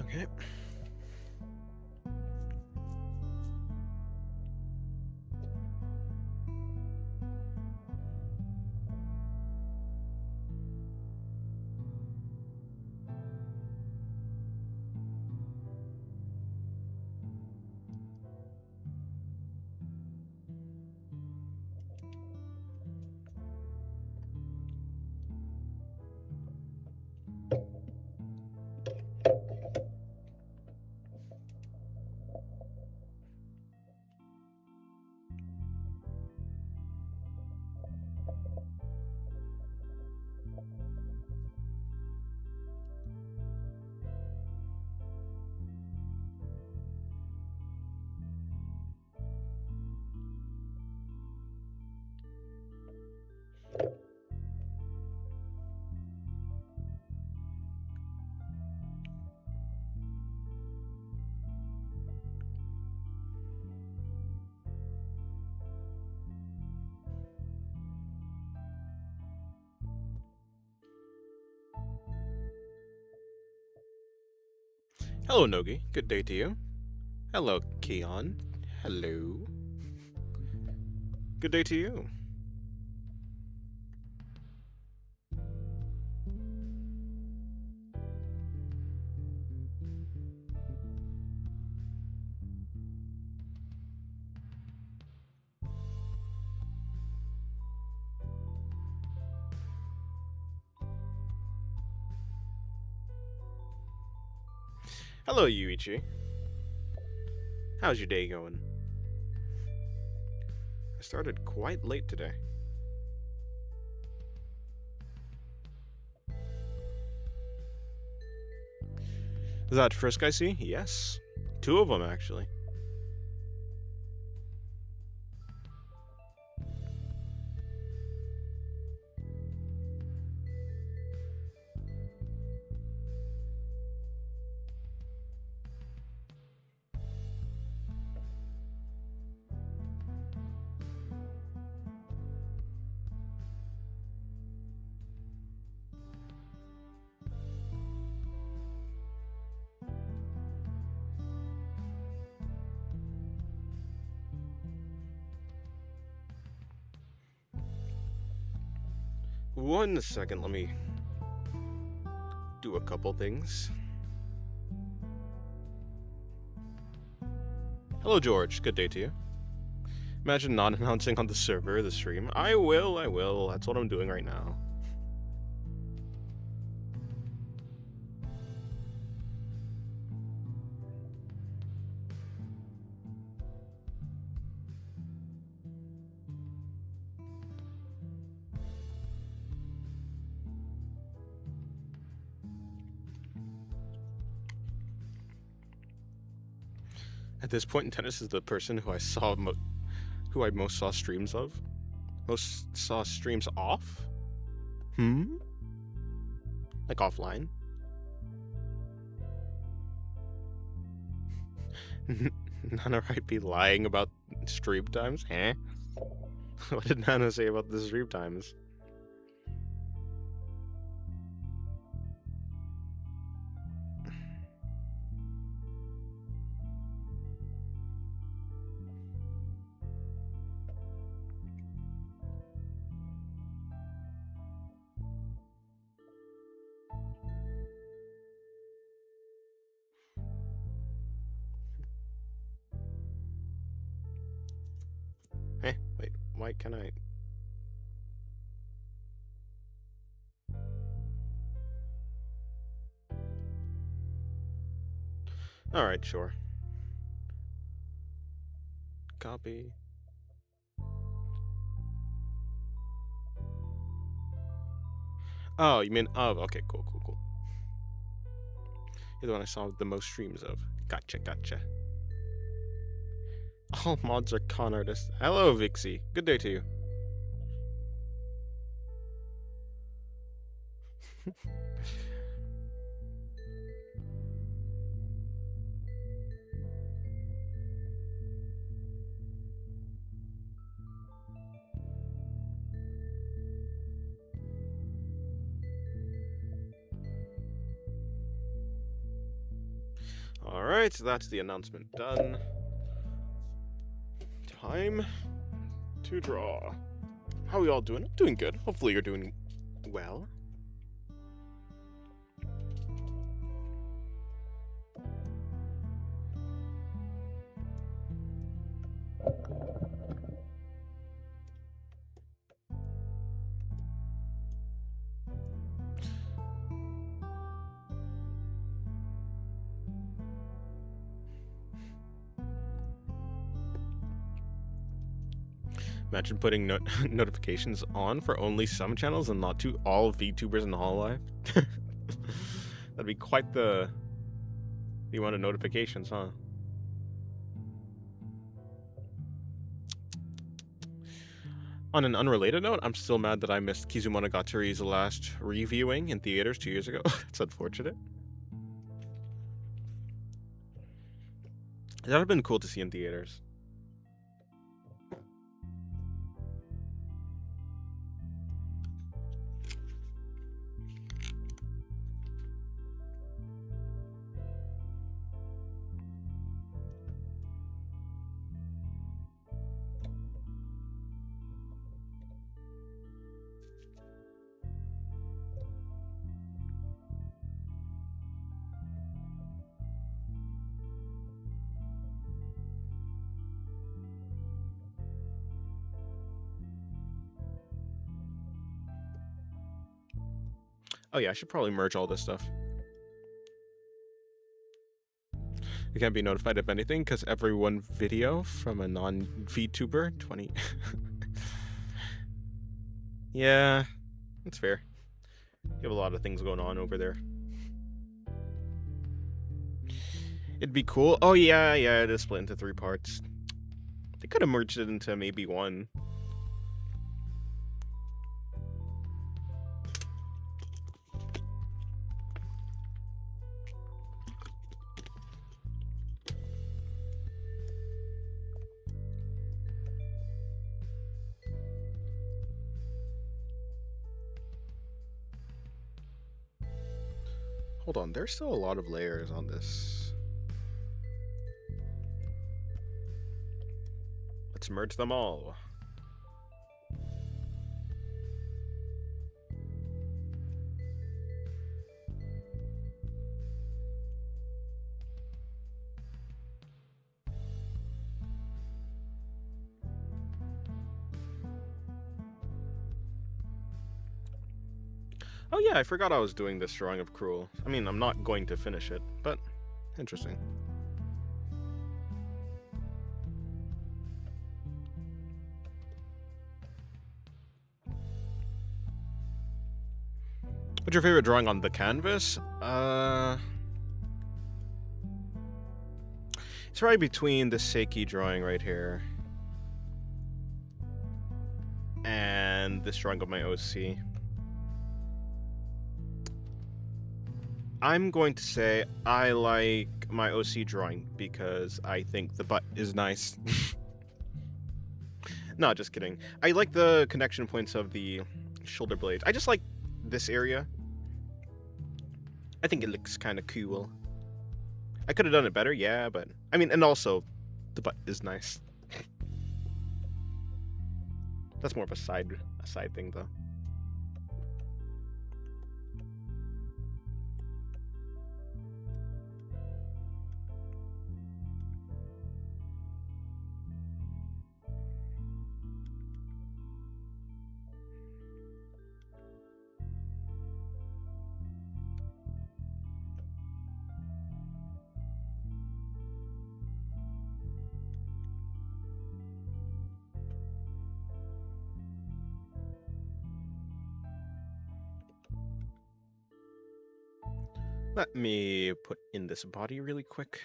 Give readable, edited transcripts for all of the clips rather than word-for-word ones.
Okay. Hello, Nogi. Good day to you. Hello, Keon. Hello. Good day to you. Hello, Yuichi. How's your day going? I started quite late today. Is that Frisk I see? Yes. Two of them, actually. One second, let me do a couple things. Hello, George. Good day to you. Imagine not announcing on the server the stream. I will. That's what I'm doing right now. At this point, Dennis is the person who who I most saw streams of. Most saw streams off? Hmm? Like offline? Nana might be lying about stream times? Huh? What did Nana say about the stream times? Wait, why can I... Alright, sure. Copy. Oh, you mean... Oh, okay, cool. You're the one I saw the most streams of. Gotcha. All mods are con artists. Hello, Vixie. Good day to you. Alright, so that's the announcement done. Time to draw. How are we all doing? I'm doing good. Hopefully you're doing well. Imagine putting notifications on for only some channels and not to all VTubers in Hololive. That'd be quite the amount of notifications, huh? On an unrelated note, I'm still mad that I missed Kizumonogatari's last reviewing in theaters 2 years ago. It's unfortunate. That would have been cool to see in theaters. Oh yeah, I should probably merge all this stuff. You can't be notified of anything because every one video from a non-VTuber, 20. Yeah, that's fair. You have a lot of things going on over there. It'd be cool. Oh yeah, it is split into 3 parts. They could have merged it into maybe 1. Hold on, there's still a lot of layers on this. Let's merge them all. Oh yeah, I forgot I was doing this drawing of Cruel. I mean, I'm not going to finish it, but interesting. What's your favorite drawing on the canvas? It's right between the Seiki drawing right here and this drawing of my OC. I'm going to say I like my OC drawing because I think the butt is nice. No, just kidding. I like the connection points of the shoulder blades. I just like this area. I think it looks kind of cool. I could have done it better, yeah, but I mean, and also the butt is nice. That's more of a side thing though. Let me put in this body really quick.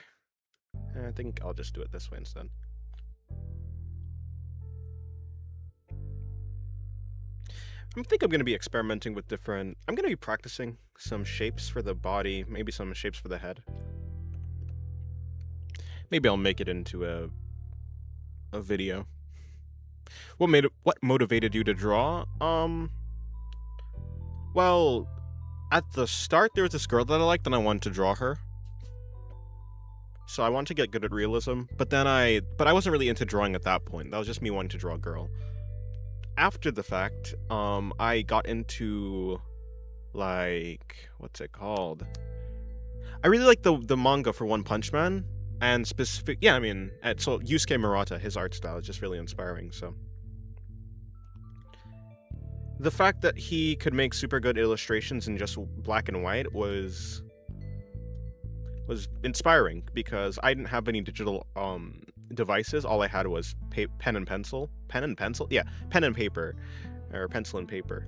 I think I'll just do it this way instead. I think I'm going to be experimenting with different... I'm going to be practicing some shapes for the body, maybe some shapes for the head. Maybe I'll make it into a video. What motivated you to draw? Well, at the start there was this girl that I liked and I wanted to draw her. So I wanted to get good at realism, but I wasn't really into drawing at that point. That was just me wanting to draw a girl. After the fact, I got into, like, what's it called? I really like the manga for One Punch Man, and specific, yeah, I mean, so Yusuke Murata, his art style is just really inspiring. So the fact that he could make super good illustrations in just black and white was inspiring, because I didn't have any digital devices. All I had was pen and pencil, yeah, pen and paper, or pencil and paper.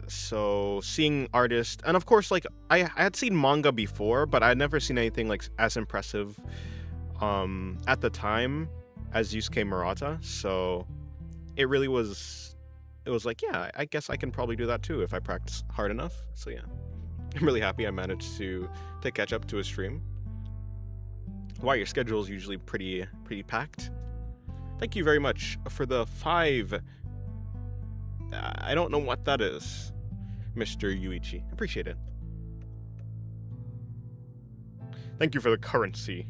So seeing artists, and of course, like, I had seen manga before, but I'd never seen anything like as impressive at the time as Yusuke Murata. So it really was, it was like, yeah, I guess I can probably do that too if I practice hard enough. So yeah, I'm really happy I managed to catch up to a stream. Wow, your schedule is usually pretty packed. Thank you very much for the 5. I don't know what that is, Mr. Yuichi. Appreciate it. Thank you for the currency.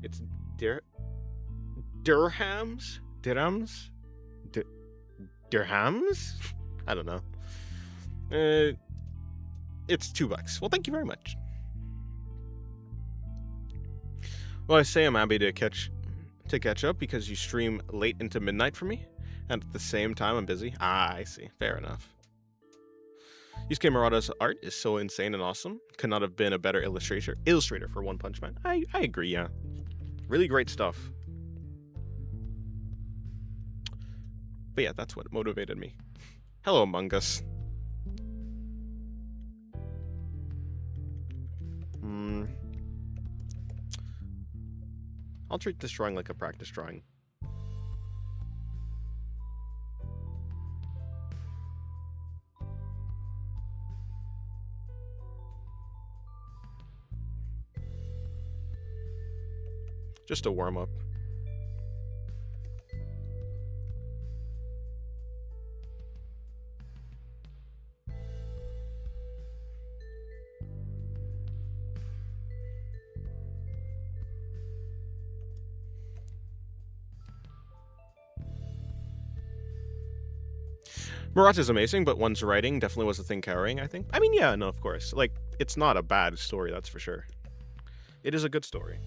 It's dirhams? Dirhams? Dirhams? I don't know. It's $2. Well, thank you very much. Well, I say I'm happy to catch up because you stream late into midnight for me, and at the same time I'm busy. Ah, I see. Fair enough. Yusuke Murata's art is so insane and awesome. Could not have been a better illustrator for One Punch Man. I agree, yeah. Really great stuff. But yeah, that's what motivated me. Hello, Among Us. I'll treat this drawing like a practice drawing. Just a warm-up. Murata's amazing, but one's writing definitely was the thing carrying, I think. I mean, yeah, no, of course. Like, it's not a bad story, that's for sure. It is a good story.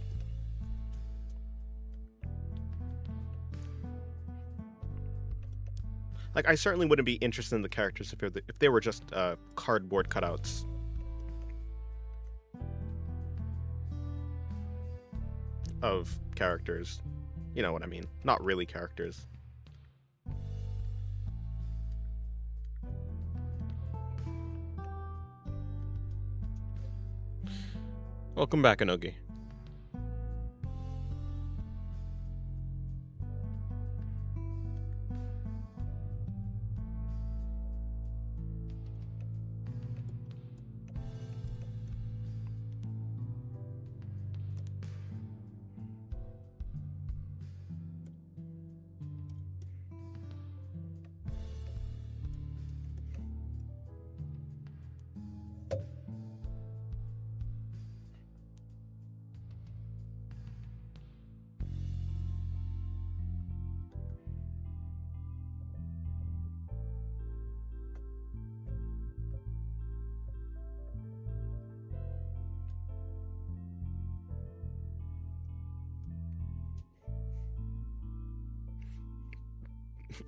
Like, I certainly wouldn't be interested in the characters if they were just cardboard cutouts. Of characters. You know what I mean. Not really characters. Welcome back, Anogi.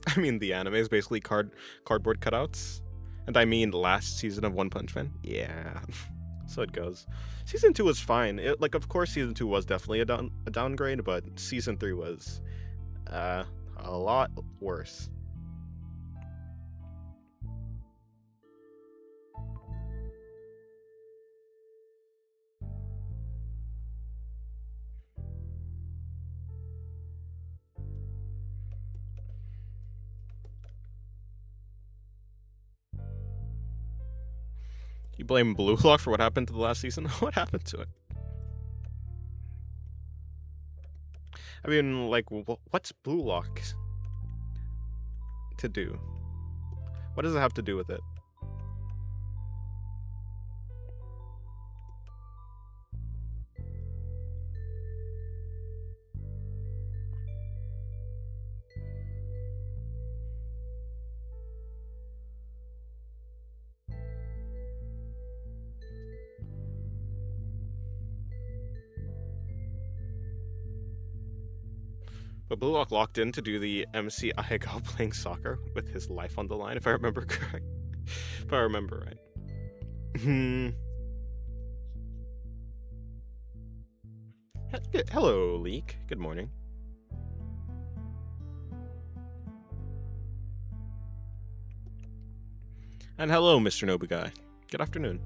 I mean, the anime is basically cardboard cutouts. And I mean last season of One Punch Man. Yeah. So it goes. Season 2 was fine. Like, of course, Season 2 was definitely a downgrade, but Season 3 was a lot worse. You blame Blue Lock for what happened to the last season? What happened to it? I mean, like, what's Blue Lock to do? What does it have to do with it? But Blue Lock locked in to do the MCI while playing soccer with his life on the line, if I remember correct. If I remember right. Hello, Leek. Good morning. And hello, Mr. Nobugai. Good afternoon.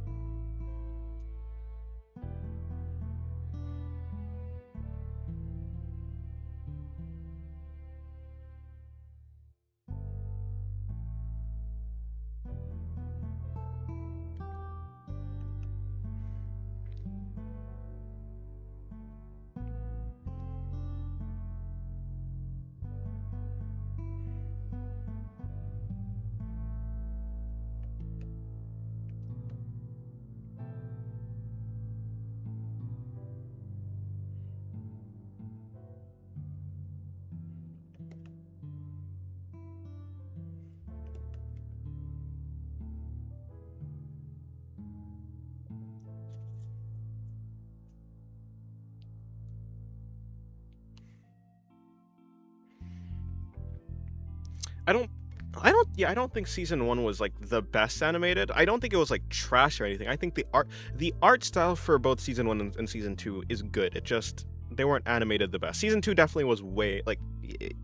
I don't think season 1 was like the best animated. I don't think it was like trash or anything. I think the art style for both season 1 and season 2 is good. It just, they weren't animated the best. Season 2 definitely was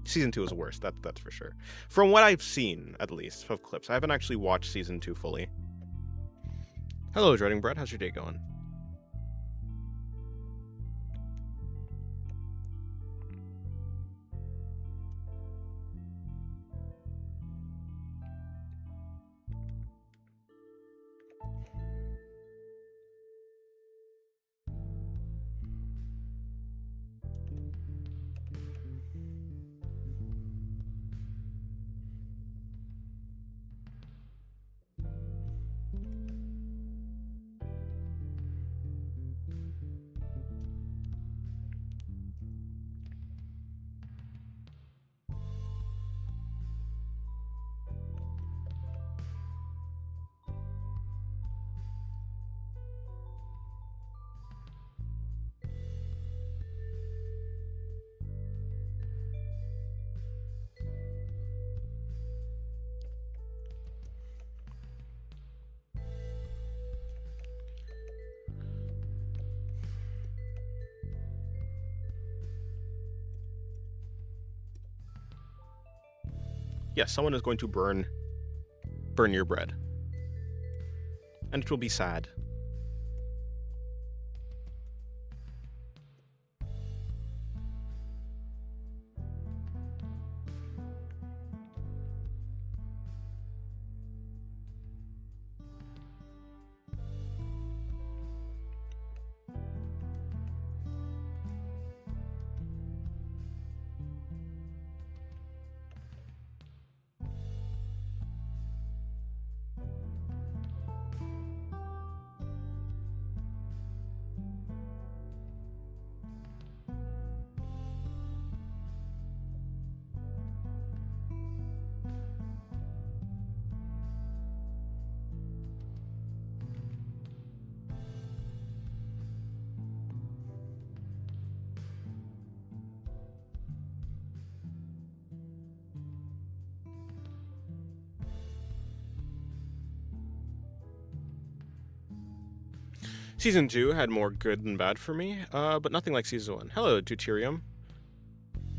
season 2 was worse. That's for sure. From what I've seen, at least, of clips. I haven't actually watched season 2 fully. Hello, Dreading Bread. How's your day going? Yes, someone is going to burn your bread. And it will be sad. Season 2 had more good than bad for me, but nothing like Season 1. Hello, Deuterium.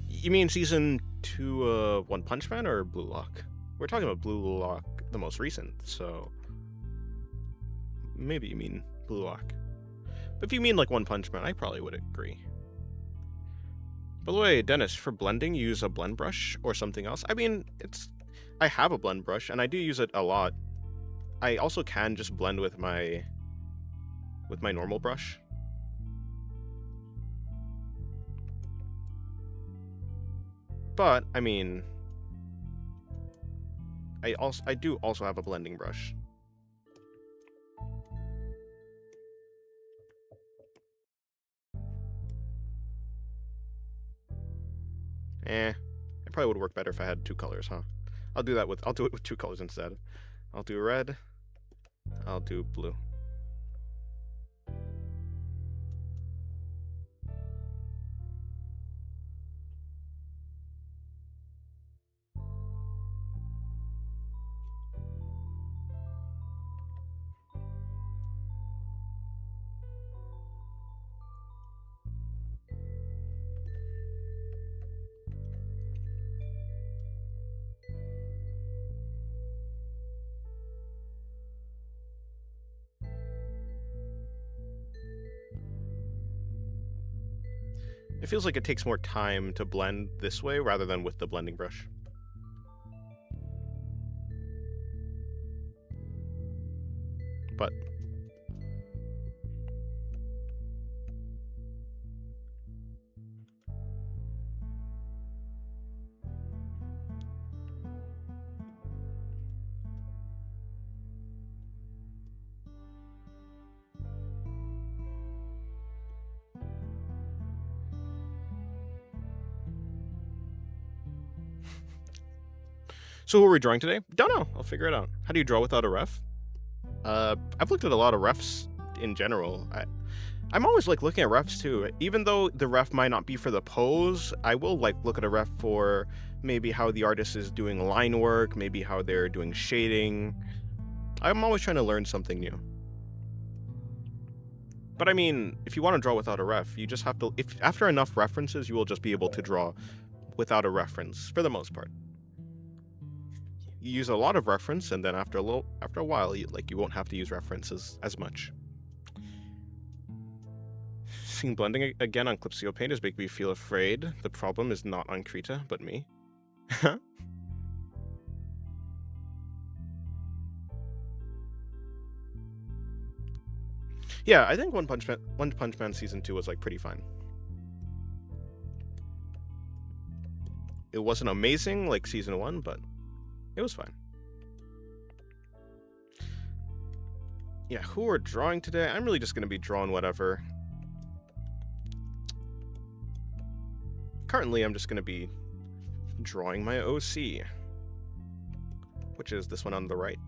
You mean Season 2 of One Punch Man or Blue Lock? We're talking about Blue Lock, the most recent, so maybe you mean Blue Lock. But if you mean like One Punch Man, I probably would agree. By the way, Dennis, for blending, you use a blend brush or something else? I mean, I have a blend brush, and I do use it a lot. I also can just blend with my normal brush. But I mean, I do also have a blending brush. It probably would work better if I had 2 colors, huh? I'll do it with 2 colors instead. I'll do red. I'll do blue. It feels like it takes more time to blend this way rather than with the blending brush. But so who are we drawing today? Don't know. I'll figure it out. How do you draw without a ref? I've looked at a lot of refs in general. I'm always like looking at refs too. Even though the ref might not be for the pose, I will like look at a ref for maybe how the artist is doing line work, maybe how they're doing shading. I'm always trying to learn something new. But I mean, if you want to draw without a ref, you just have to, if after enough references, you will just be able to draw without a reference for the most part. You use a lot of reference, and then after a while, you won't have to use references as much. Seeing blending again on Clipsio Paint is making me feel afraid. The problem is not on Krita, but me. Yeah, I think One Punch Man Season 2 was like pretty fun. It wasn't amazing like Season 1, but it was fine. Yeah, who we're drawing today? I'm really just going to be drawing whatever. Currently, I'm just going to be drawing my OC, which is this one on the right.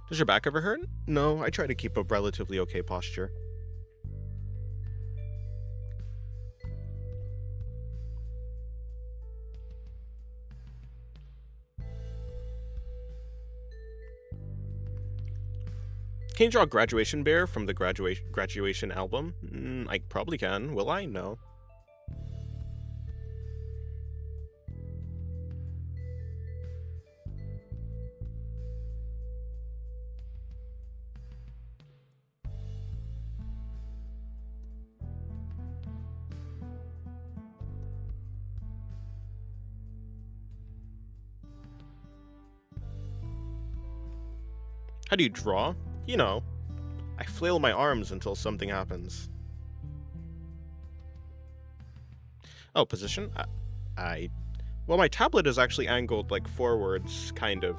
Does your back ever hurt? No, I try to keep a relatively okay posture. Can you draw a graduation bear from the graduation album? I probably can. Will I? No. How do you draw? You know, I flail my arms until something happens. Oh, position? Well, my tablet is actually angled, like, forwards, kind of.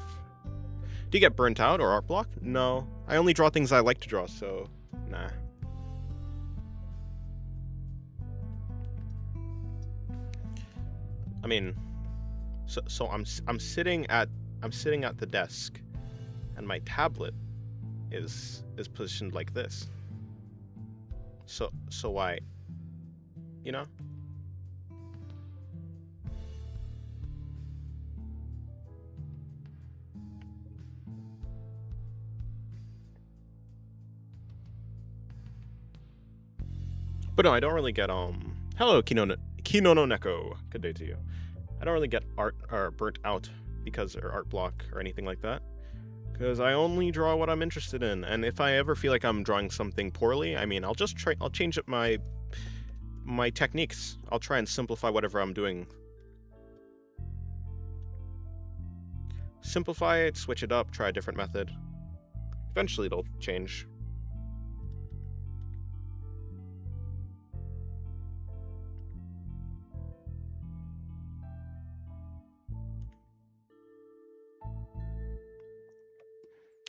Do you get burnt out or art block? No. I only draw things I like to draw, so nah. I mean, so I'm sitting at the desk, and my tablet is positioned like this. So I, you know? But no, I don't really get hello Kinono Neko. Good day to you. I don't really get art or burnt out because or art block or anything like that. Because I only draw what I'm interested in, and if I ever feel like I'm drawing something poorly, I mean, I'll just try. I'll change up my techniques. I'll try and simplify whatever I'm doing. Simplify it, switch it up, try a different method. Eventually, it'll change.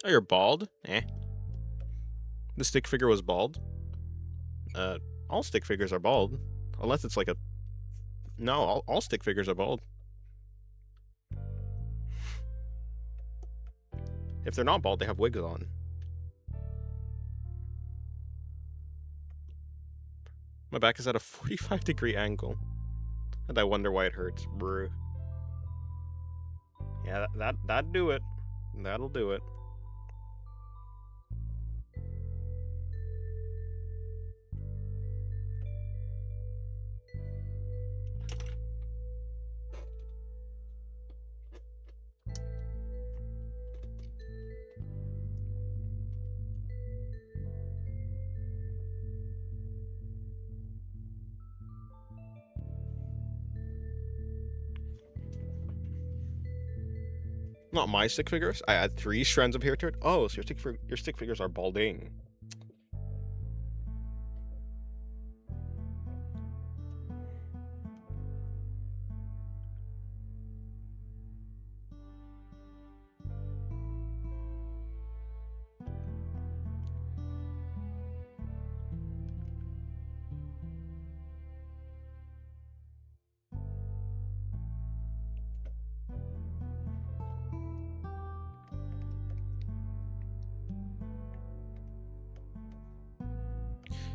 Oh, you're bald? Eh. The stick figure was bald? All stick figures are bald. Unless it's like a... No, all stick figures are bald. If they're not bald, they have wigs on. My back is at a 45-degree angle. And I wonder why it hurts. Brr. Yeah, that'd do it. That'll do it. Not my stick figures. I add 3 strands of hair to it. Oh, so your stick figures are balding.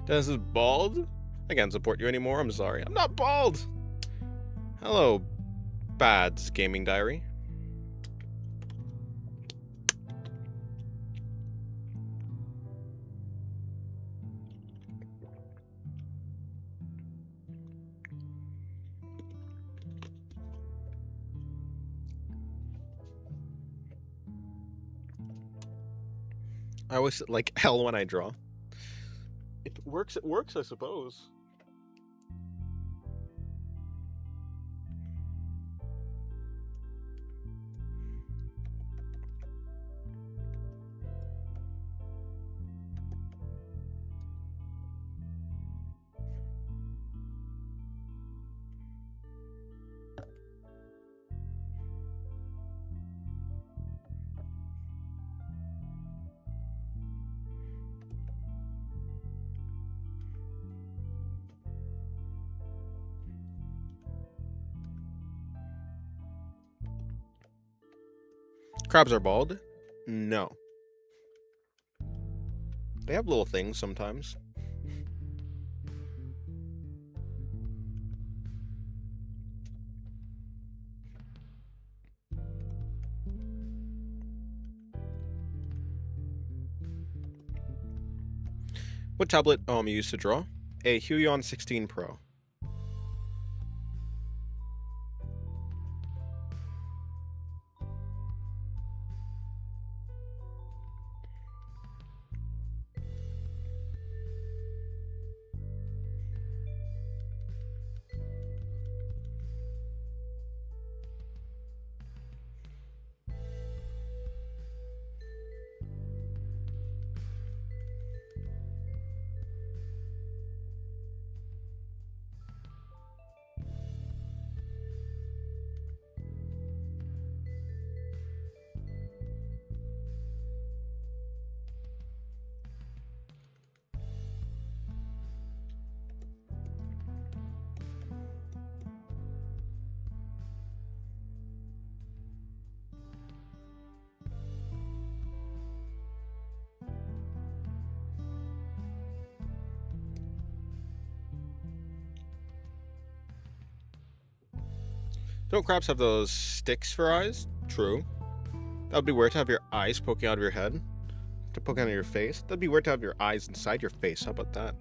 Dennis is bald? I can't support you anymore. I'm sorry. I'm not bald! Hello, Bad's Gaming Diary. I always like hell when I draw. If it works, I suppose. Crabs are bald? No. They have little things sometimes. What tablet you used to draw? A Huion 16 Pro. Don't crabs have those sticks for eyes? True. That would be weird to have your eyes poking out of your head. To poke out of your face. That'd be weird to have your eyes inside your face. How about that?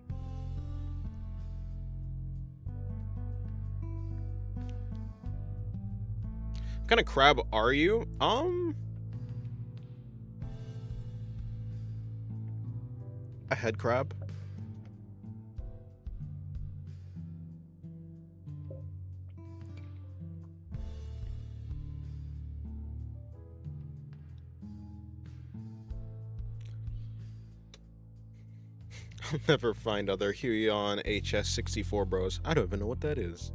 What kind of crab are you? A head crab. I'll never find other Huey on HS64 bros. I don't even know what that is.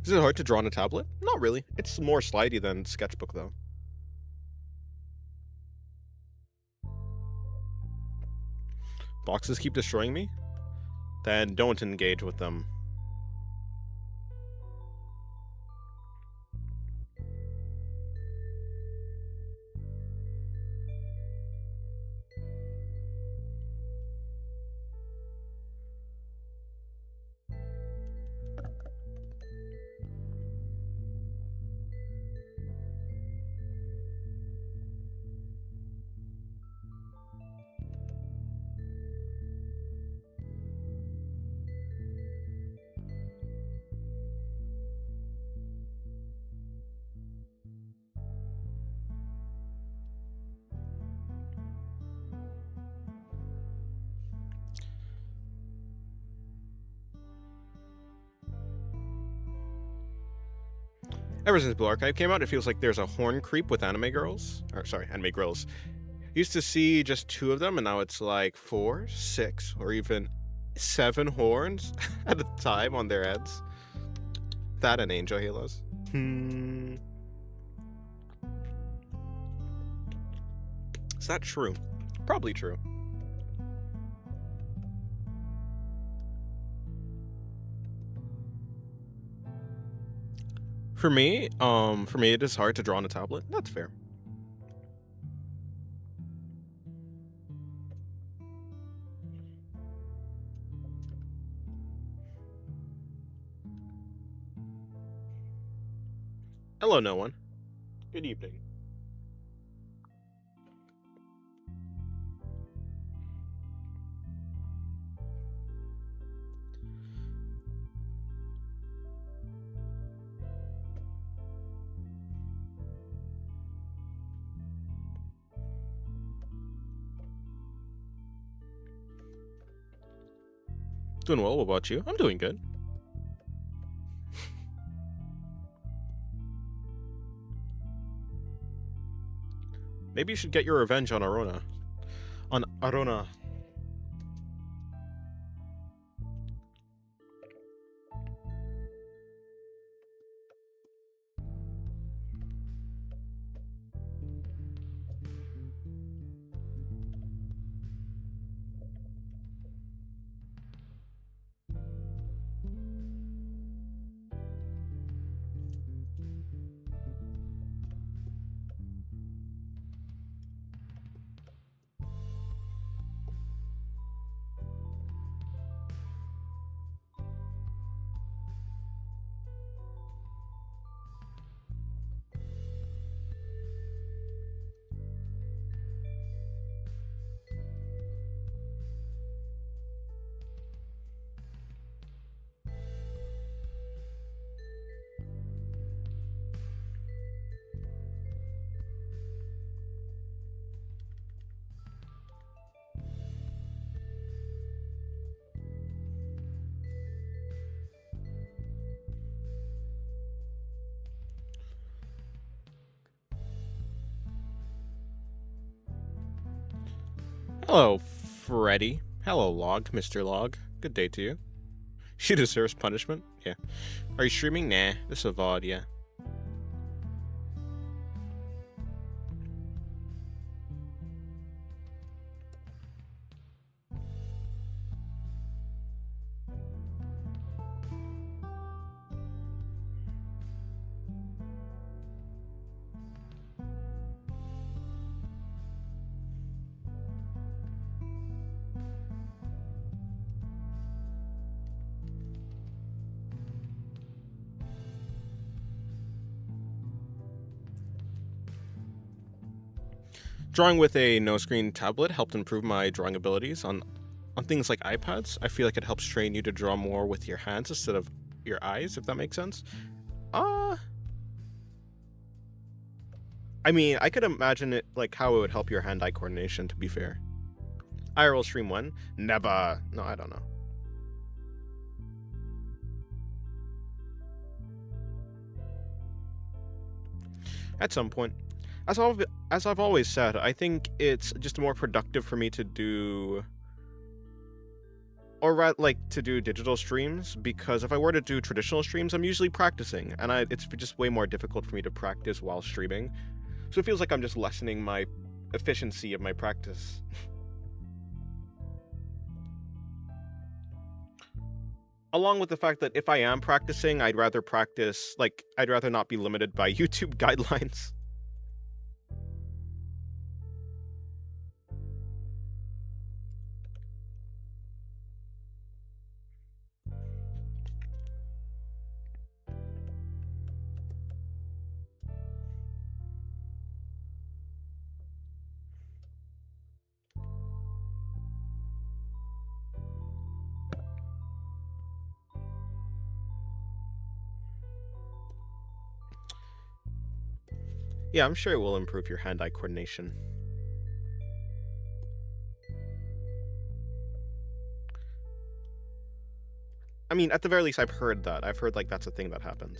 Is it hard to draw on a tablet? Not really. It's more slidey than Sketchbook, though. Boxes keep destroying me? Then don't engage with them. Ever since Blue Archive came out, it feels like there's a horn creep with anime girls. Or, sorry, anime girls. Used to see just 2 of them, and now it's like 4, 6, or even 7 horns at a time on their heads. That and angel halos. Is that true? Probably true. For me, it is hard to draw on a tablet. That's fair. Hello, no one. Good evening. Doing well. What about you? I'm doing good. Maybe you should get your revenge on Arona. On Arona. Hello, Freddy. Hello, Log, Mr. Log. Good day to you. She deserves punishment? Yeah. Are you streaming? Nah, this is a VOD, yeah. Drawing with a no-screen tablet helped improve my drawing abilities on things like iPads. I feel like it helps train you to draw more with your hands instead of your eyes, if that makes sense. I mean, I could imagine it like how it would help your hand-eye coordination, to be fair. IRL stream 1? Never. No, I don't know. At some point. As I've always said, I think it's just more productive for me to do, or rather, like, to do digital streams, because if I were to do traditional streams, I'm usually practicing, and it's just way more difficult for me to practice while streaming. So it feels like I'm just lessening my efficiency of my practice. Along with the fact that if I am practicing, I'd rather not be limited by YouTube guidelines. Yeah, I'm sure it will improve your hand-eye coordination. I mean, at the very least, I've heard that. I've heard, like, that's a thing that happens.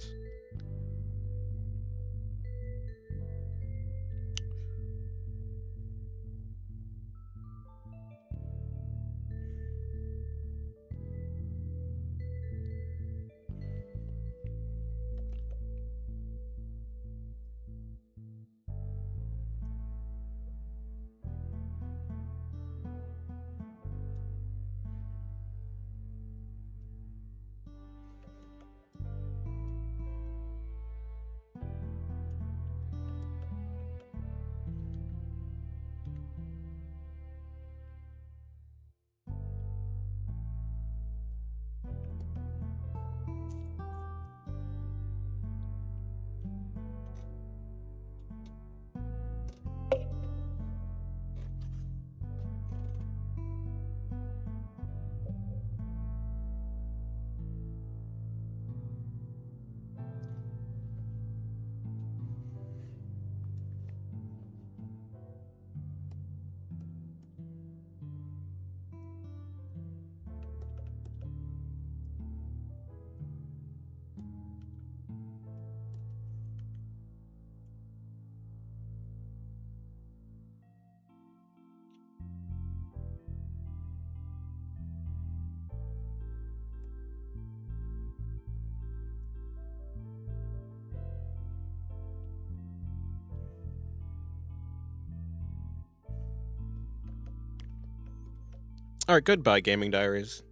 Alright, goodbye, Gaming Diaries.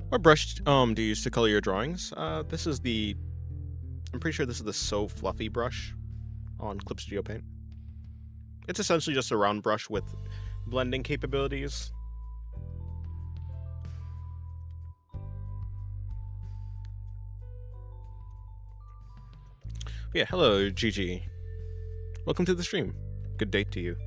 What brush do you use to color your drawings? I'm pretty sure this is the So Fluffy brush on Clip Studio Paint. It's essentially just a round brush with blending capabilities. Yeah, hello, GG. Welcome to the stream. Good day to you.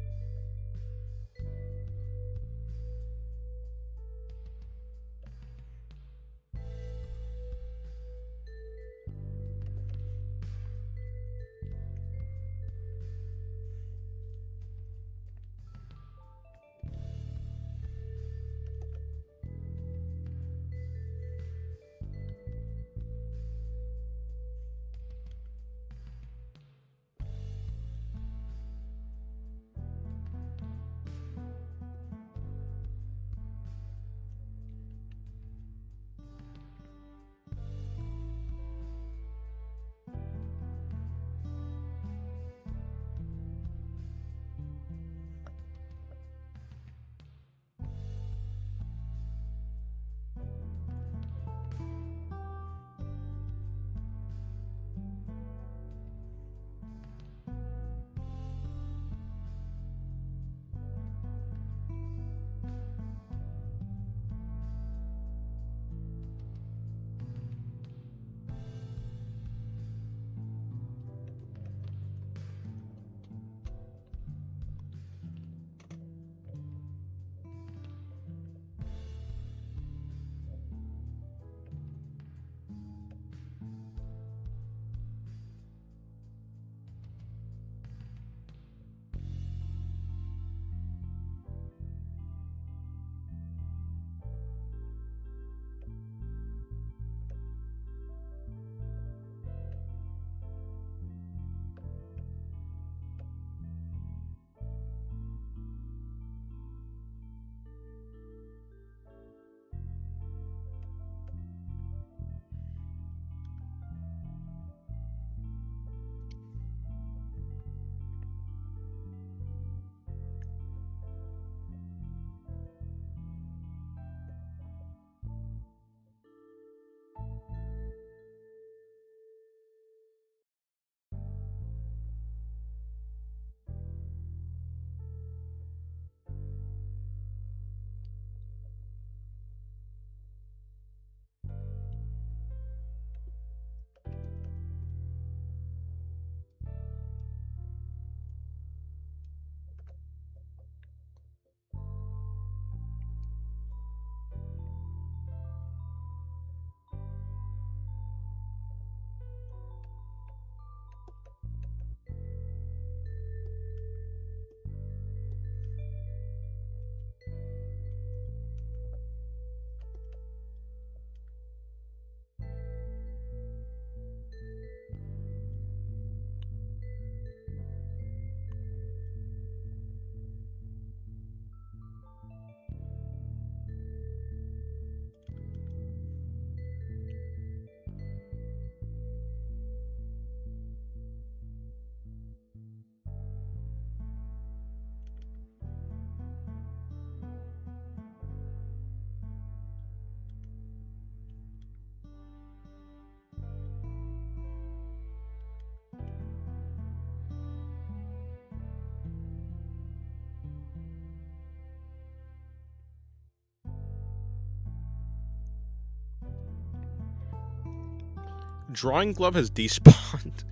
Drawing glove has despawned.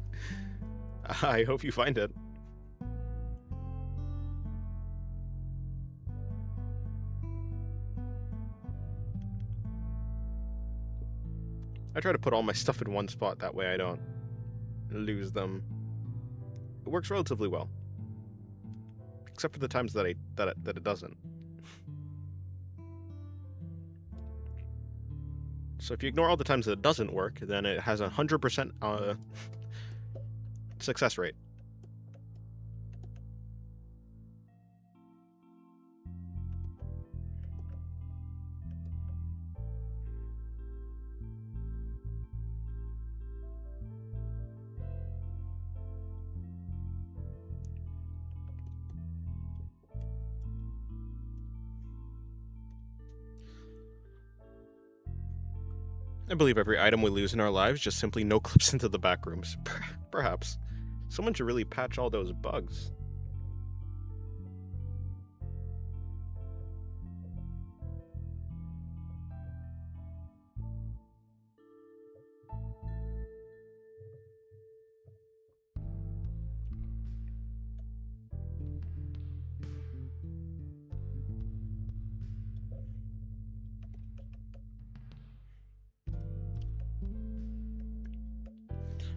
I hope you find it. I try to put all my stuff in one spot, that way I don't lose them. It works relatively well. Except for the times that it doesn't. So if you ignore all the times that it doesn't work, then it has a 100% success rate. I believe every item we lose in our lives just simply no clips into the back rooms. Perhaps. Someone should really patch all those bugs.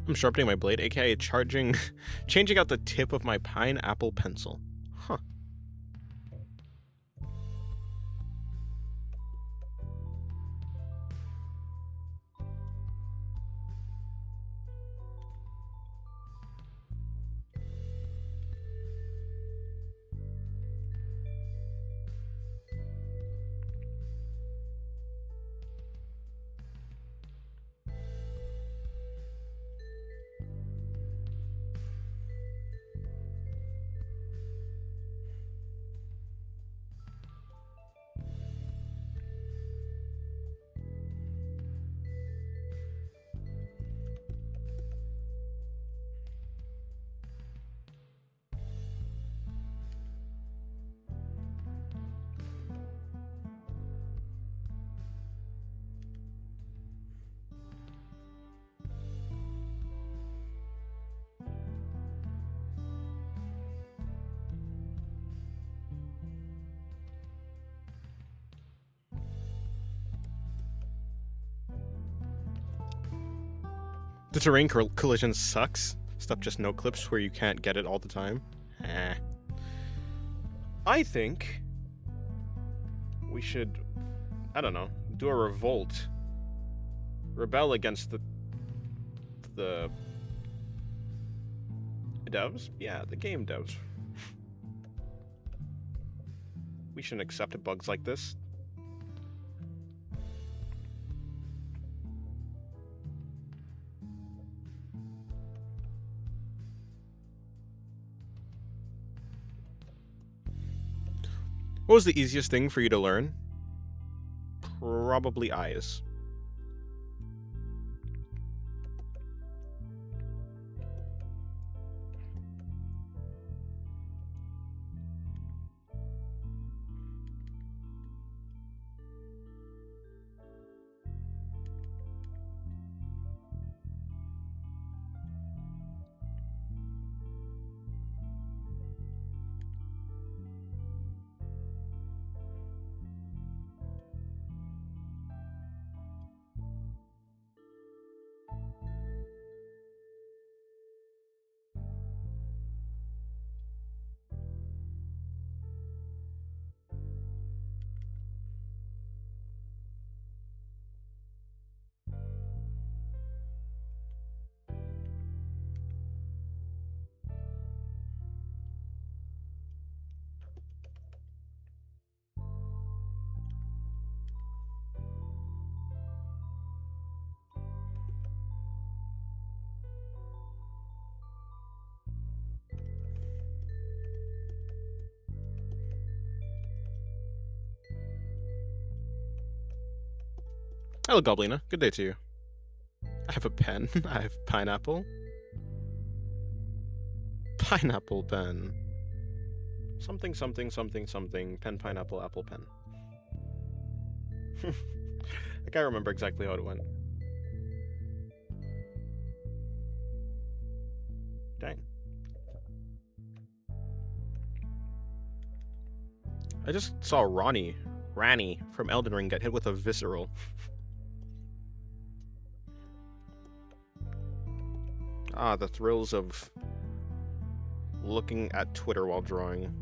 I'm sharpening my blade, aka changing out the tip of my pineapple pencil. Huh. The terrain collision sucks. Stuff just no clips where you can't get it all the time. I think we should, I don't know, do a revolt. Rebel against the devs? Yeah, the game devs. We shouldn't accept bugs like this. What was the easiest thing for you to learn? Probably eyes. Hello, Goblina. Good day to you. I have a pen. I have pineapple. Pineapple pen. Something, something, something, something. Pen, pineapple, apple, pen. I can't remember exactly how it went. I just saw Rani from Elden Ring get hit with a visceral. Ah, the thrills of looking at Twitter while drawing.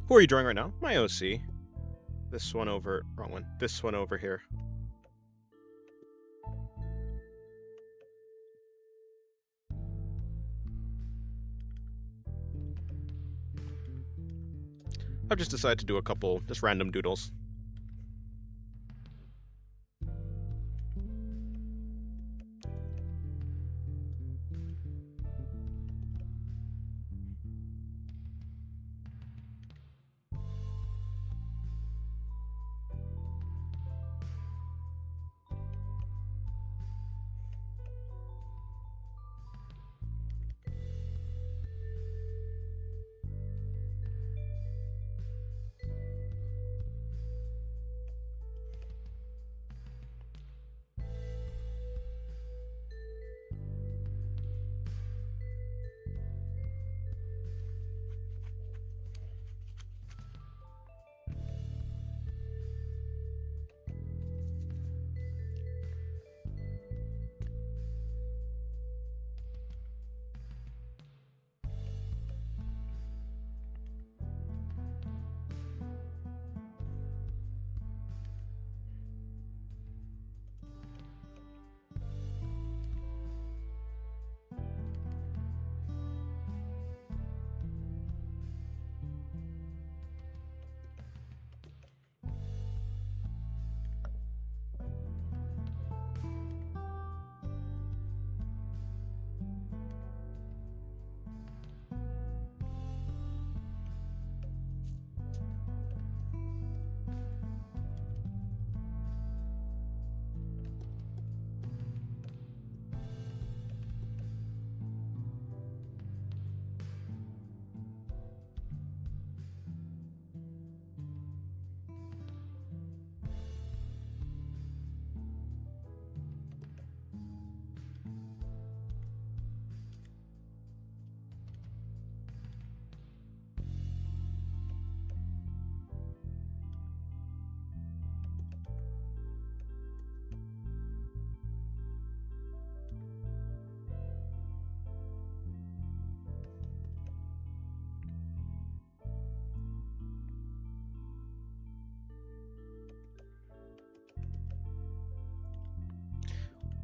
Who are you drawing right now? My OC. This one over... wrong one. This one over here. I've just decided to do a couple just random doodles.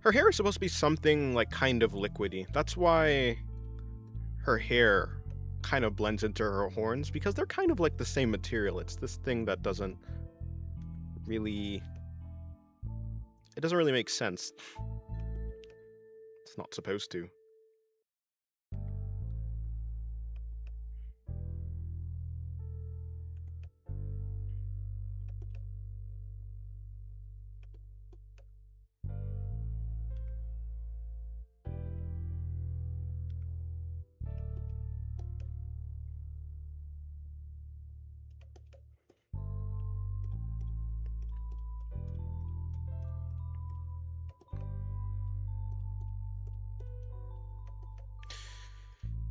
Her hair is supposed to be something like kind of liquidy. That's why her hair kind of blends into her horns, because they're kind of like the same material. It's this thing that doesn't really... it doesn't really make sense. It's not supposed to.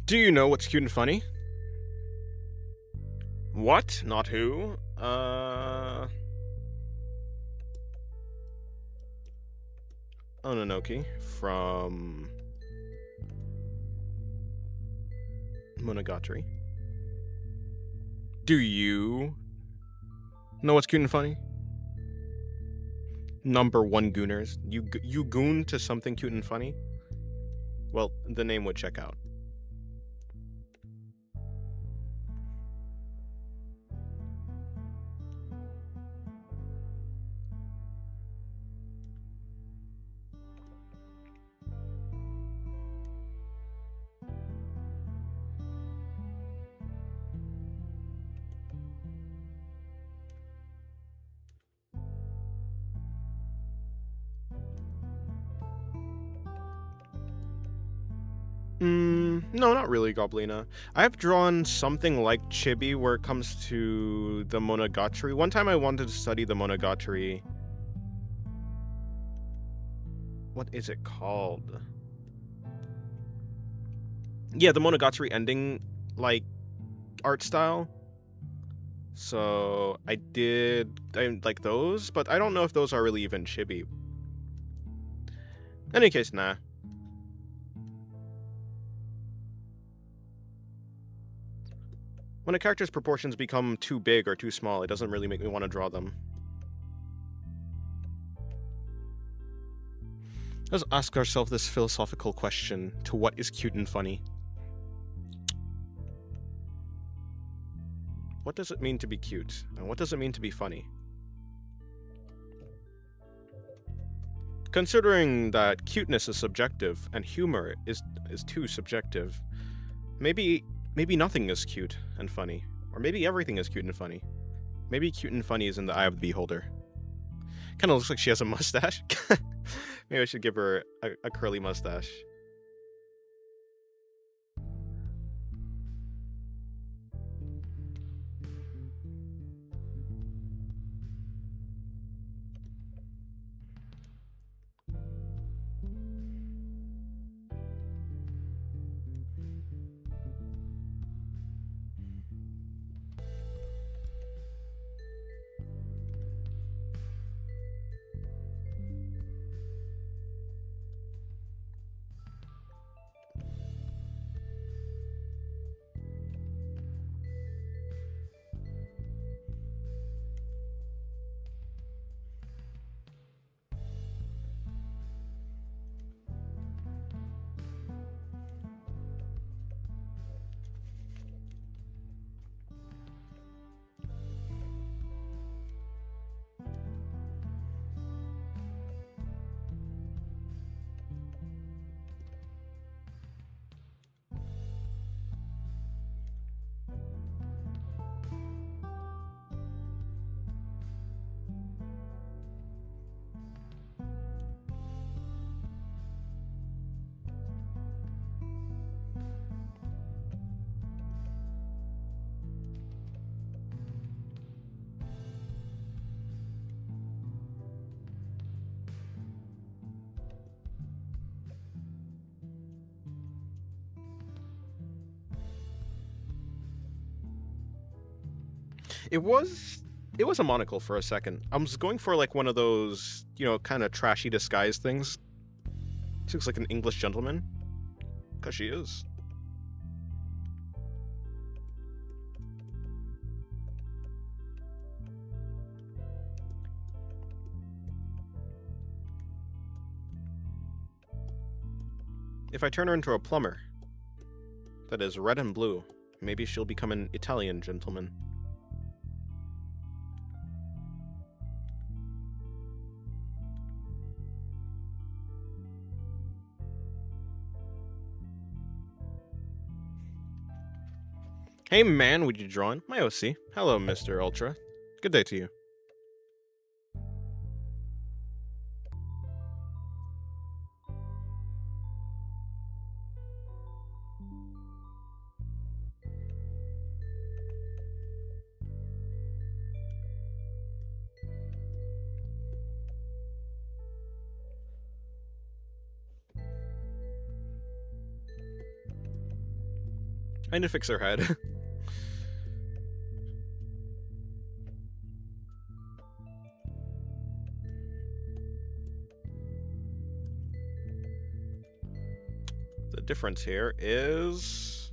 Do you know what's cute and funny? What? Not who? Ononoki from Monogatari. Do you know what's cute and funny? Number one gooners. You goon to something cute and funny? Well, the name would check out. No, not really, Goblina. I've drawn something like Chibi where it comes to the Monogatari. One time I wanted to study the Monogatari. What is it called? Yeah, the Monogatari ending, like, art style. So I like those, but I don't know if those are really even chibi. In any case, nah. When a character's proportions become too big or too small, it doesn't really make me want to draw them. Let's ask ourselves this philosophical question to what is cute and funny. What does it mean to be cute? And what does it mean to be funny? Considering that cuteness is subjective and humor is too subjective, maybe nothing is cute and funny. Or maybe everything is cute and funny. Maybe cute and funny is in the eye of the beholder. Kinda looks like she has a mustache. Maybe I should give her a curly mustache. It was a monocle for a second. I was going for like one of those, kind of trashy disguise things. She looks like an English gentleman. 'Cause she is. If I turn her into a plumber, that is red and blue, maybe she'll become an Italian gentleman. Hey man, would you join? My OC. Hello, Mr. Ultra. Good day to you. I need to fix her head. difference here is...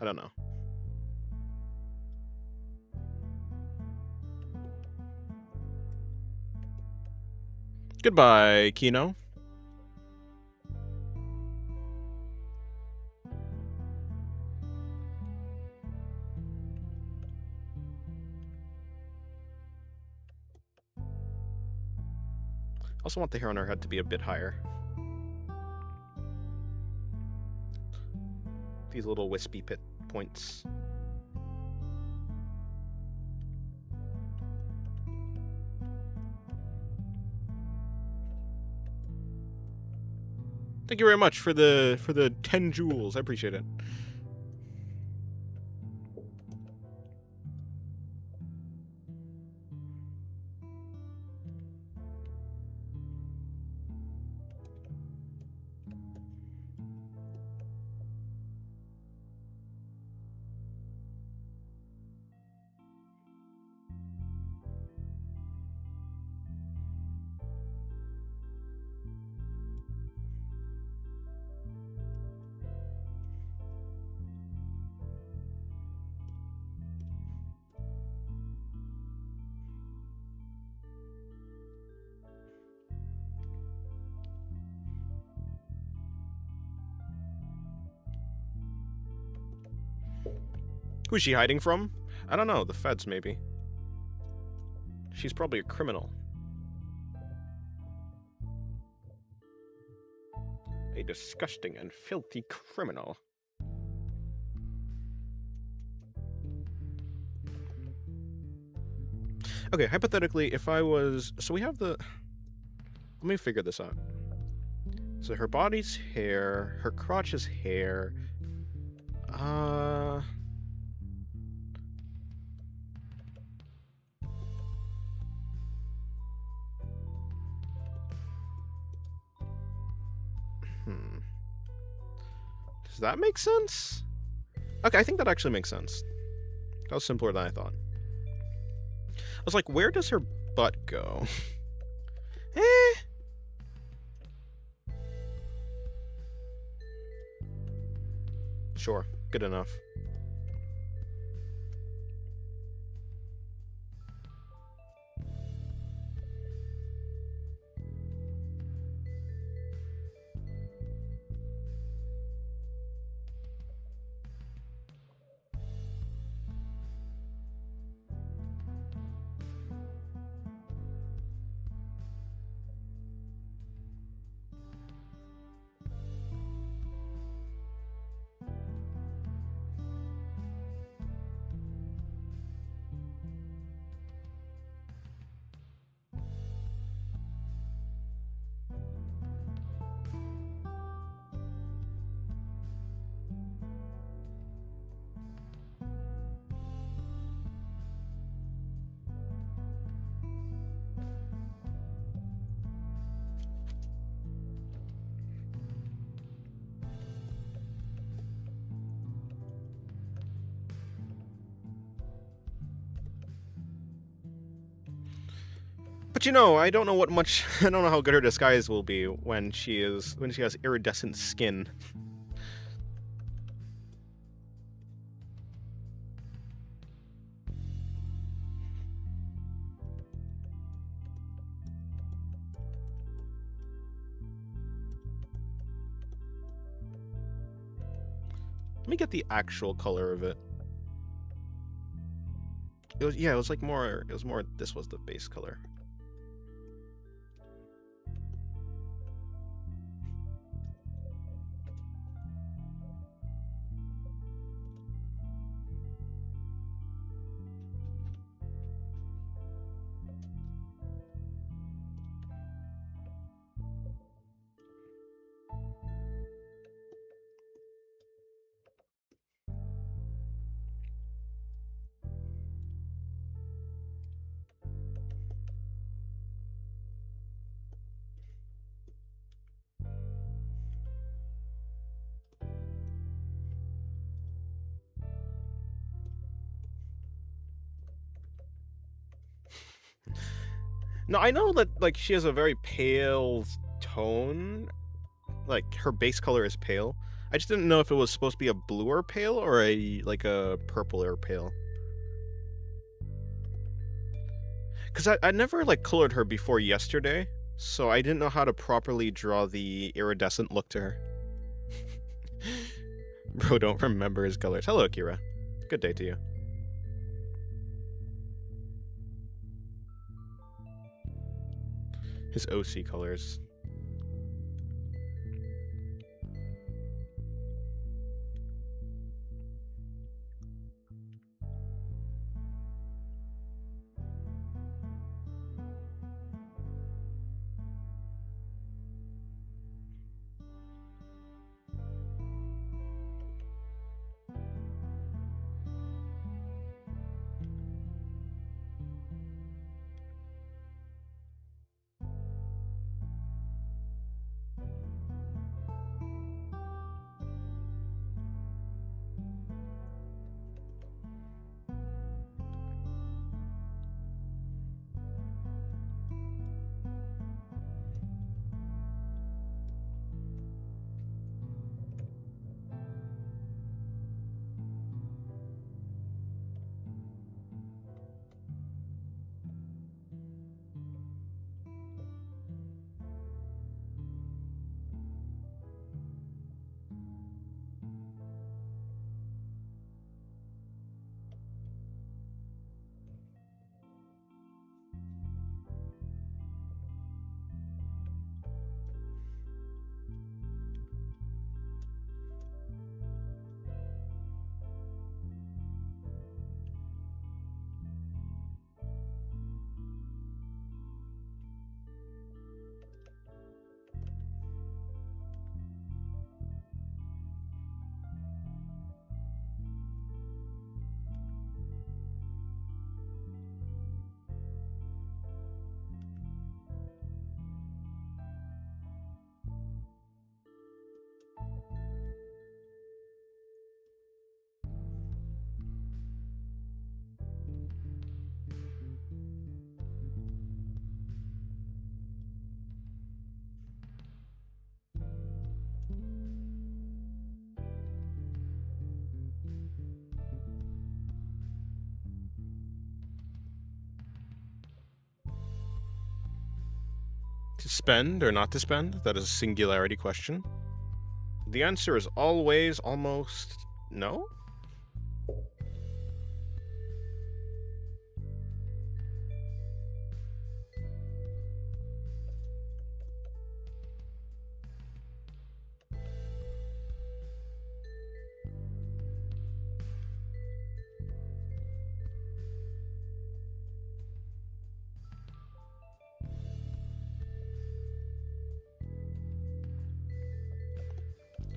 I don't know. Goodbye, Kino. Also want the hair on her head to be a bit higher. These little wispy pit points. Thank you very much for the 10 jewels. I appreciate it. Who's she hiding from? I don't know, the feds maybe. She's probably a criminal. A disgusting and filthy criminal. Okay, hypothetically, if I was... So we have the... Let me figure this out. So her body's hair, her crotch is hair. Does that make sense? Okay, I think that actually makes sense. That was simpler than I thought. I was like, where does her butt go? Sure, good enough. But you know, I don't know what much I don't know how good her disguise will be when she has iridescent skin. Let me get the actual color of it. It was like more this was the base color. No, I know that like she has a very pale tone. like her base color is pale. I just didn't know if it was supposed to be a bluer pale or a like a purpler pale. Cause I never like colored her before yesterday, so I didn't know how to properly draw the iridescent look to her. Bro, don't remember his colors. Hello, Kira. Good day to you. His OC colors. To spend or not to spend? That is a singularity question. The answer is always almost no?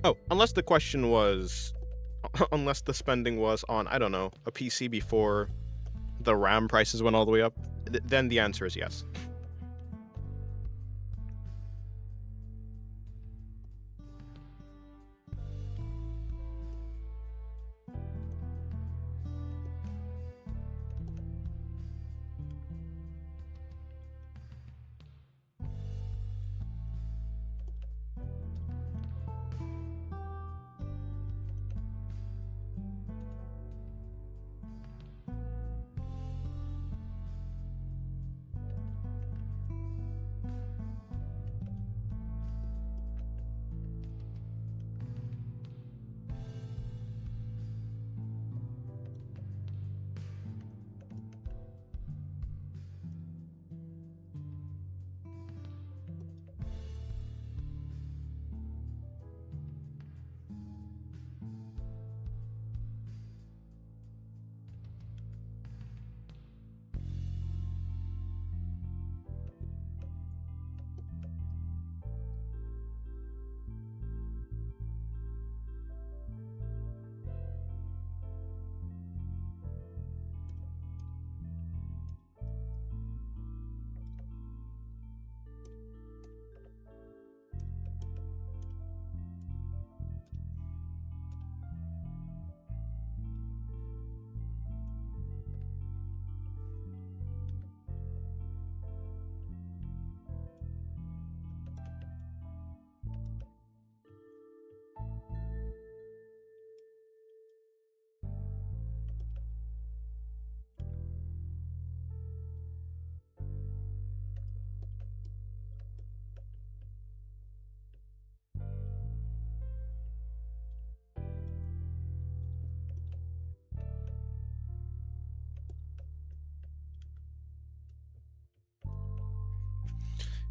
Oh, unless the question was, unless the spending was on, I don't know, a PC before the RAM prices went all the way up, then the answer is yes.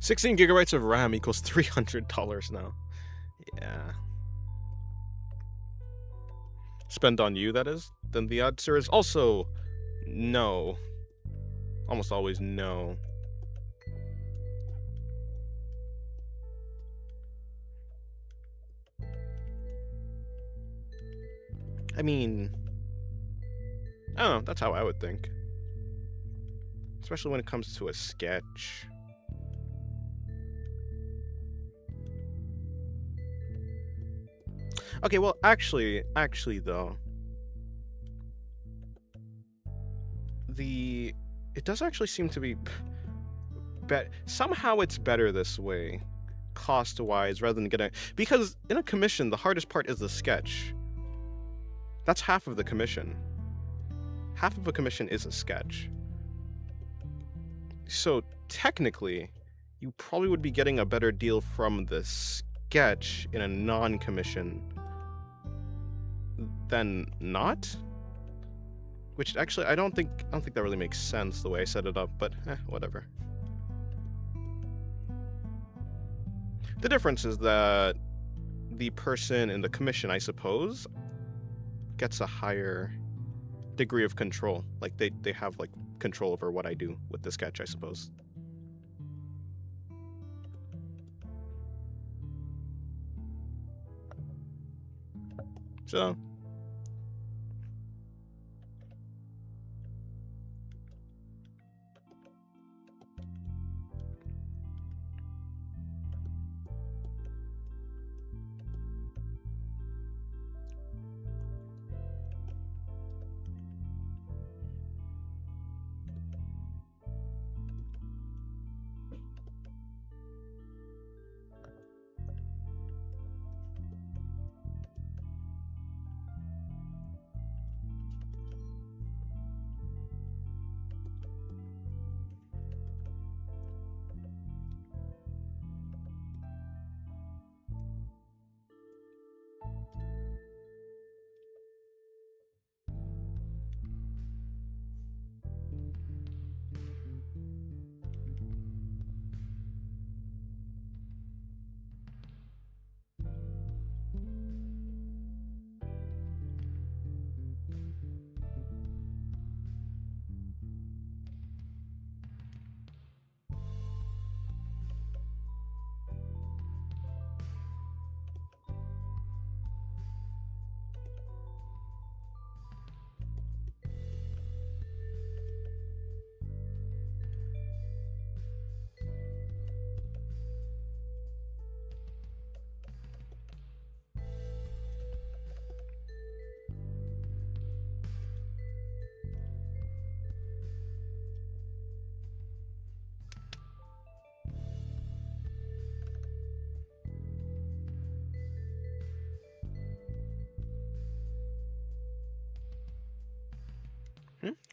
16 gigabytes of RAM equals $300 now. Yeah. Spend on you, that is? Then the answer is also no. Almost always no. I mean, I don't know, that's how I would think. Especially when it comes to a sketch. Okay, well, actually though, it does actually seem to be somehow it's better this way, cost-wise, rather than getting, because in a commission, the hardest part is the sketch. That's half of the commission. Half of a commission is a sketch. So technically, you probably would be getting a better deal from the sketch in a non-commission than not. Which actually, I don't think that really makes sense the way I set it up, but whatever. The difference is that the person in the commission, I suppose, gets a higher degree of control. Like they have like control over what I do with the sketch, I suppose. So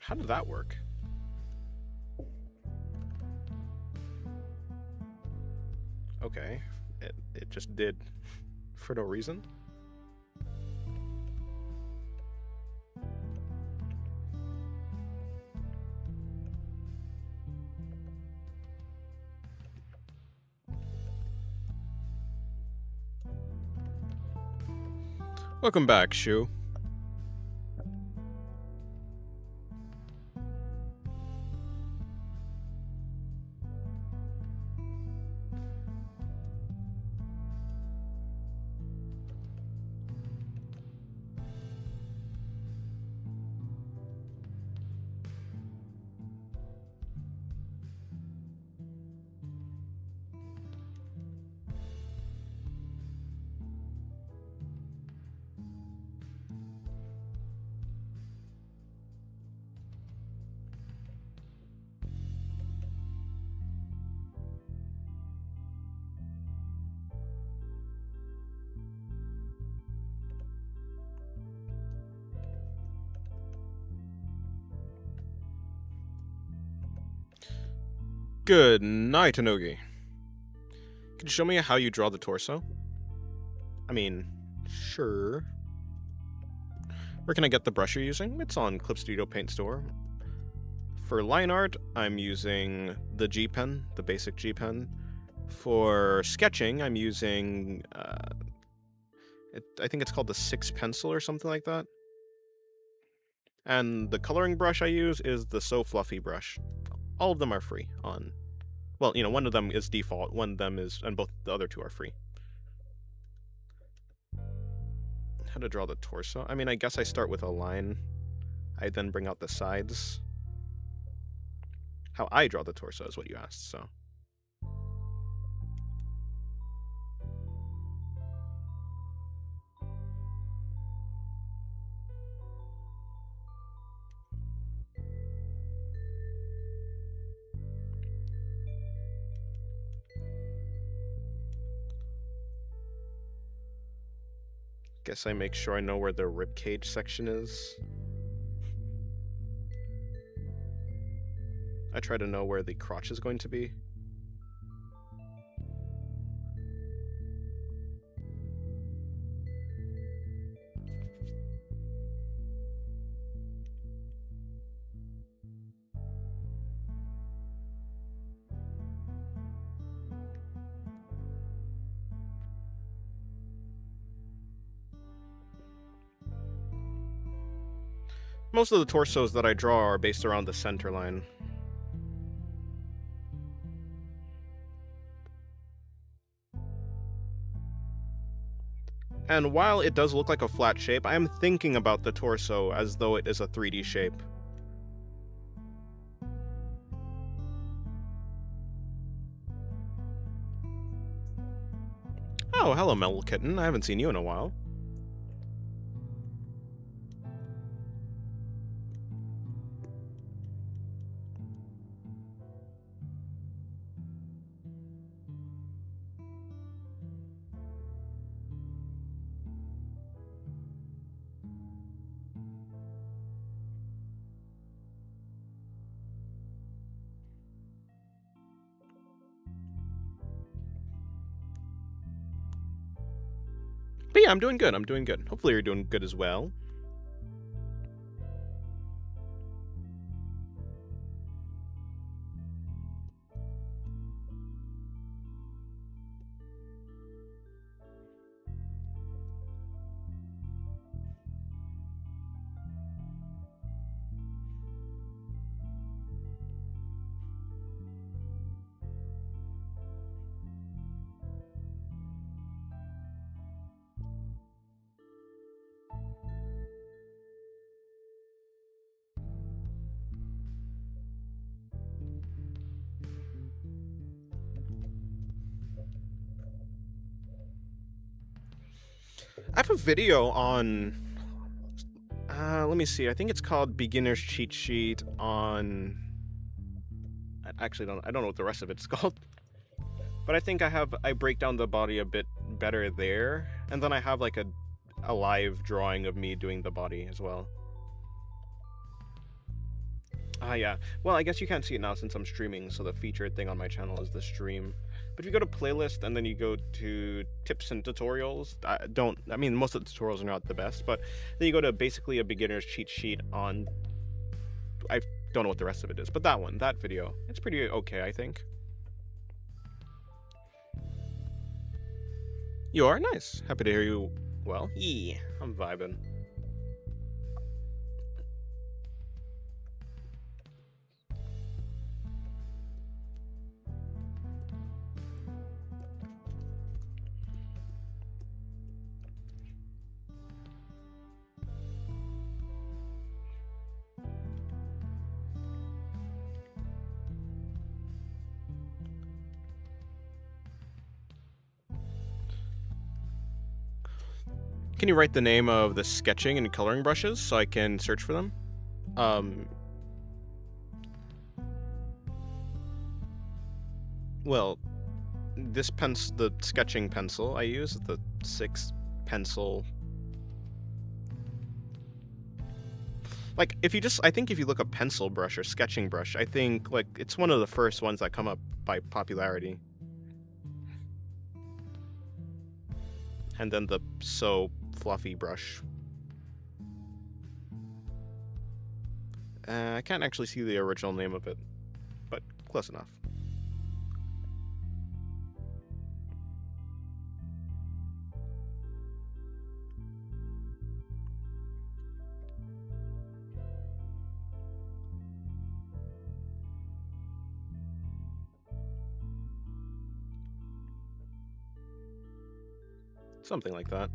how did that work? Okay, it just did for no reason. Welcome back, Shu. Good night, Anogi. Can you show me how you draw the torso? I mean, sure. Where can I get the brush you're using? It's on Clip Studio Paint Store. For line art, I'm using the G Pen, the basic G Pen. For sketching, I'm using, I think it's called the 6 pencil or something like that. And the coloring brush I use is the So Fluffy brush. All of them are free on, well, you know, one of them is default, one of them is, and both the other two are free. How to draw the torso? I mean, I guess I start with a line. I then bring out the sides. How I draw the torso is what you asked, so. Guess I make sure I know where the ribcage section is. I try to know where the crotch is going to be. Most of the torsos that I draw are based around the center line. And while it does look like a flat shape, I am thinking about the torso as though it is a 3D shape. Oh, hello, Metal Kitten. I haven't seen you in a while. But yeah, I'm doing good. I'm doing good. Hopefully you're doing good as well. I have a video on, let me see, I think it's called Beginner's Cheat Sheet on, I don't know what the rest of it's called, but I think I break down the body a bit better there, and then I have like a live drawing of me doing the body as well. Yeah, well, I guess you can't see it now since I'm streaming, so the featured thing on my channel is the stream. But if you go to playlist and then you go to tips and tutorials, I mean, most of the tutorials are not the best, but then you go to basically a beginner's cheat sheet on, I don't know what the rest of it is, but that video, it's pretty okay, I think. You are? Nice. Happy to hear you well. Yeah, I'm vibing. Can you write the name of the sketching and coloring brushes so I can search for them? Well, the sketching pencil I use, the 6 pencil. Like, I think if you look up pencil brush or sketching brush, I think, like, it's one of the first ones that come up by popularity. And then the So Fluffy brush. I can't actually see the original name of it, but close enough. Something like that.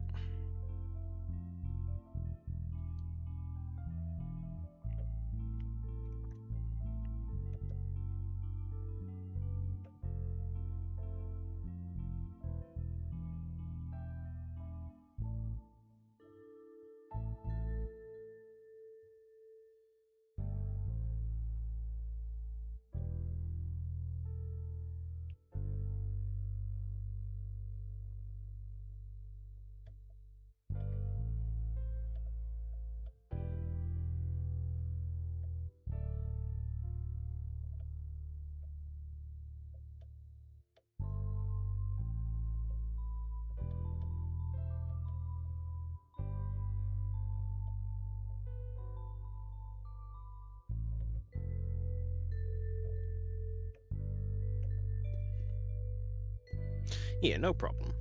Yeah, no problem.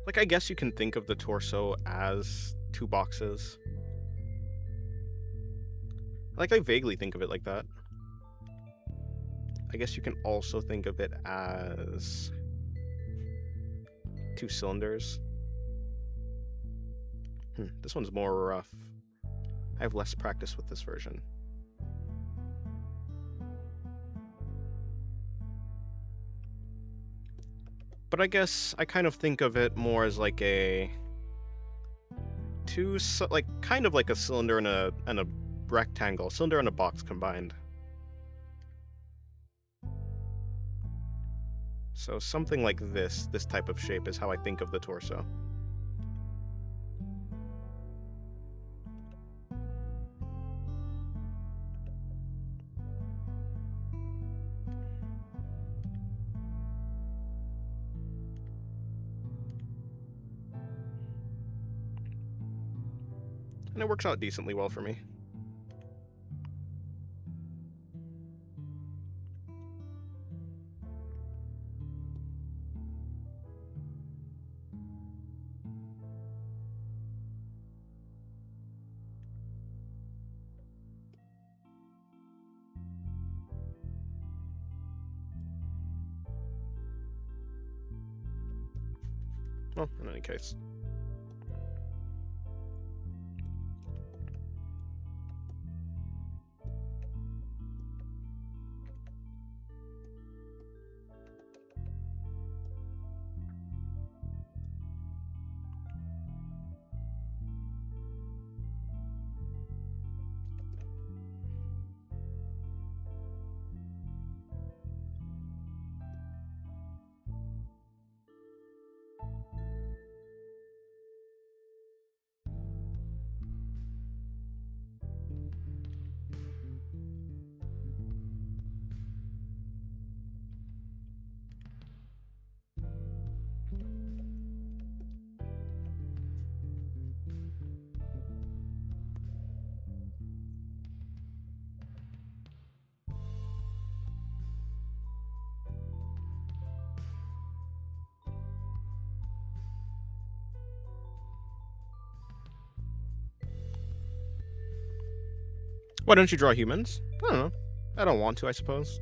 Like, I guess you can think of the torso as two boxes. Like, I vaguely think of it like that. I guess you can also think of it as two cylinders. This one's more rough. I have less practice with this version. But I guess I kind of think of it more as like a kind of like a cylinder and a rectangle, cylinder and a box combined. So something like this type of shape is how I think of the torso. And it works out decently well for me. Well, in any case. Why don't you draw humans? I don't know. I don't want to, I suppose.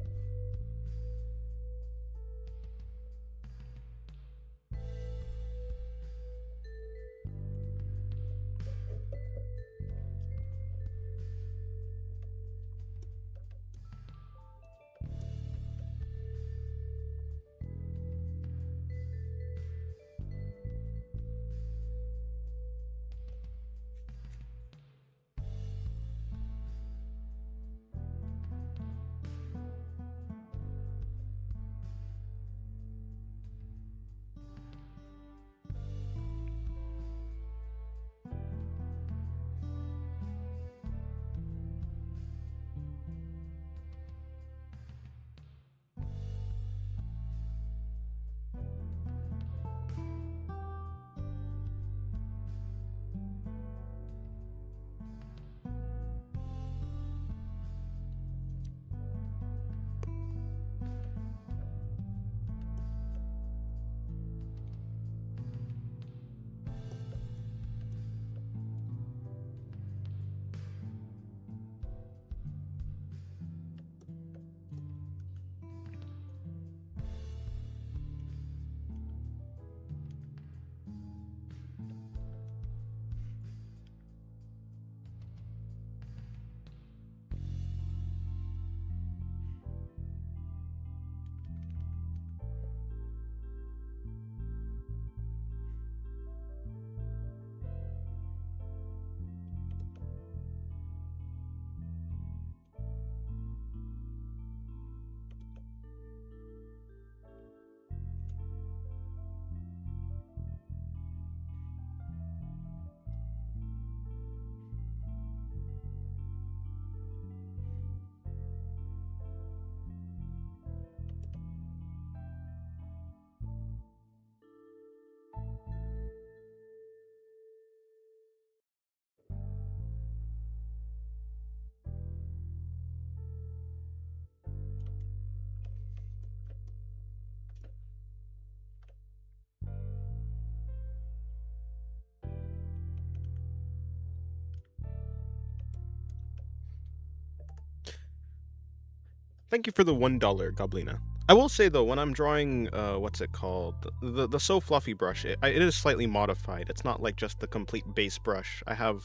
Thank you for the $1, Goblina. I will say though, when I'm drawing, what's it called? The So Fluffy brush, it is slightly modified. It's not like just the complete base brush. I have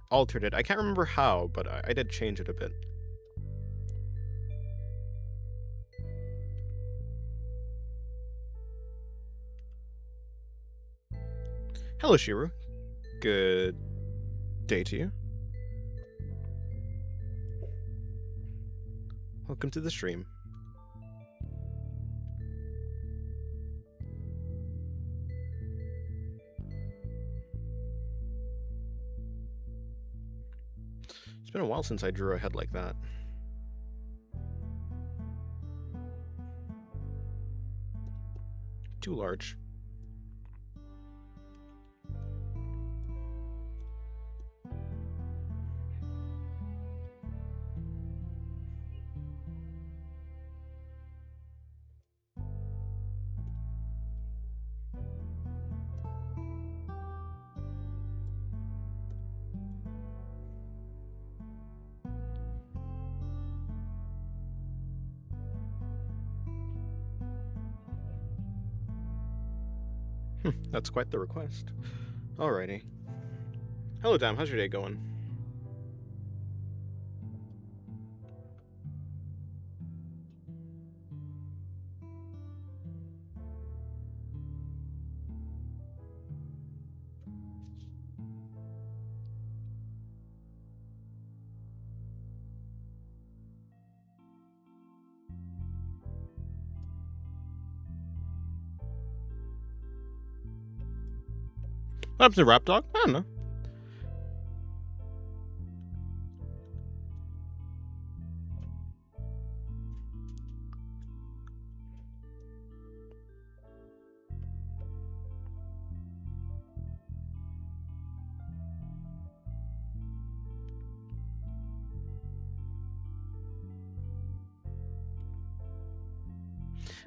altered it. I can't remember how, but I did change it a bit. Hello, Shiru. Good day to you. Welcome to the stream. It's been a while since I drew a head like that. Too large. That's quite the request. Alrighty. Hello, Dam. How's your day going? What happened to Rap Dog? I don't know.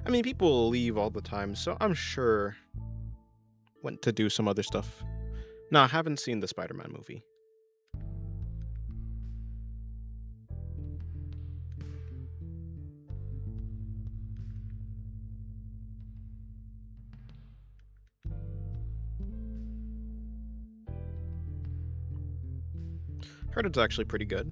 I mean, people leave all the time, so I'm sure went to do some other stuff. No, I haven't seen the Spider-Man movie. Heard it's actually pretty good.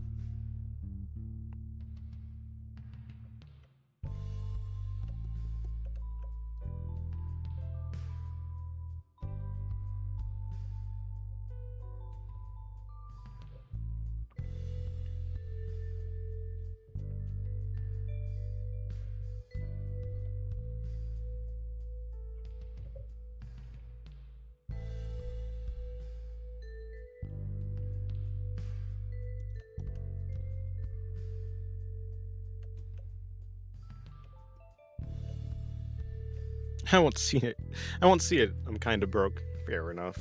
I won't see it. I won't see it. I'm kind of broke. Fair enough.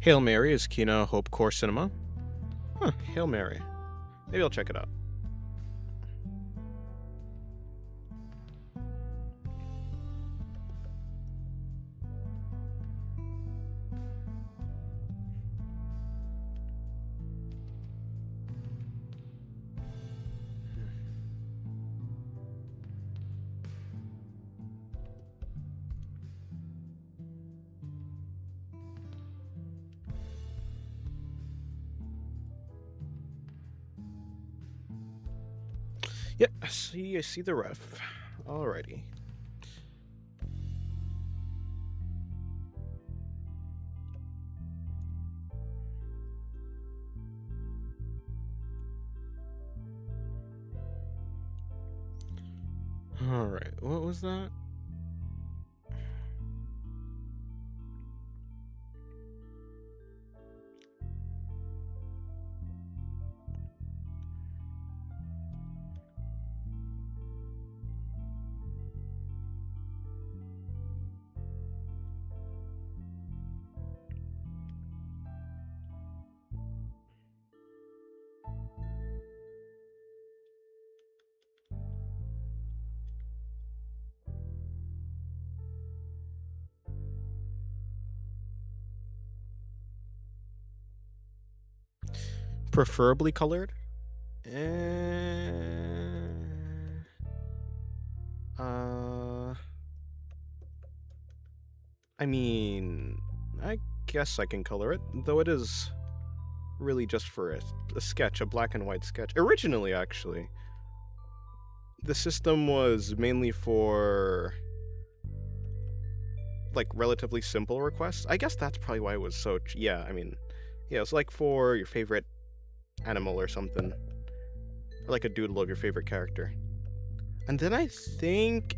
Hail Mary is Kina Hope Core Cinema. Huh, Hail Mary. Maybe I'll check it out. Yeah, I see the ref. Alrighty. Alright, what was that? preferably colored. I mean, I guess I can color it, though it is really just for a sketch, a black and white sketch. Originally, actually, the system was mainly for like relatively simple requests. I guess that's probably why it was so. Yeah, I mean, yeah, it's like for your favorite animal or something, or like a doodle of your favorite character. And then I think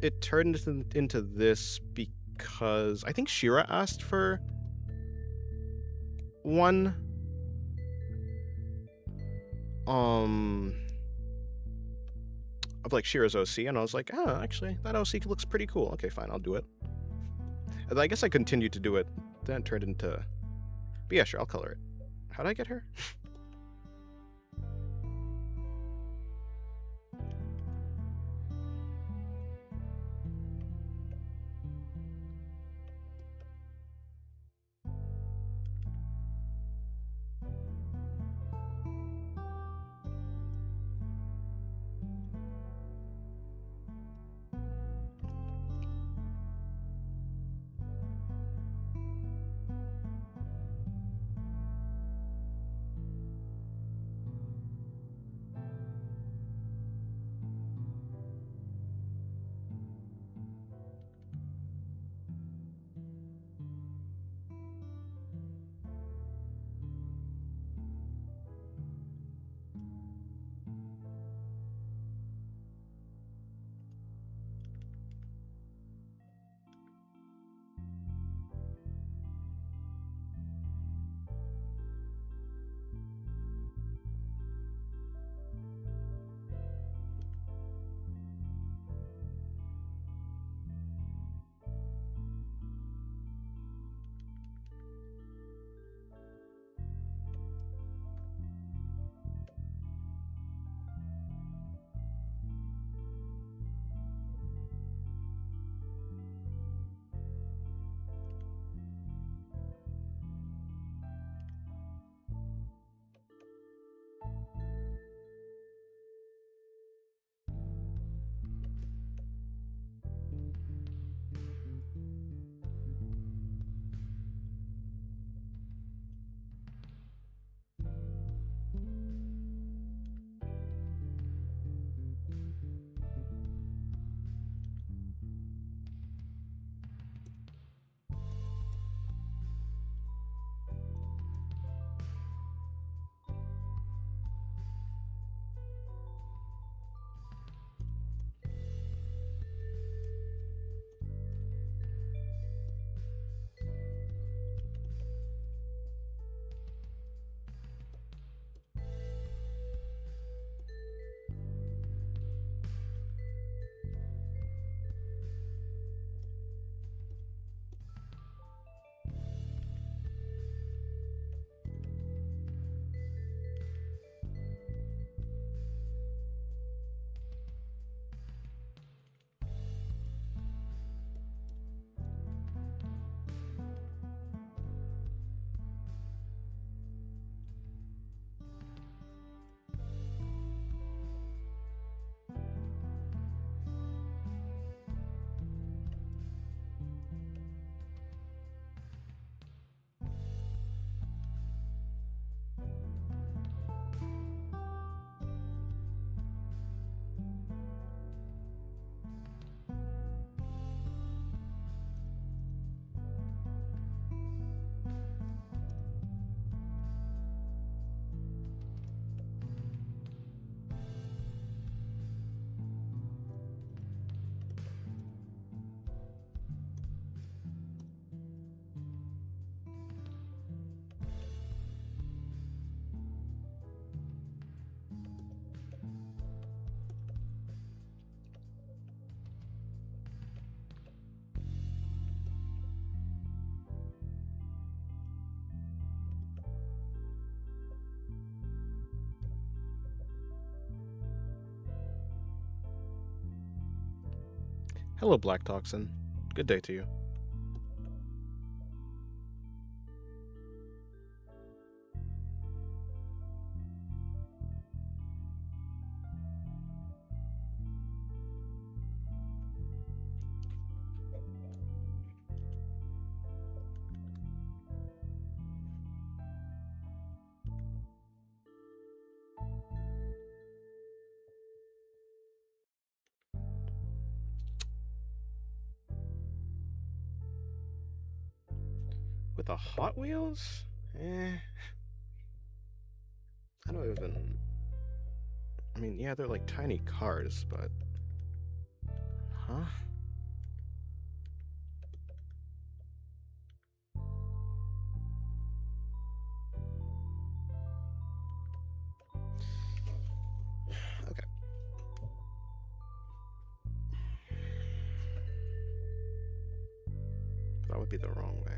it turned into this because I think Shira asked for one. Of like Shira's OC, and I was like, oh, actually, that OC looks pretty cool. Okay, fine, I'll do it. And I guess I continued to do it. Then it turned into. But yeah, sure, I'll color it. How'd I get her? Hello, Black Toxin. Good day to you. With a Hot Wheels? I don't even... I mean, yeah, they're like tiny cars, but... Huh? Okay. That would be the wrong way.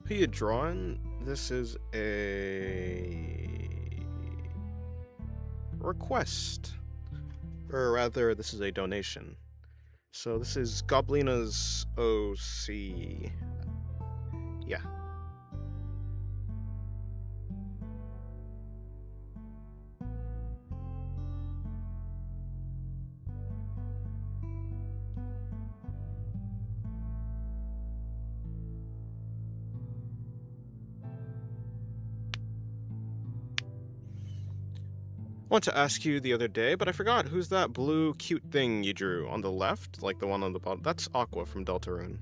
Who you drawing? This is a request. Or rather, this is a donation. So this is Goblina's OC. Yeah. I want to ask you the other day, but I forgot. Who's that blue cute thing you drew on the left? Like the one on the bottom? That's Aqua from Deltarune.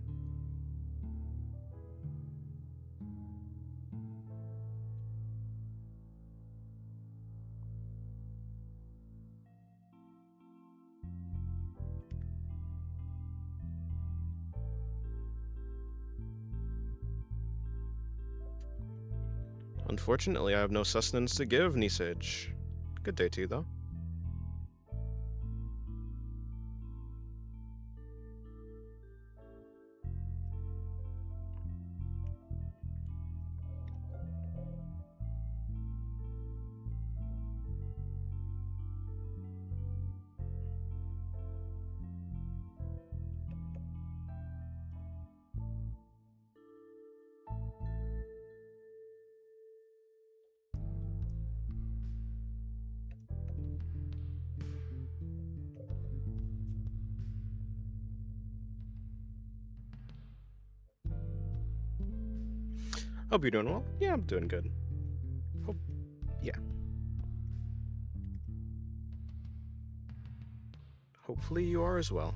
Unfortunately, I have no sustenance to give, Nisage. Good day to you, though. Hope you're doing well. Yeah, I'm doing good. Yeah. Hopefully you are as well.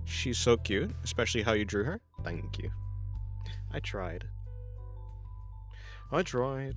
She's so cute, especially how you drew her. Thank you. I tried. I tried.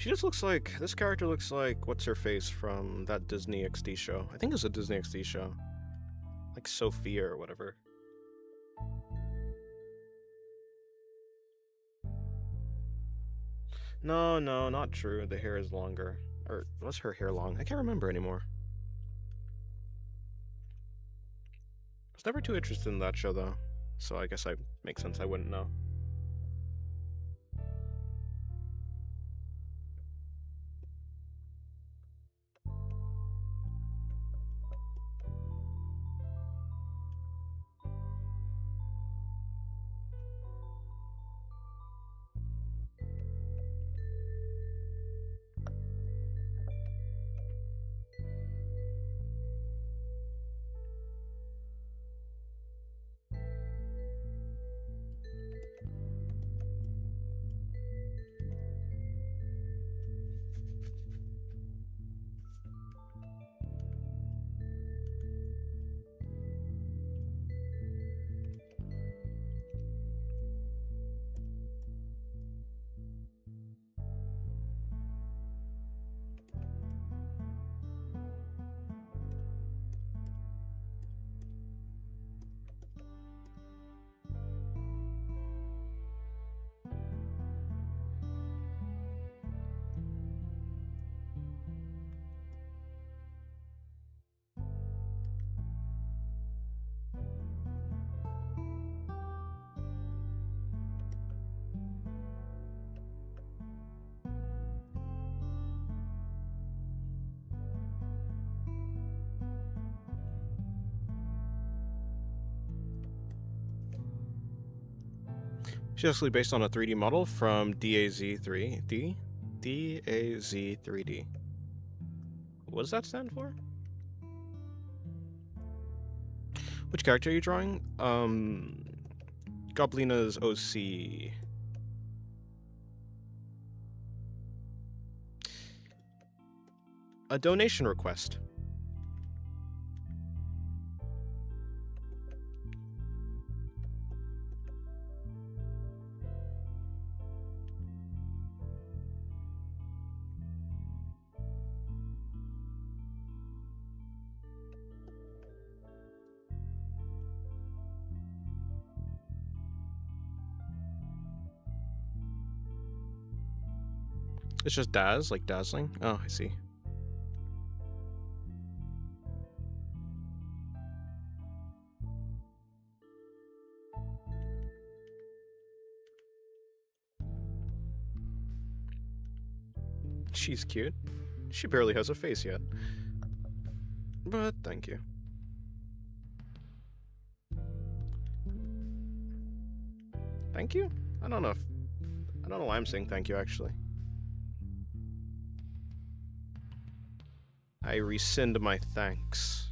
She just looks like, this character looks like, what's her face from that Disney XD show? I think it was a Disney XD show. Like Sophia or whatever. No, no, not true. The hair is longer. Or was her hair long? I can't remember anymore. I was never too interested in that show though. So I guess I makes sense I wouldn't know. She's actually based on a 3D model from DAZ3D. DAZ3D. What does that stand for? Which character are you drawing? Goblina's OC. A donation request. It's just Daz, like dazzling. Oh, I see. She's cute. She barely has a face yet. But thank you. Thank you? I don't know why I'm saying thank you actually. I rescind my thanks.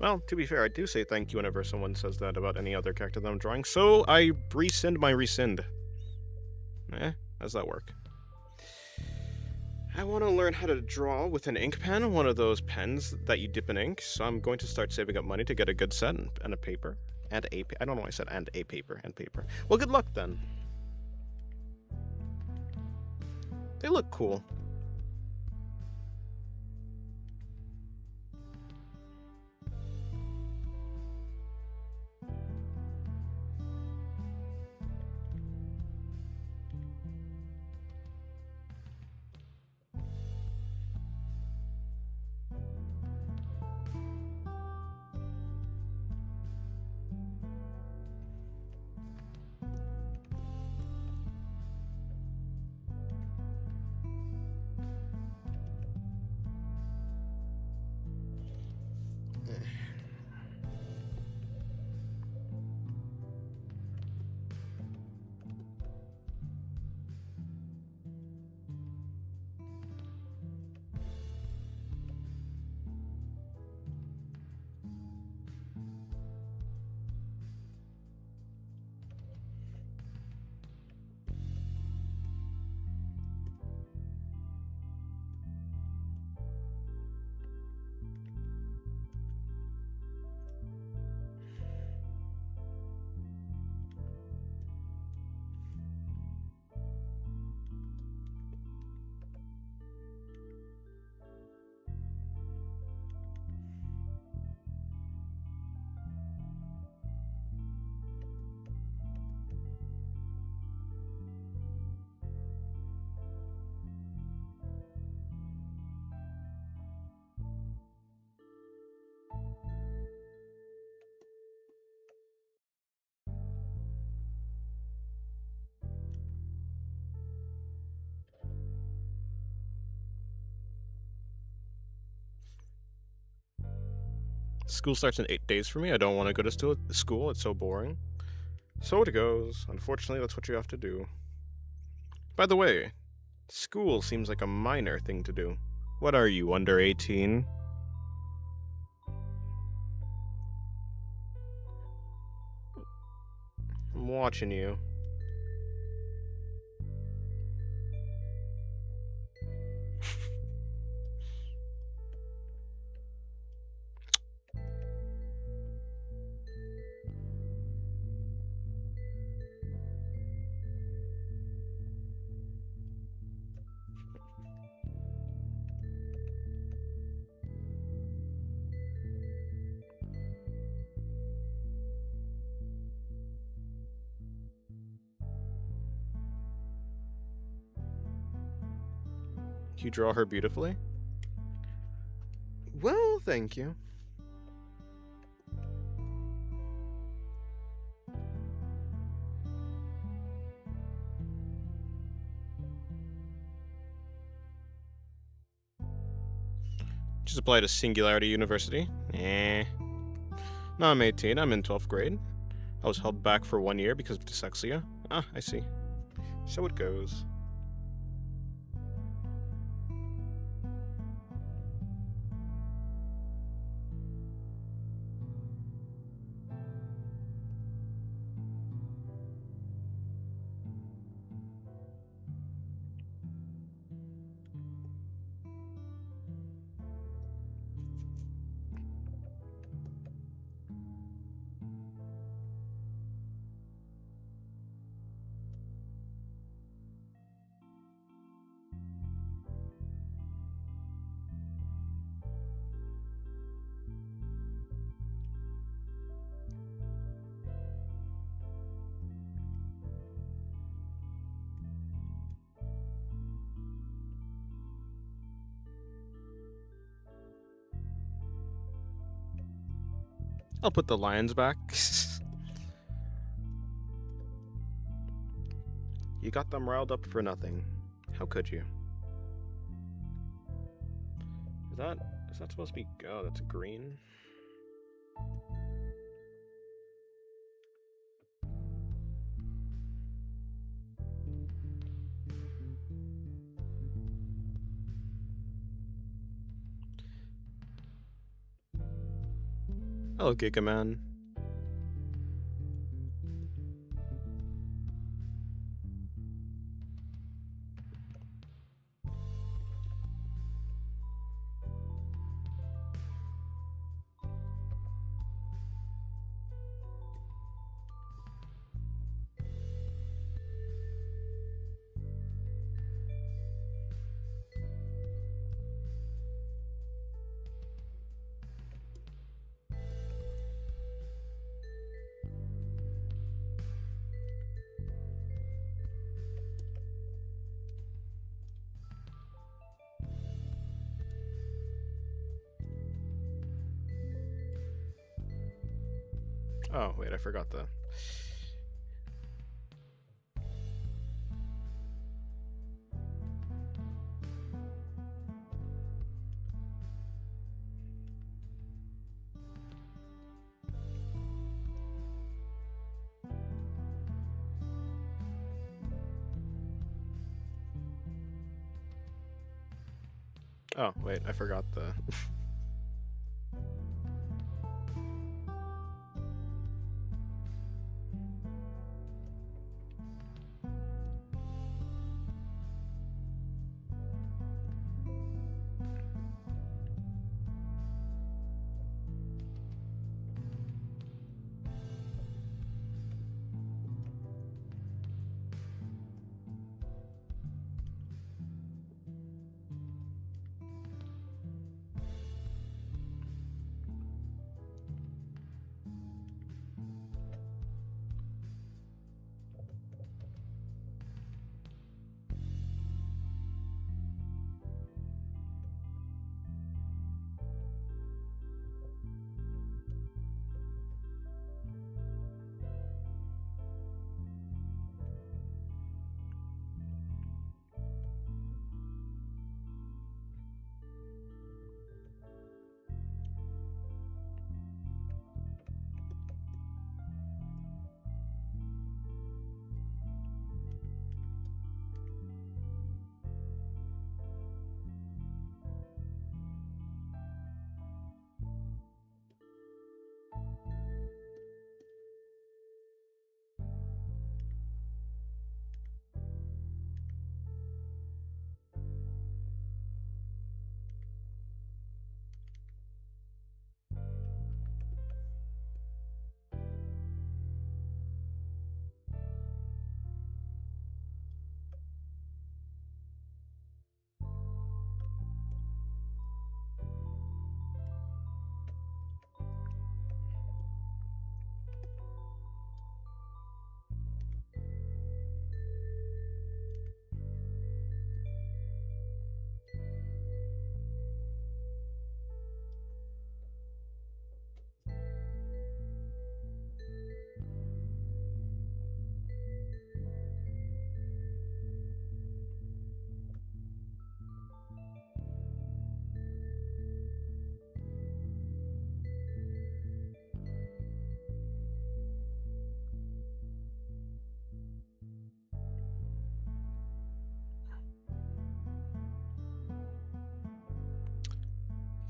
Well, to be fair, I do say thank you whenever someone says that about any other character that I'm drawing, so I rescind my rescind. How does that work? I want to learn how to draw with an ink pen, one of those pens that you dip in ink, so I'm going to start saving up money to get a good set and a paper. And a I don't know why I said and a paper, and paper. Well, good luck then. They look cool. School starts in 8 days for me. I don't want to go to school. It's so boring. So it goes. Unfortunately, that's what you have to do. By the way, school seems like a minor thing to do. What are you, under 18? I'm watching you. You draw her beautifully? Well, thank you. Just applied to Singularity University. No, I'm 18. I'm in 12th grade. I was held back for 1 year because of dyslexia. Ah, I see. So it goes. I'll put the lions back. You got them riled up for nothing. How could you? Is that supposed to be... Oh, that's green? Oh, Giga Man. Oh, wait, I forgot the... Oh, wait, I forgot the...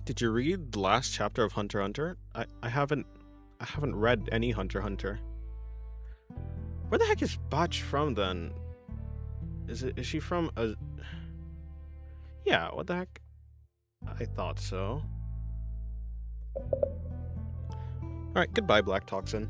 Did you read the last chapter of Hunter x Hunter? I haven't read any Hunter x Hunter. Where the heck is Botch from then? Is she from a... Yeah, what the heck? I thought so. Alright, goodbye, Black Toxin.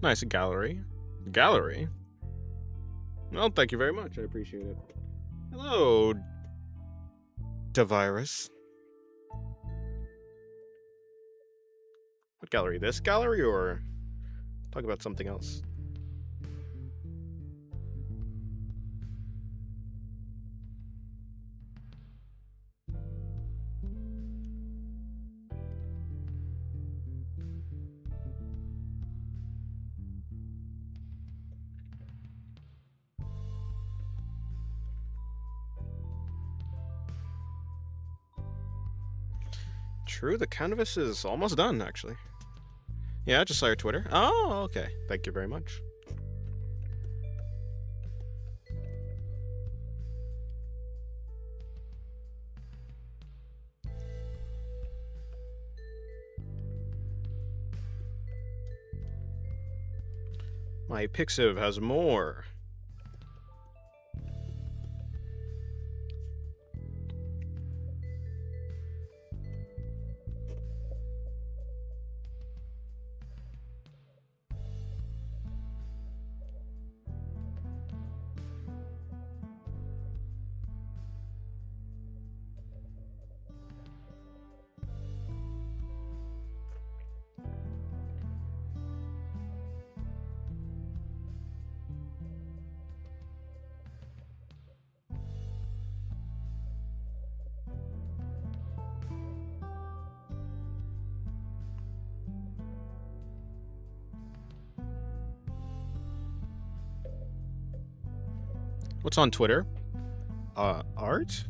Nice gallery. Gallery? Well, thank you very much. I appreciate it. Hello, Devirus. What gallery? This gallery, or talk about something else? True, the canvas is almost done, actually. Yeah, I just saw your Twitter. Oh, okay. Thank you very much. My Pixiv has more. What's on Twitter? Art?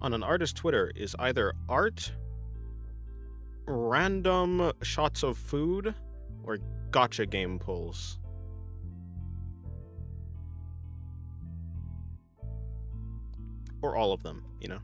On an artist's Twitter is either art, random shots of food, or gotcha game pulls. Or all of them, you know?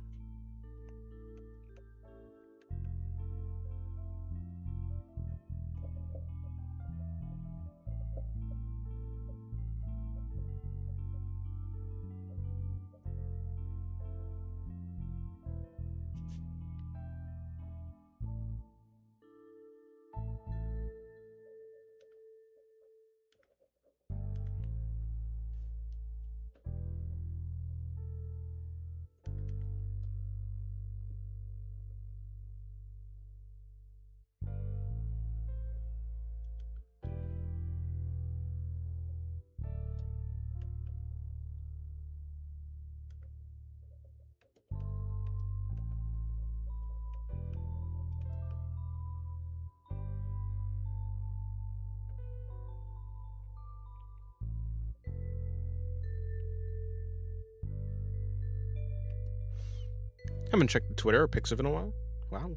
Haven't checked Twitter or Pixiv in a while. Wow.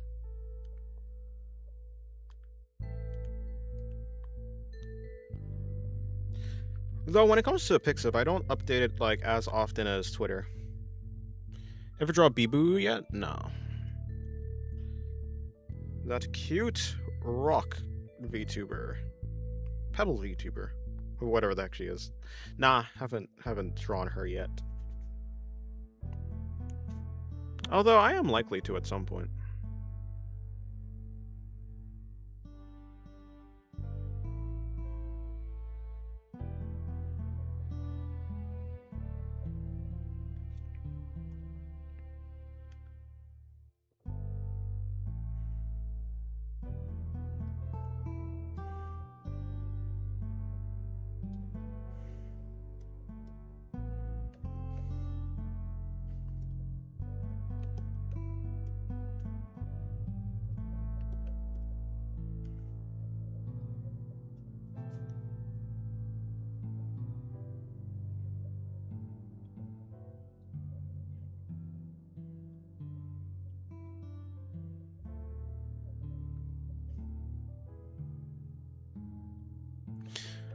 Though when it comes to Pixiv, I don't update it like as often as Twitter. Ever draw Biboo yet? No. That cute rock VTuber. Pebble VTuber. Or whatever that actually is. Nah, haven't drawn her yet. Although I am likely to at some point.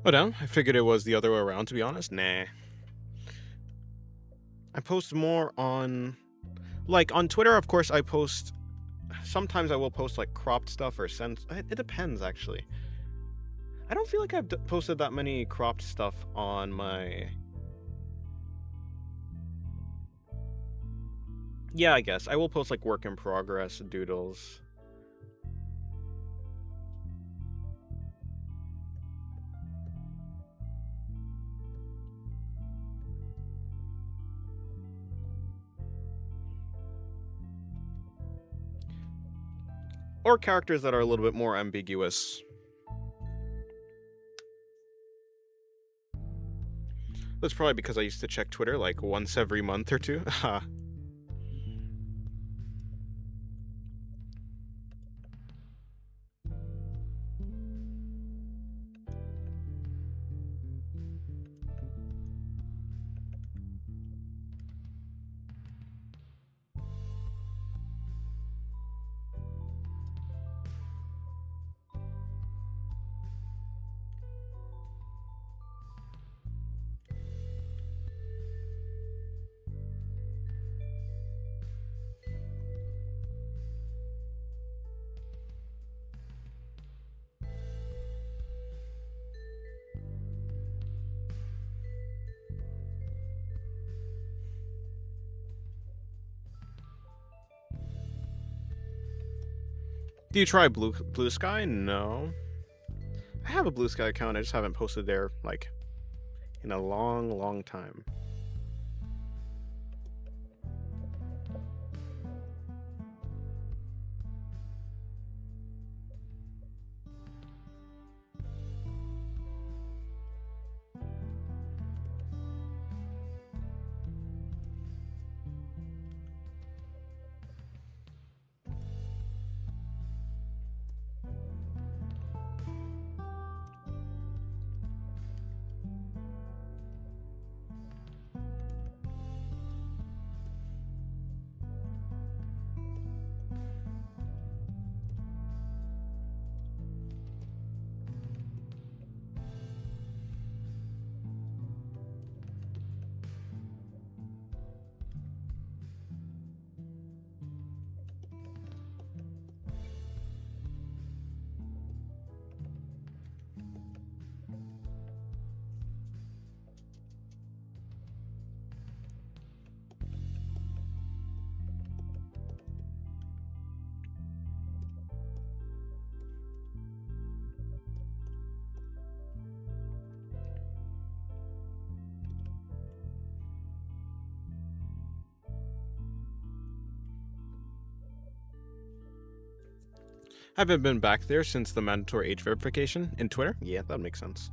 Oh, damn. I figured it was the other way around, to be honest. Nah. I post more on... Like, on Twitter, of course, I post... Sometimes I will post, like, cropped stuff or send... It depends, actually. I don't feel like I've posted that many cropped stuff on my... Yeah, I guess. I will post, like, work in progress doodles. Or characters that are a little bit more ambiguous. That's probably because I used to check Twitter like once every month or two. Ha. Do you try Blue Sky? No. I have a Blue Sky account, I just haven't posted there, like, in a long, long time. Haven't been back there since the mandatory age verification in Twitter? Yeah, that makes sense.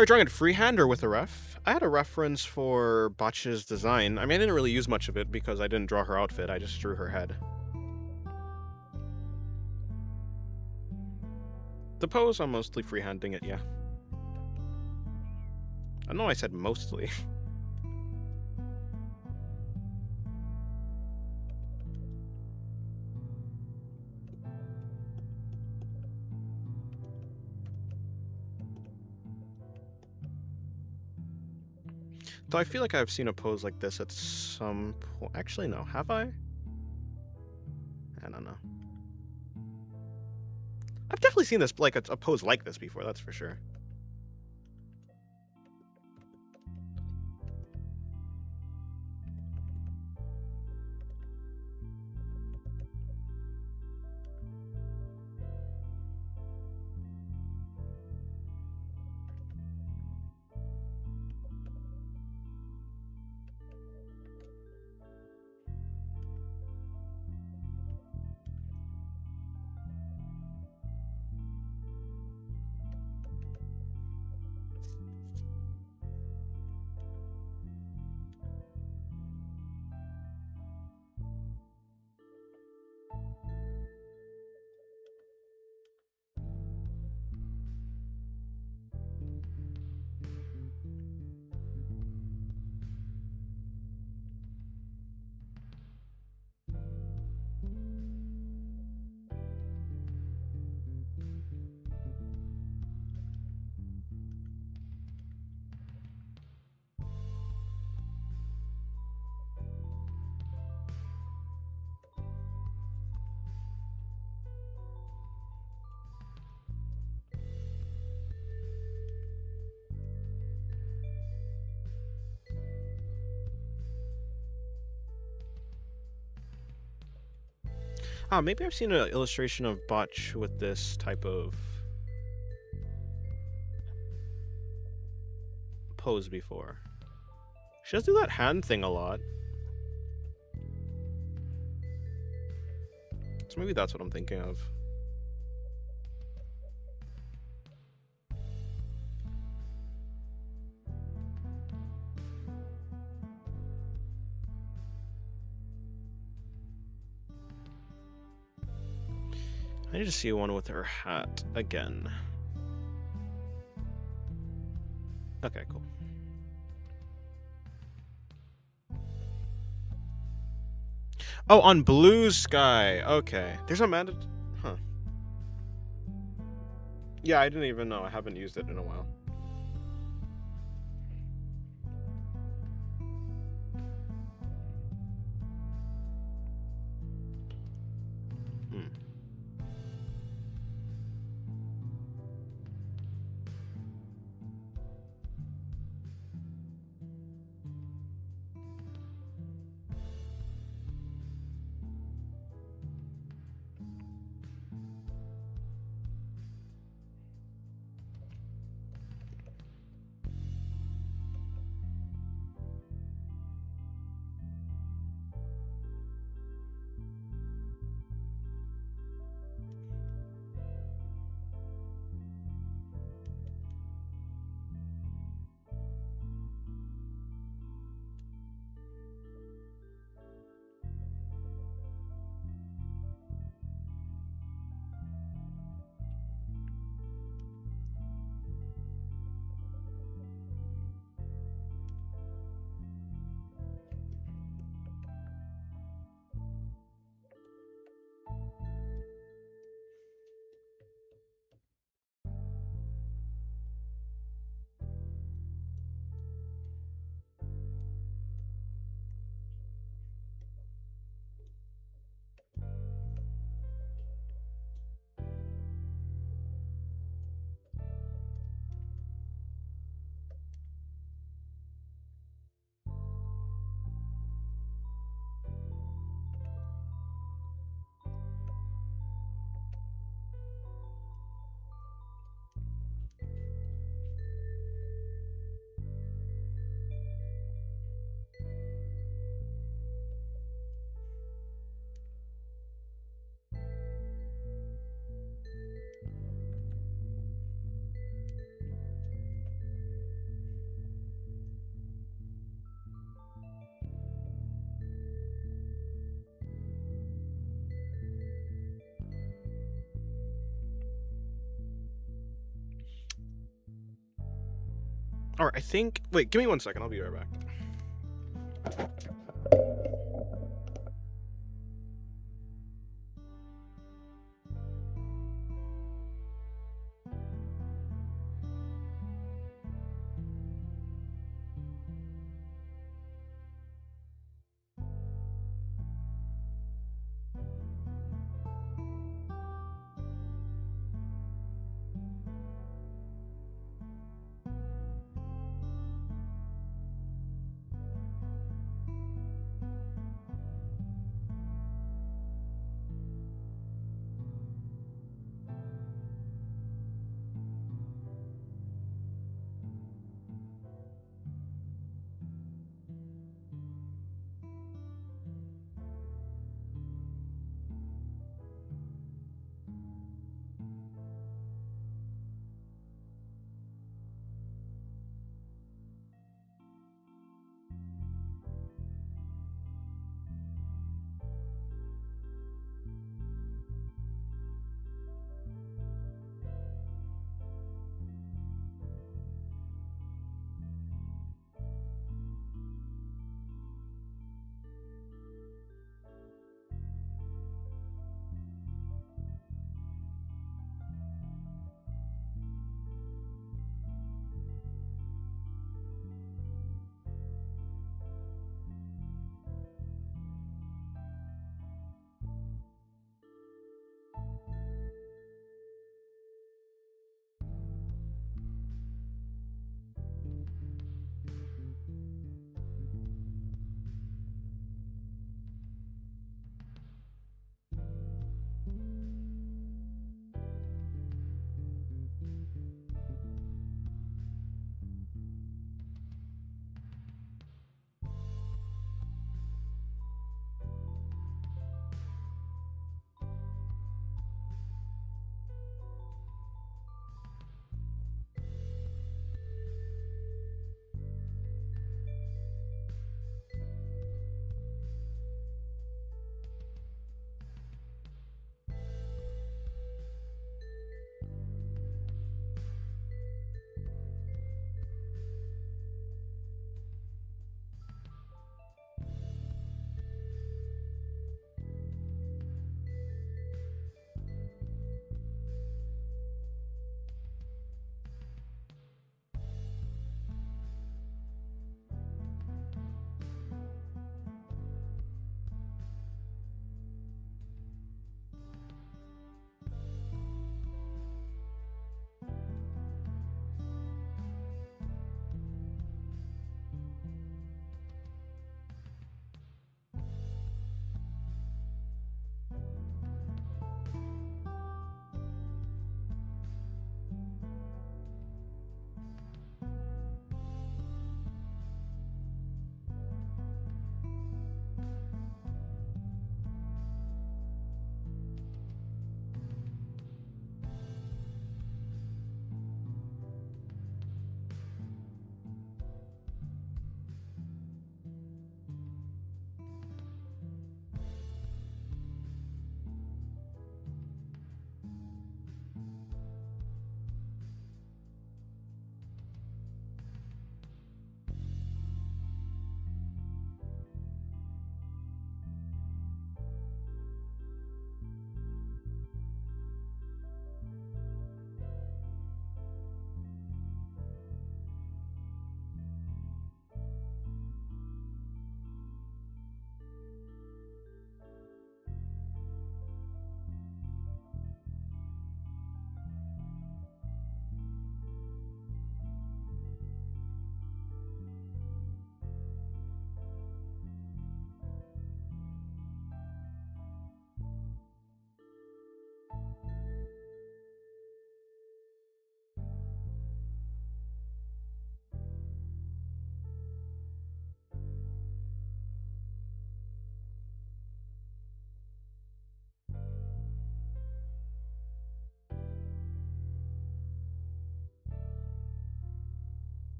Are you drawing it freehand or with a ref? I had a reference for Botch's design. I mean, I didn't really use much of it because I didn't draw her outfit. I just drew her head. The pose, I'm mostly freehanding it, yeah. I know I said mostly. Though I feel like I've seen a pose like this at some point. Actually, no. Have I? I don't know. I've definitely seen this, like, a pose like this before, that's for sure. Ah, maybe I've seen an illustration of Botch with this type of pose before. She does do that hand thing a lot. So maybe that's what I'm thinking of. I need to see one with her hat again. Okay, cool. Oh, on Blue Sky. Okay. There's a mandate. Huh. Yeah, I didn't even know. I haven't used it in a while. All right, I think. Wait, give me 1 second. I'll be right back.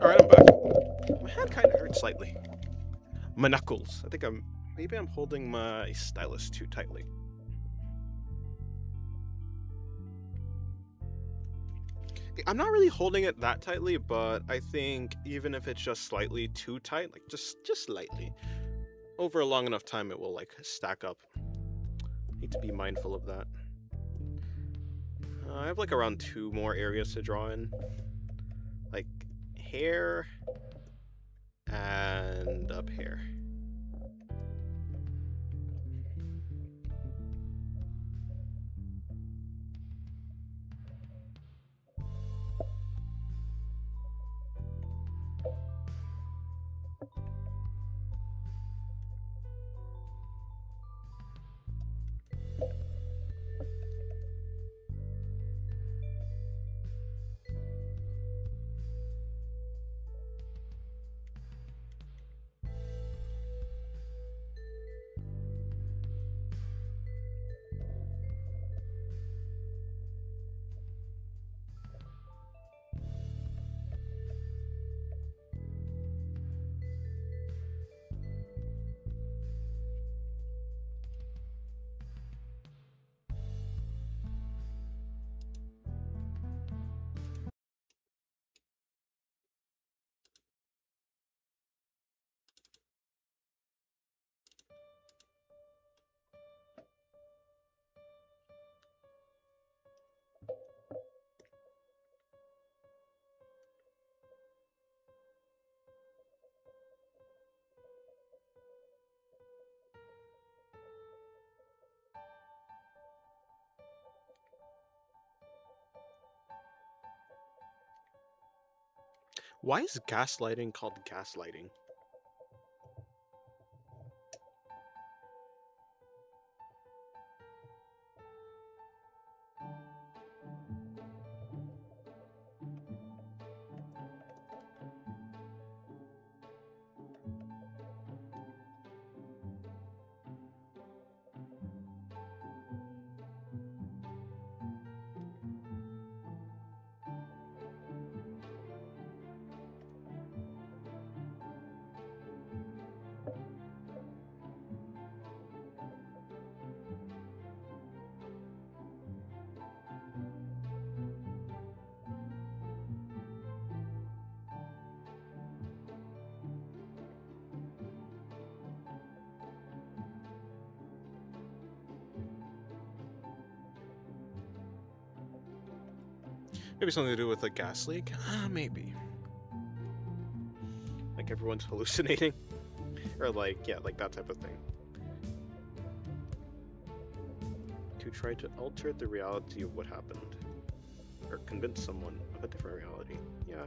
Alright, I'm back. My hand kind of hurts slightly. My knuckles. I think maybe I'm holding my stylus too tightly. I'm not really holding it that tightly, but I think even if it's just slightly too tight, like just slightly, over a long enough time it will like stack up. Need to be mindful of that. I have like around 2 more areas to draw in. Like hair and up here. Why is gaslighting called gaslighting? Maybe something to do with a gas leak? Maybe. Like everyone's hallucinating? Or like, yeah, like that type of thing. To try to alter the reality of what happened. Or convince someone of a different reality. Yeah,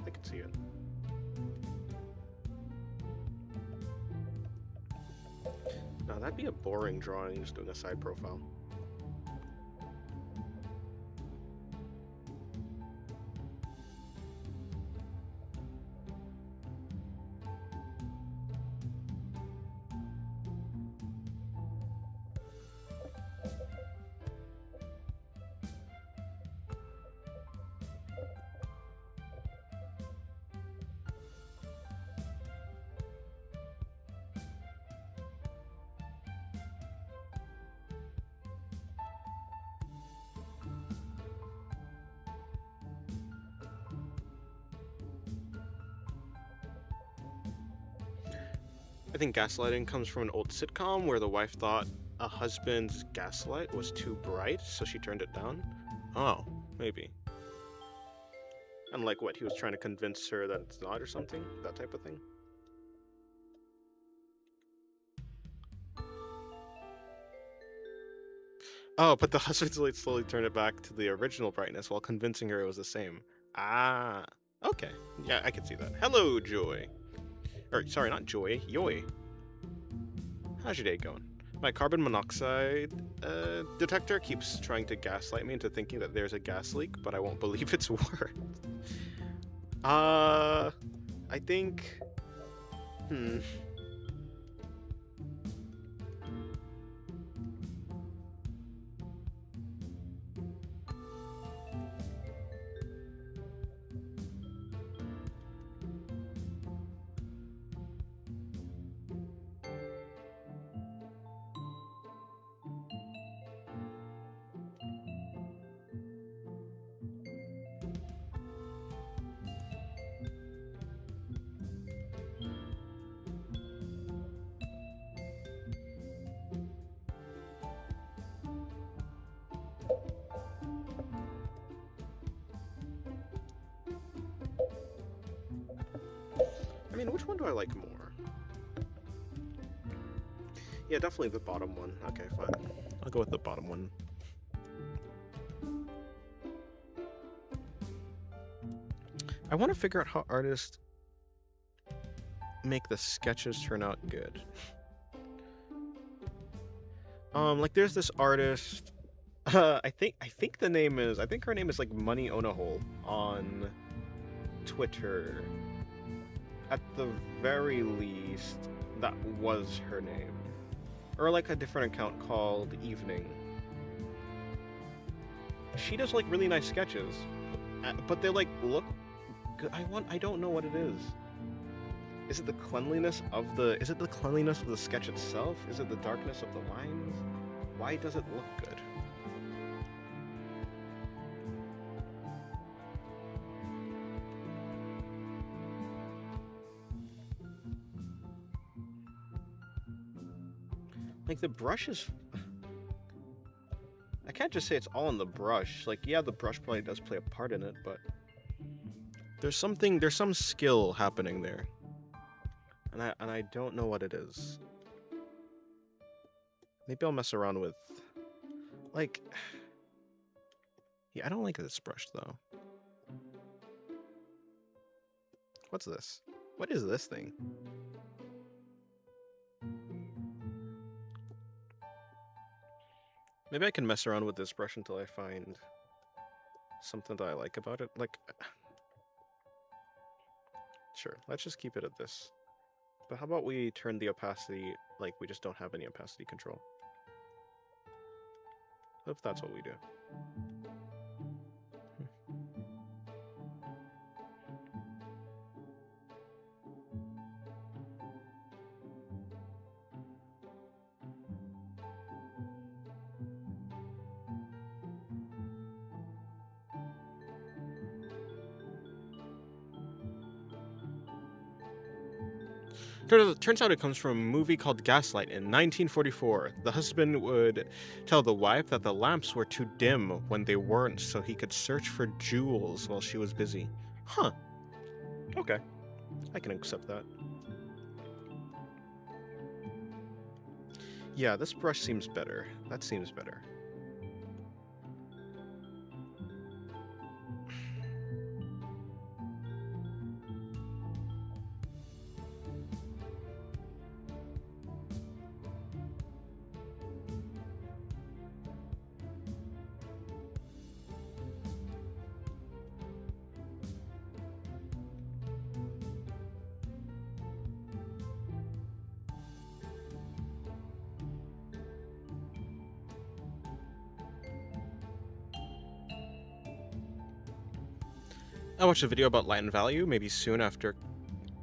I can see it. Now that'd be a boring drawing, just doing a side profile. I think gaslighting comes from an old sitcom where the wife thought a husband's gaslight was too bright, so she turned it down. Oh, maybe. And like what, he was trying to convince her that it's not or something? That type of thing? Oh, but the husband's light slowly turned it back to the original brightness while convincing her it was the same. Ah, okay. Yeah, I can see that. Hello, Joy. Or, sorry, not Joy, Yoy. How's your day going? My carbon monoxide detector keeps trying to gaslight me into thinking that there's a gas leak, but I won't believe its word. I think... mean, which one do I like more? Yeah, definitely the bottom one. Okay, fine. I'll go with the bottom one. I want to figure out how artists make the sketches turn out good. Like there's this artist. I think her name is like Money Onahole on Twitter. At the very least, that was her name. Or like a different account called Evening. She does like really nice sketches, but they like look good. I don't know what it is. Is it the cleanliness of the sketch itself? Is it the darkness of the lines? Why does it look good? Like the brush is... I can't just say it's all in the brush. Like, yeah, the brush probably does play a part in it, but there's some skill happening there. And I don't know what it is. Maybe I'll mess around with, like... Yeah, I don't like this brush, though. What's this? What is this thing? Maybe I can mess around with this brush until I find something that I like about it. Like... Sure, let's just keep it at this. But how about we turn the opacity, like we just don't have any opacity control? If that's what we do. Turns out it comes from a movie called Gaslight in 1944. The husband would tell the wife that the lamps were too dim when they weren't, so he could search for jewels while she was busy. Huh. Okay. I can accept that. Yeah, this brush seems better. That seems better. I watched a video about light and value. Maybe soon after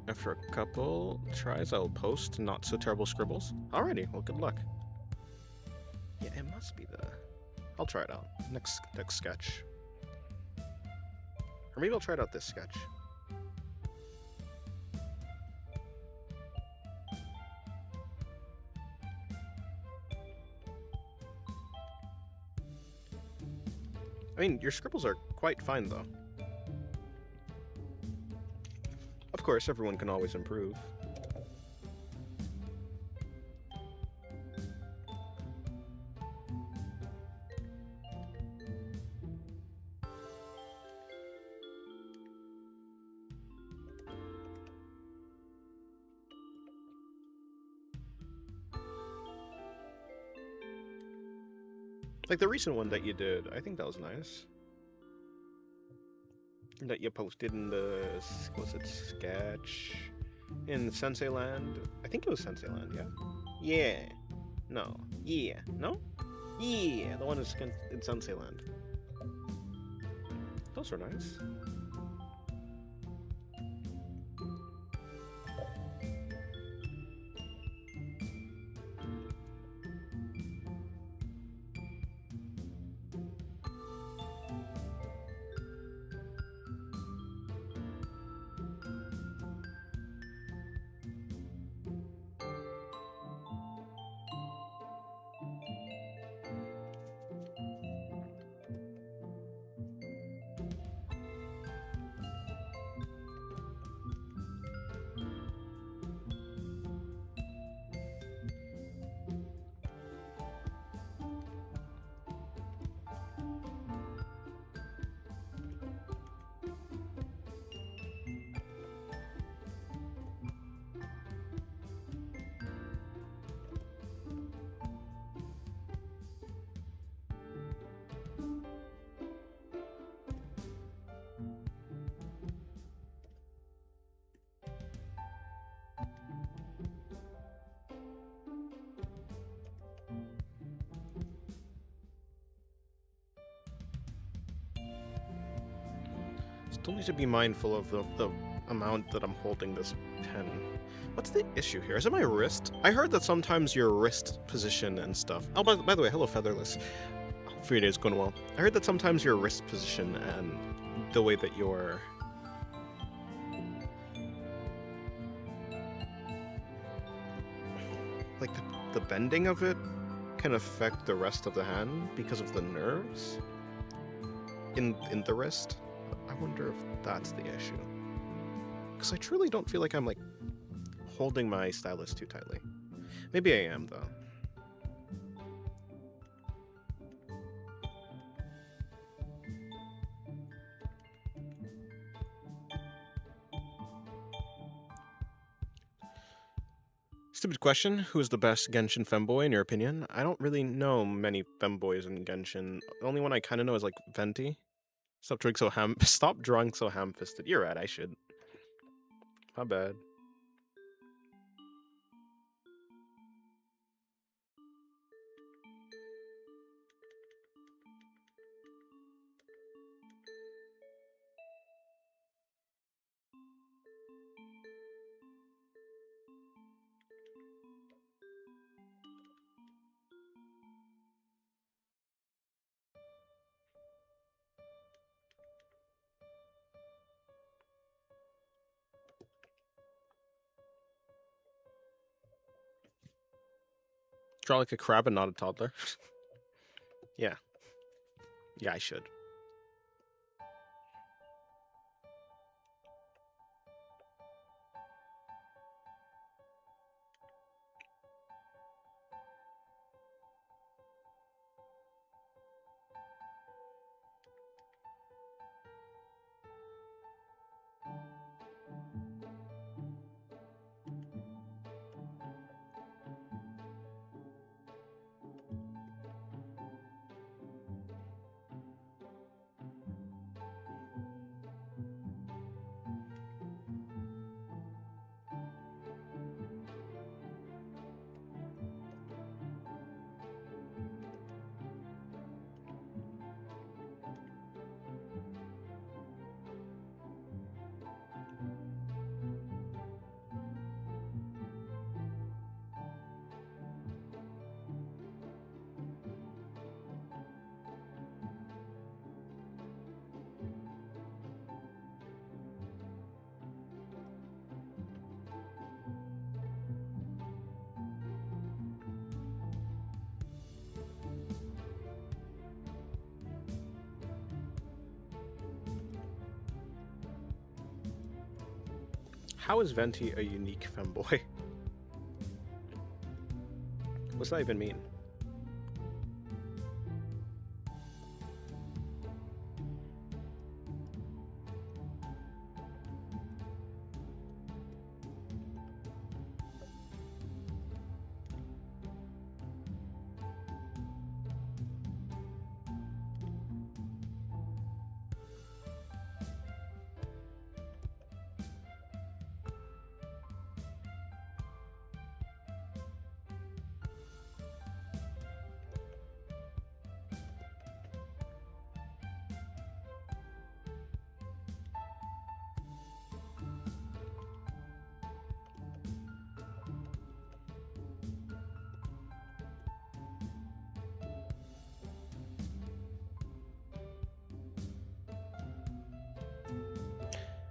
a couple tries, I'll post not so terrible scribbles. Alrighty, well, good luck. Yeah, it must be the... I'll try it out. Next sketch. Or maybe I'll try it out this sketch. I mean, your scribbles are quite fine, though. Of course, everyone can always improve. Like the recent one that you did, I think that was nice. That you posted in the, was it sketch? In Sensei Land? I think it was Sensei Land, yeah? Yeah. No. Yeah. No? Yeah, the one is in Sensei Land. Those are nice. Still need to be mindful of the amount that I'm holding this pen. What's the issue here? Is it my wrist? I heard that sometimes your wrist position and stuff. Oh, by the way, hello, Featherless. Hope your day is going well. I heard that sometimes your wrist position and the way that your like the bending of it can affect the rest of the hand because of the nerves in the wrist. I wonder if that's the issue. Because I truly don't feel like I'm like holding my stylus too tightly. Maybe I am though. Stupid question. Who's the best Genshin femboy in your opinion? I don't really know many femboys in Genshin. The only one I kind of know is like Venti. Stop drawing so ham-fisted. You're right. I should. My bad. Draw like a crab and not a toddler. Yeah. Yeah, I should. How is Venti a unique femboy? What's that even mean?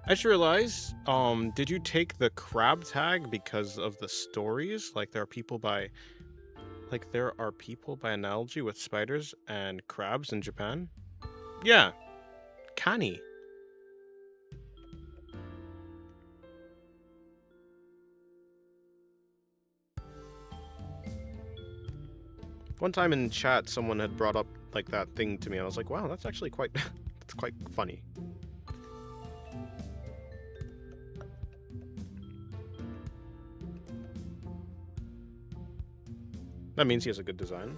I just realized, did you take the crab tag because of the stories? Like there are people by analogy with spiders and crabs in Japan? Yeah. Kani. One time in chat someone had brought up like that thing to me and I was like, wow, that's actually quite that's quite funny. That means he has a good design.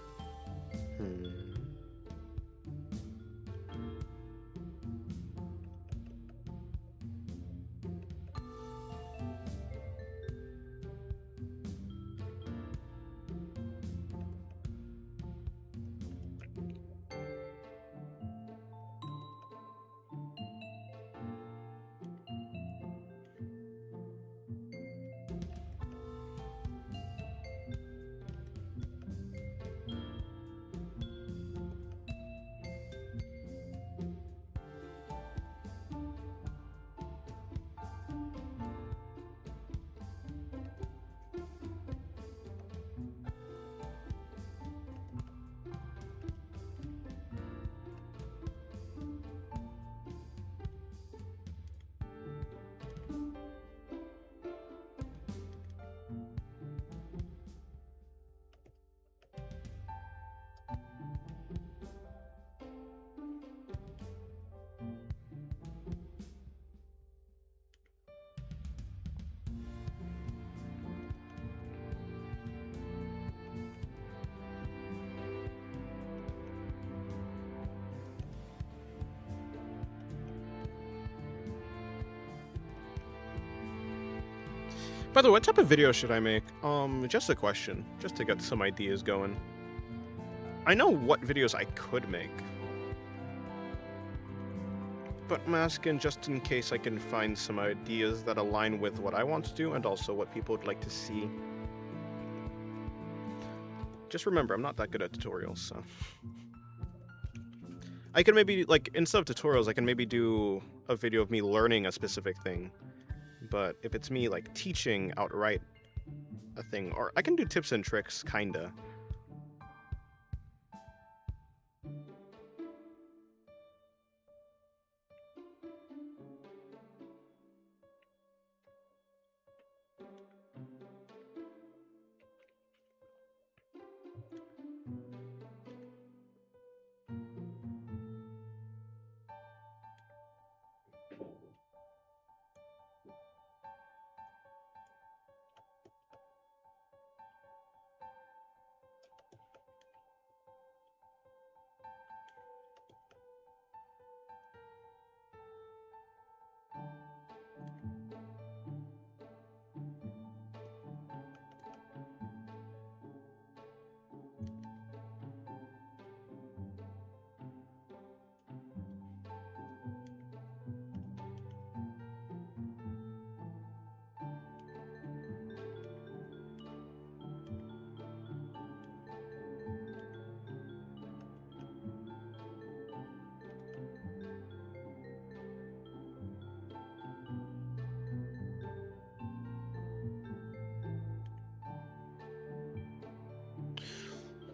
By the way, what type of video should I make? Just a question, just to get some ideas going. I know what videos I could make, but I'm asking just in case I can find some ideas that align with what I want to do and also what people would like to see. Just remember, I'm not that good at tutorials, so... I can maybe, like, instead of tutorials, I can maybe do a video of me learning a specific thing. But if it's me, like, teaching outright a thing, or I can do tips and tricks, kinda.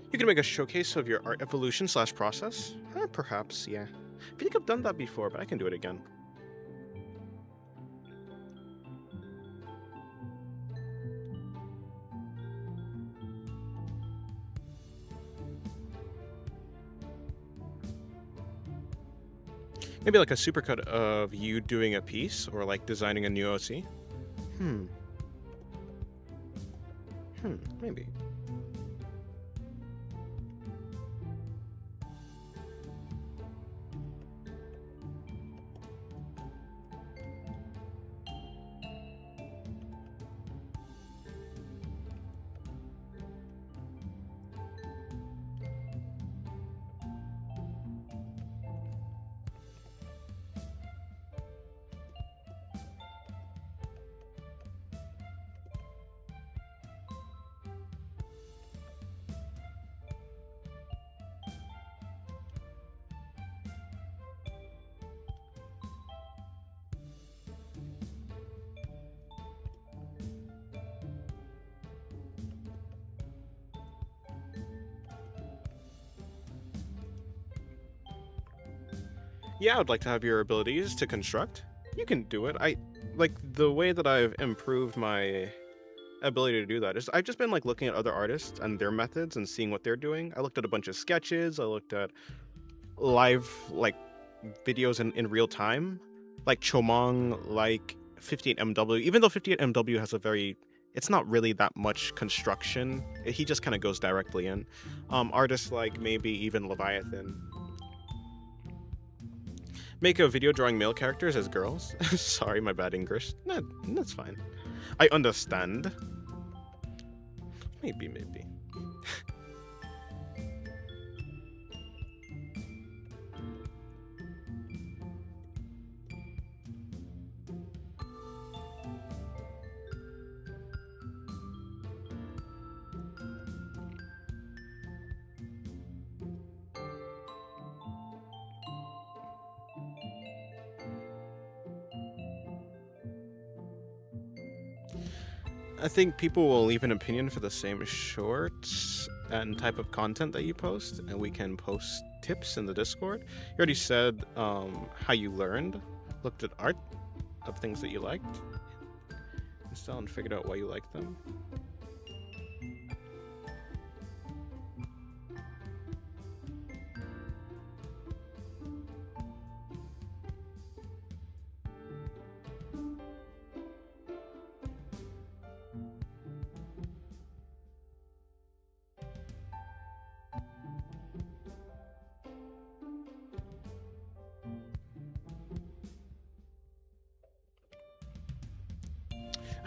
You can make a showcase of your art evolution / process? Perhaps, yeah. I think I've done that before, but I can do it again. Maybe like a supercut of you doing a piece, or like designing a new OC. Maybe. Yeah, I would like to have your abilities to construct. You can do it. Like, the way that I've improved my ability to do that is I've just been, like, looking at other artists and their methods and seeing what they're doing. I looked at a bunch of sketches, I looked at live, like, videos in real time. Like Chomong, like 58MW, even though 58MW has a very... It's not really that much construction. He just kind of goes directly in. Artists like maybe even Leviathan. Make a video drawing male characters as girls. Sorry, my bad English. No, that's fine. I understand. Maybe. I think people will leave an opinion for the same shorts and type of content that you post, and we can post tips in the Discord. You already said how you learned, looked at art of things that you liked, and figured out why you liked them.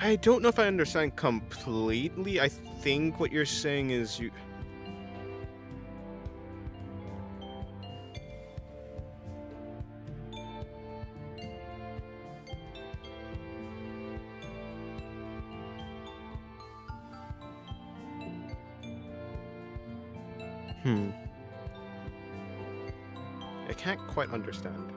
I don't know if I understand completely. I think what you're saying is you... I can't quite understand.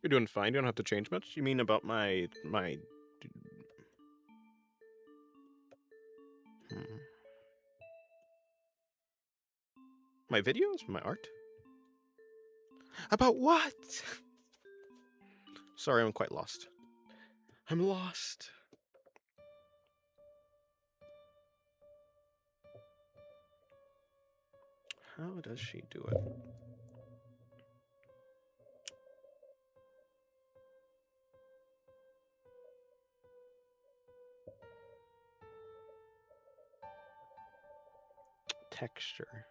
You're doing fine. You don't have to change much. You mean about my... My videos? My art? About what? Sorry, I'm quite lost. I'm lost. How does she do it? Texture.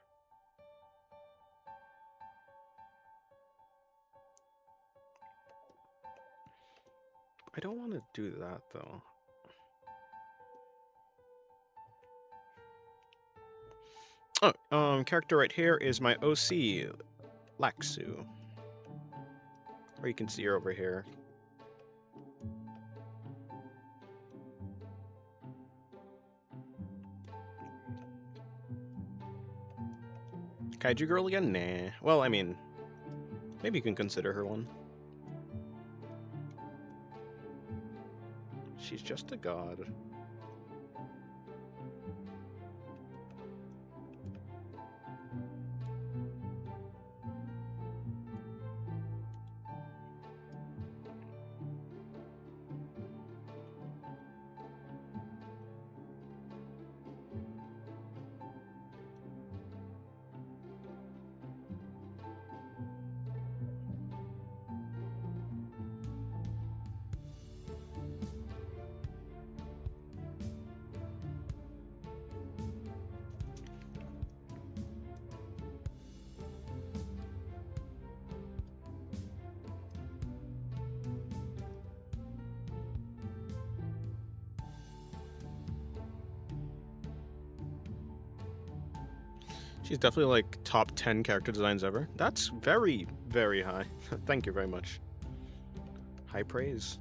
I don't want to do that, though. Oh, character right here is my OC, Laxu. Or you can see her over here. Kaiju girl again? Nah. Well, I mean, maybe you can consider her one. She's just a god. She's definitely like top 10 character designs ever. That's very, very high. Thank you very much. High praise.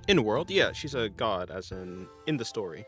In world? Yeah, she's a god, as in the story.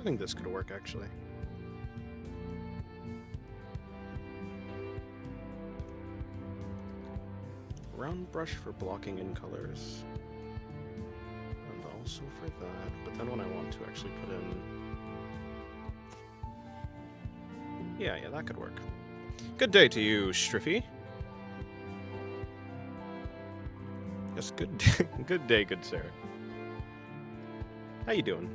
I think this could work, actually. Round brush for blocking in colors. And also for that, but then when I want to actually put in... Yeah, that could work. Good day to you, Striffy. Yes, good day, good day, good sir. How you doing?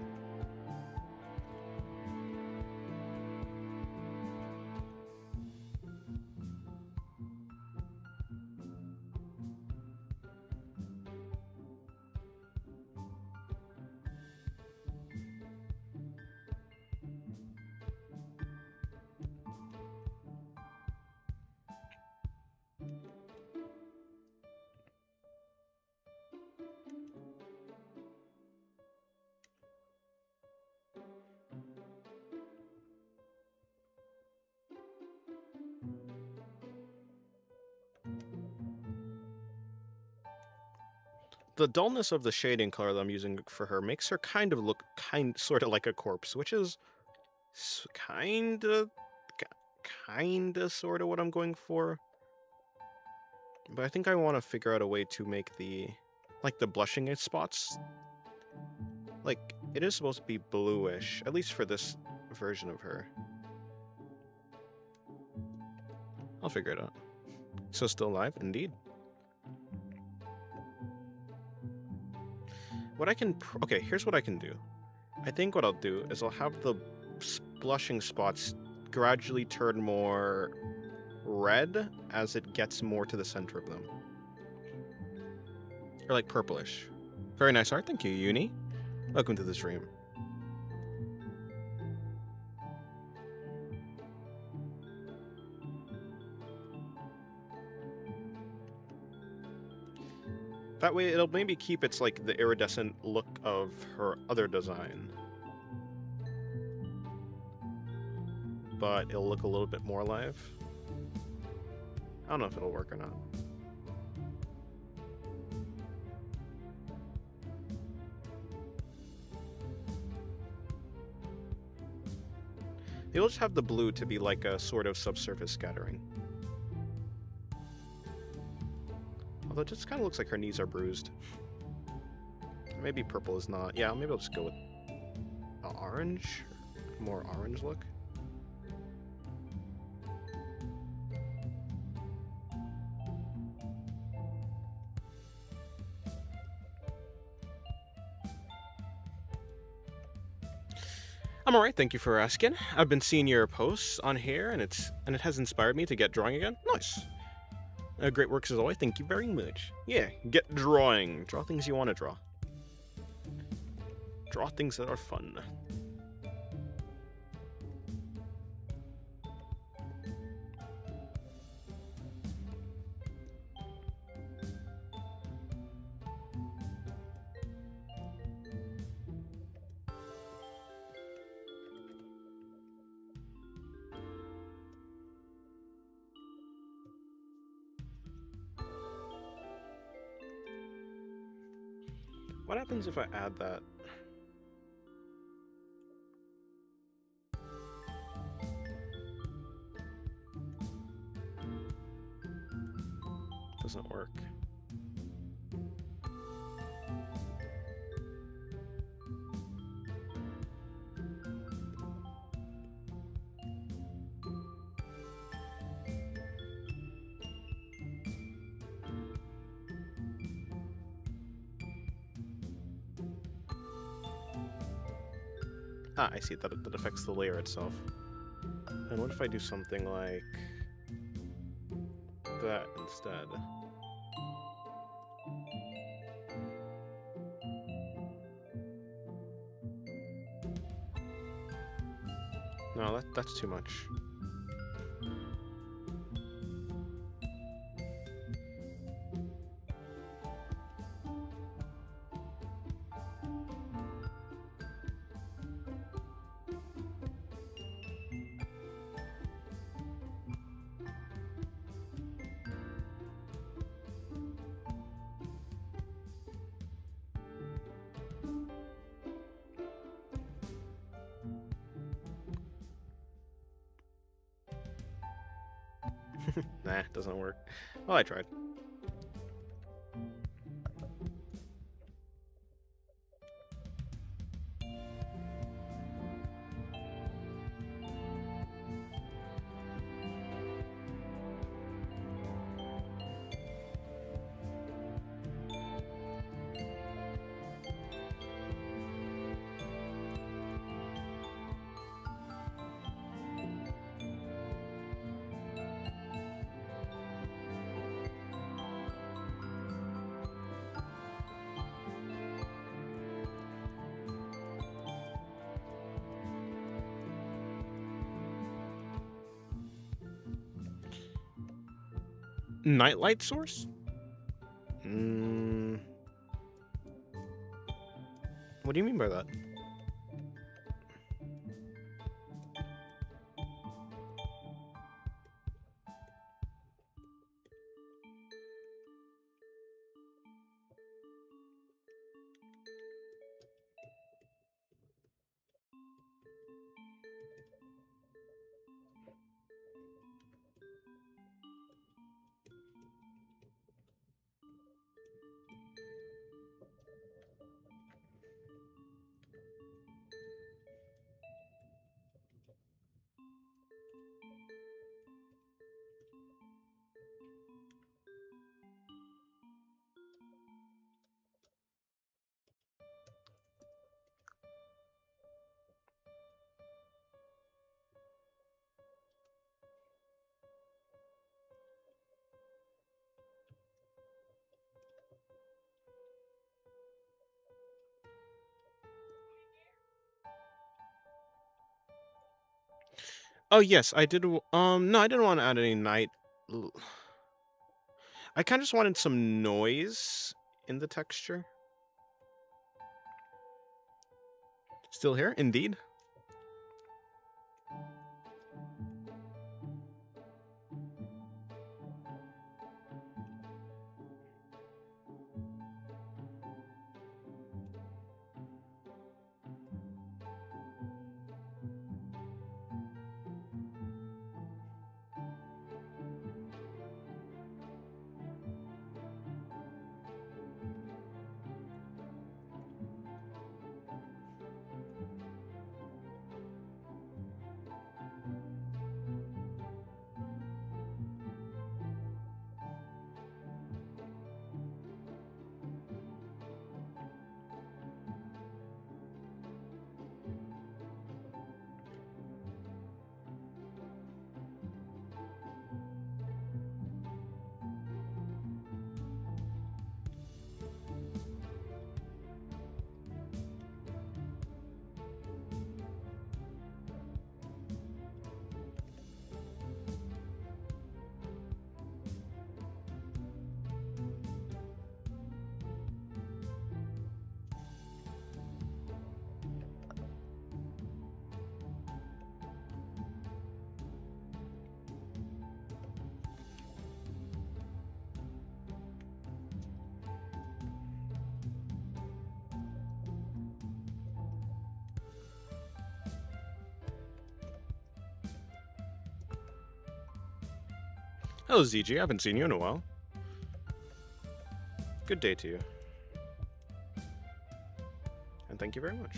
The dullness of the shading color that I'm using for her makes her kind of look sort of like a corpse, which is kind of sort of what I'm going for. But I think I want to figure out a way to make the blushing spots, like, it is supposed to be bluish, at least for this version of her. I'll figure it out. So still alive? Indeed. What I can... Okay, here's what I can do. I think what I'll do is I'll have the blushing spots gradually turn more red as it gets more to the center of them. Or like purplish. Very nice art, thank you, Uni. Welcome to the stream. That way it'll maybe keep its, like, the iridescent look of her other design. But it'll look a little bit more alive. I don't know if it'll work or not. They'll just have the blue to be like a sort of subsurface scattering. Although it just kind of looks like her knees are bruised. Maybe purple is not. Yeah, maybe I'll just go with orange. More orange look. I'm alright, thank you for asking. I've been seeing your posts on here, and it has inspired me to get drawing again. Nice. Great works as always. Thank you very much. Yeah, get drawing. Draw things you want to draw. Draw things that are fun. What happens if I add that? Doesn't work. Ah, I see that it affects the layer itself. And what if I do something like that instead? No, that's too much. Nah, doesn't work. Well, I tried. Nightlight source? What do you mean by that? Oh yes, I did. No, I didn't want to add any night. I kind of just wanted some noise in the texture. Still here, indeed. Hello, ZG. I haven't seen you in a while. Good day to you. And thank you very much.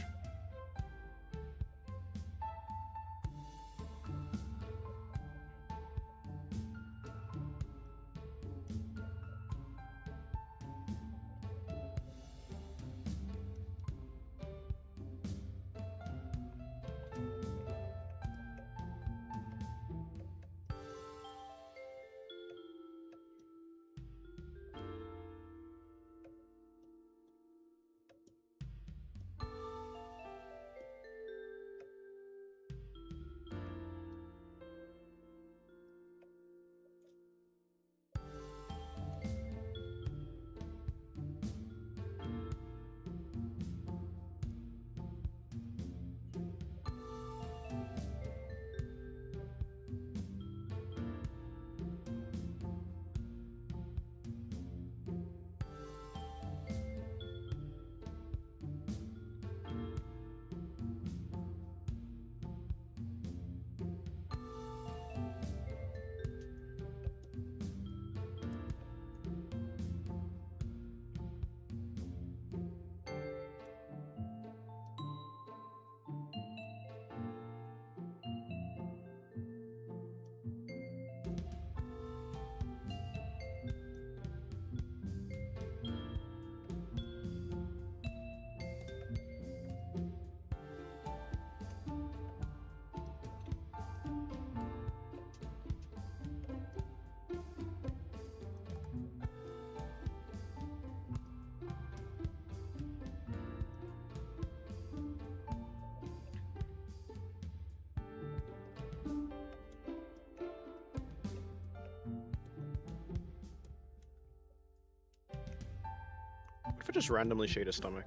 I just randomly shade his stomach?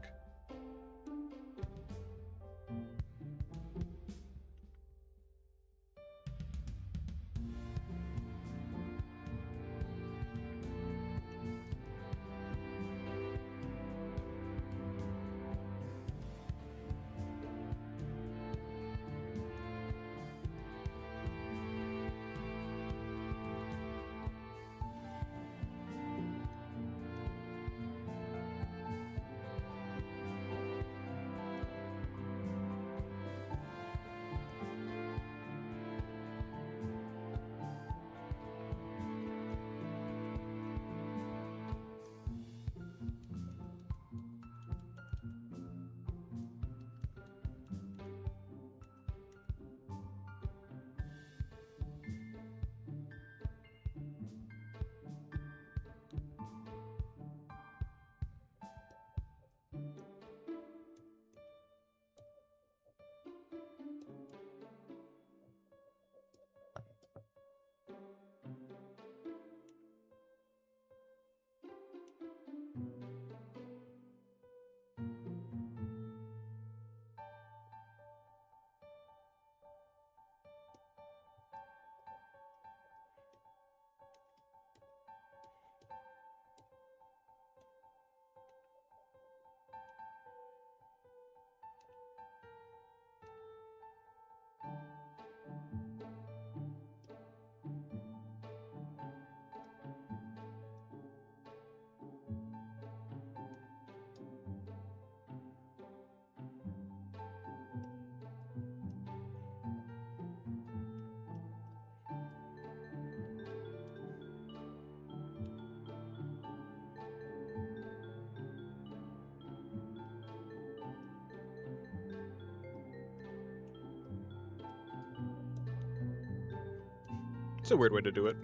It's a weird way to do it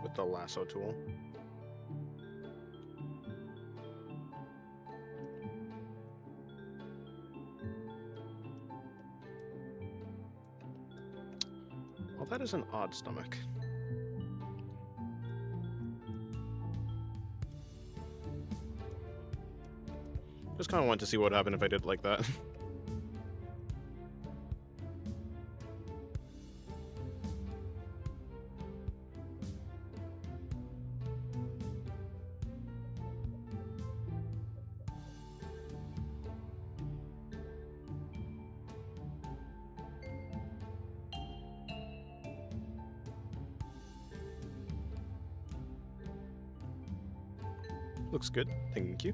with the lasso tool. Well, that is an odd stomach. Just kind of wanted to see what happened if I did like that. Looks good. Thank you.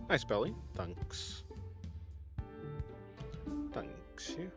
Nice belly. Thanks. Thanks you.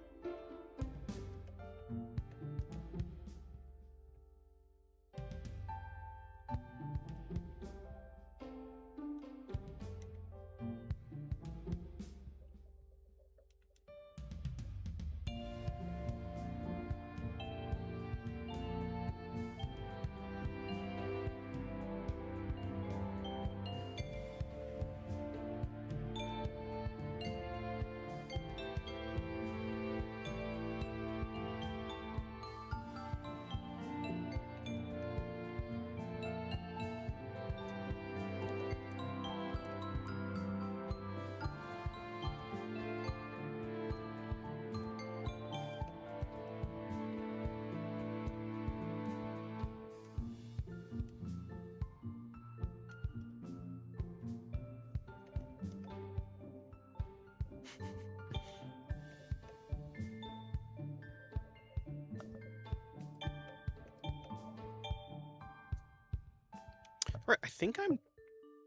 Right, I think I'm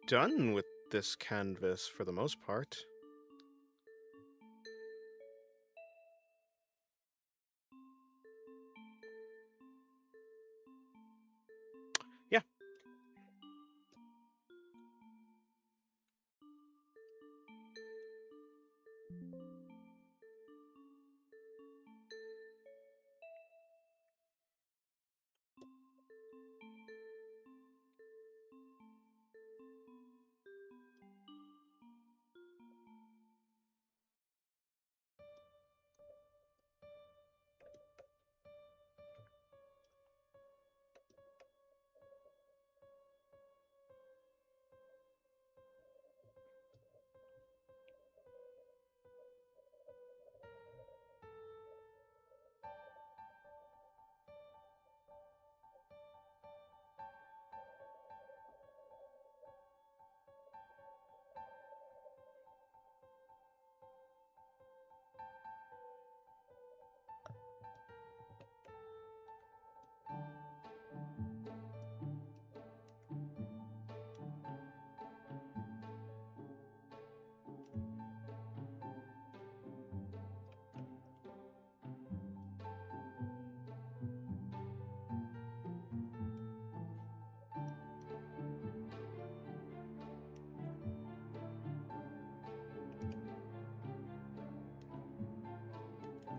done with this canvas for the most part. Yeah.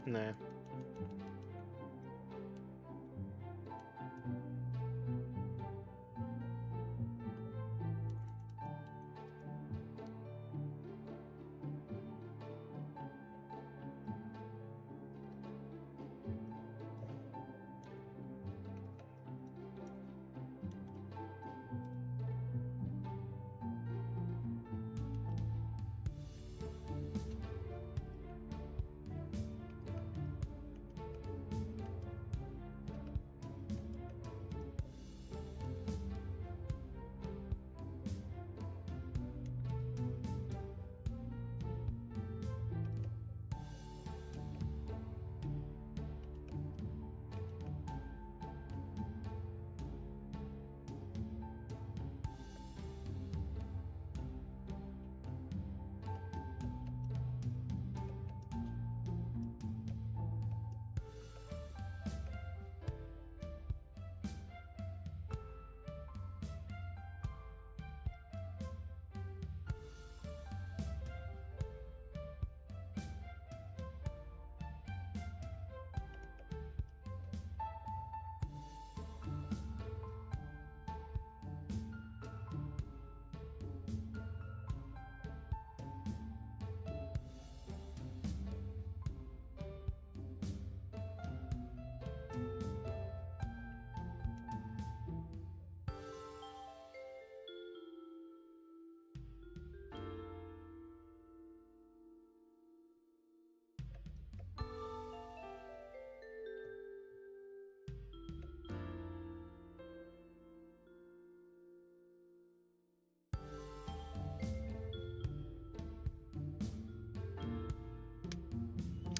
Nah.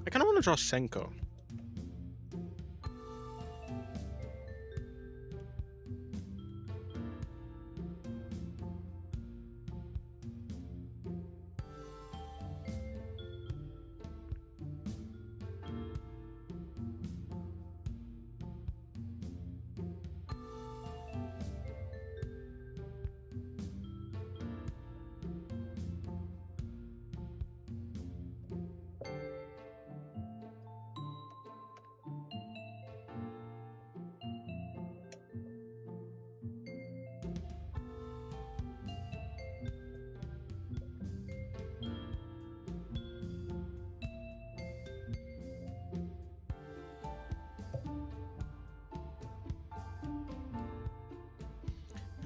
I kind of want to draw Senko.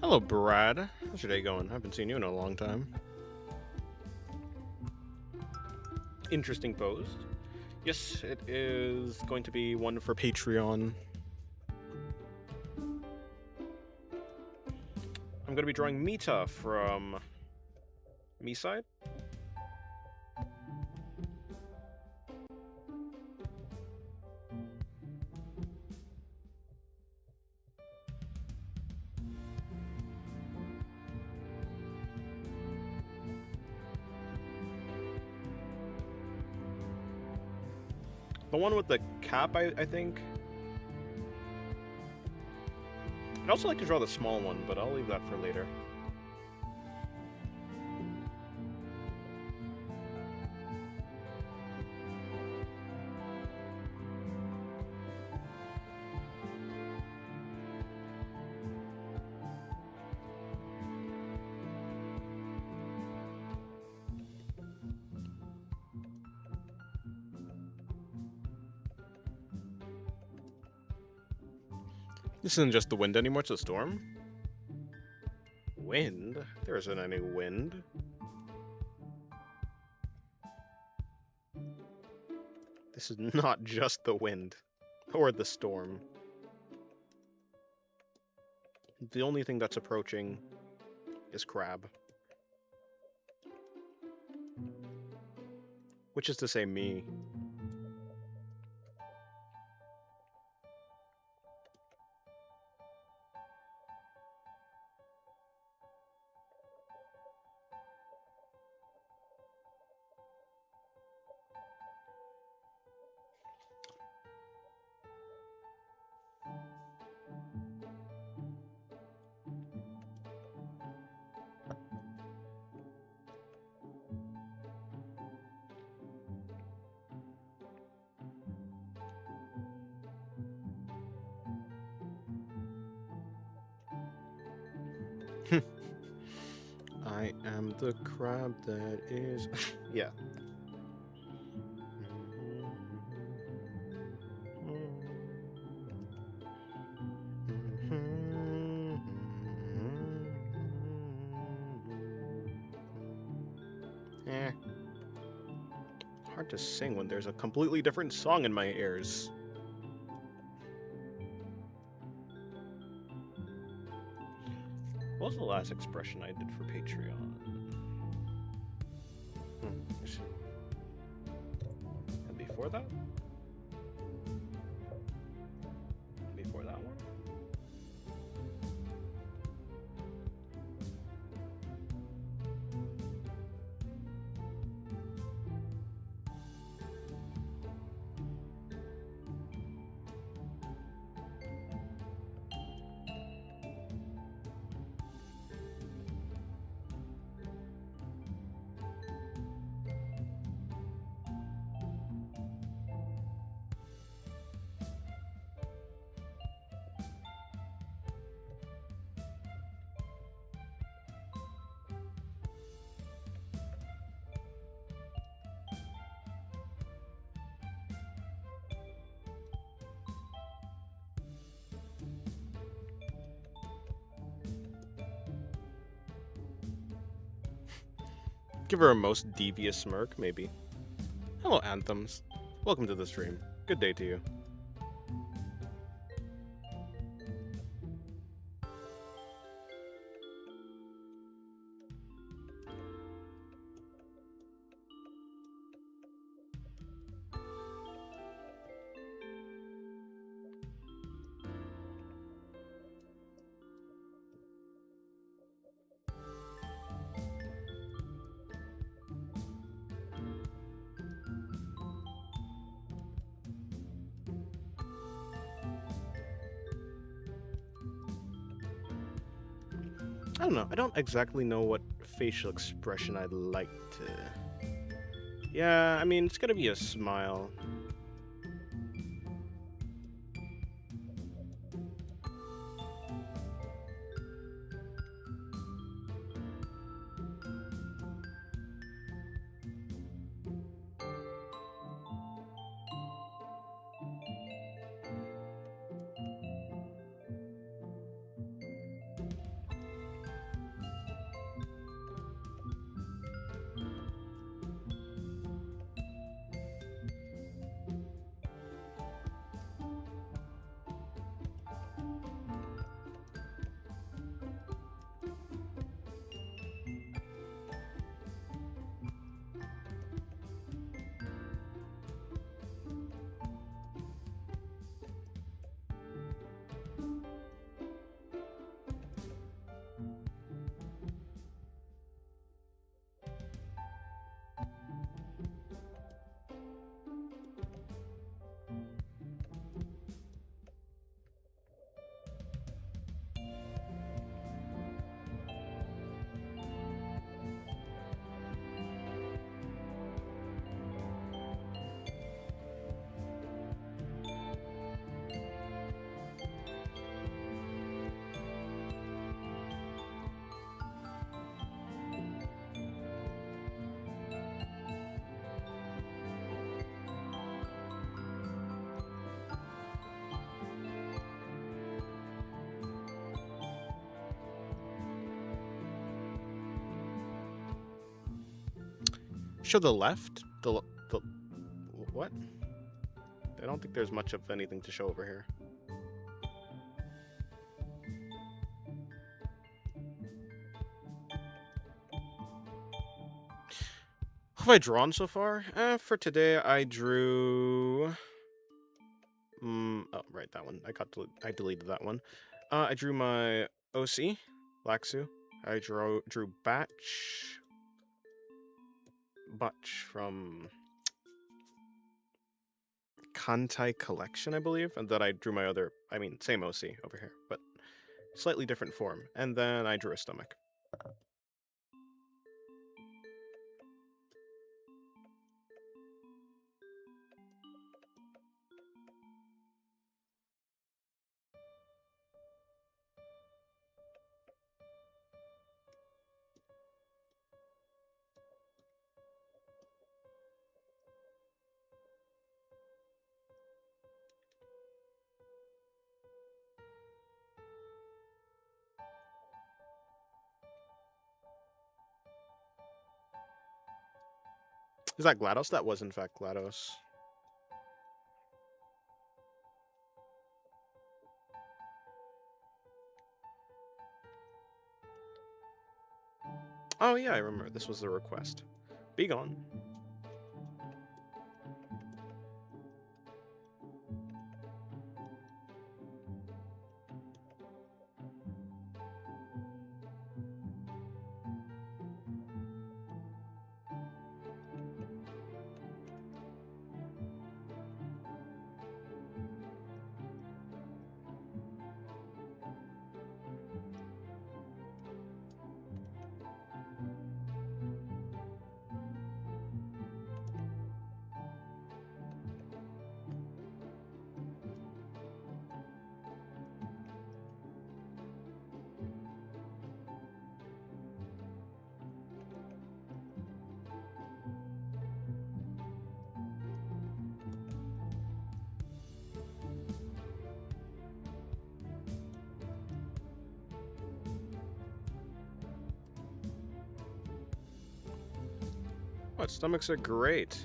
Hello, Brad. How's your day going? I haven't seen you in a long time. Interesting post. Yes, it is going to be one for Patreon. I'm going to be drawing Mita from Me-Side. The one with the cap, I think. I'd also like to draw the small one, but I'll leave that for later. This isn't just the wind anymore, it's a storm. Wind? There isn't any wind. This is not just the wind. Or the storm. The only thing that's approaching is Crab. Which is to say me. I am the crab that is... yeah. Eh. Hard to sing when there's a completely different song in my ears. What was the last expression I did for Patreon? And before that? Before that one? Give her a most devious smirk, maybe. Hello, Anthems. Welcome to the stream. Good day to you. I don't know. I don't exactly know what facial expression I'd like to... Yeah, I mean, it's gonna be a smile. Show the left? The what? I don't think there's much of anything to show over here. What have I drawn so far? For today, I drew... oh, right, that one. I deleted that one. I drew my OC, Laxu. I drew Butch from Kantai Collection, I believe, and then I drew my other, same OC over here, but slightly different form. And then I drew a stomach. Is that GLaDOS? That was, in fact, GLaDOS. Oh, yeah, I remember. This was the request. Be gone. What? Stomachs are great.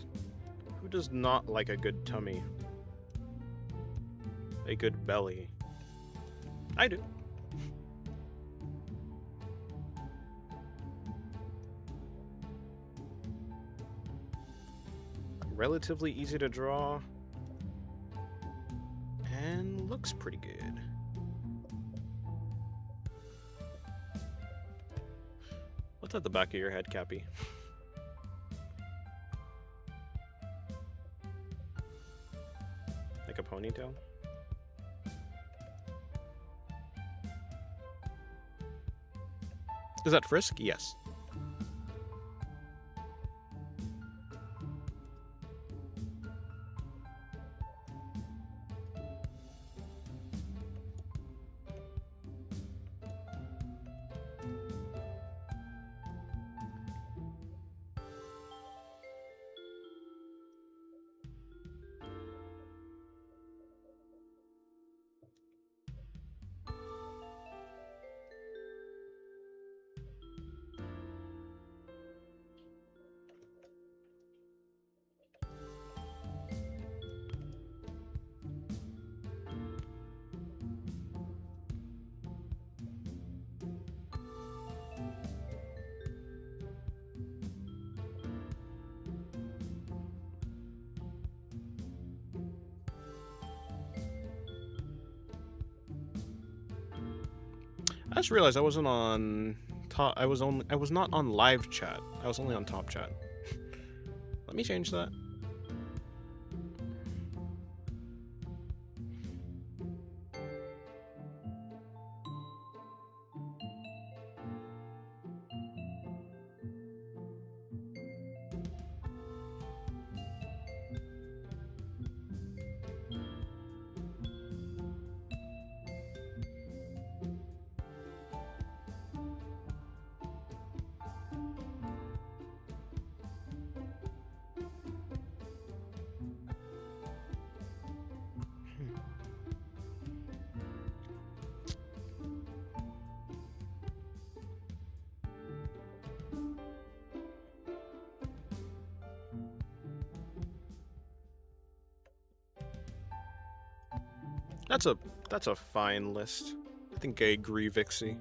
Who does not like a good tummy? A good belly? I do. Relatively easy to draw. And looks pretty good. What's at the back of your head, Cappy? Like a ponytail? Is that Frisk? Yes. I just realized I wasn't on top. I was not on live chat. I was only on top chat. Let me change that. That's a fine list. I think I agree, Vixie.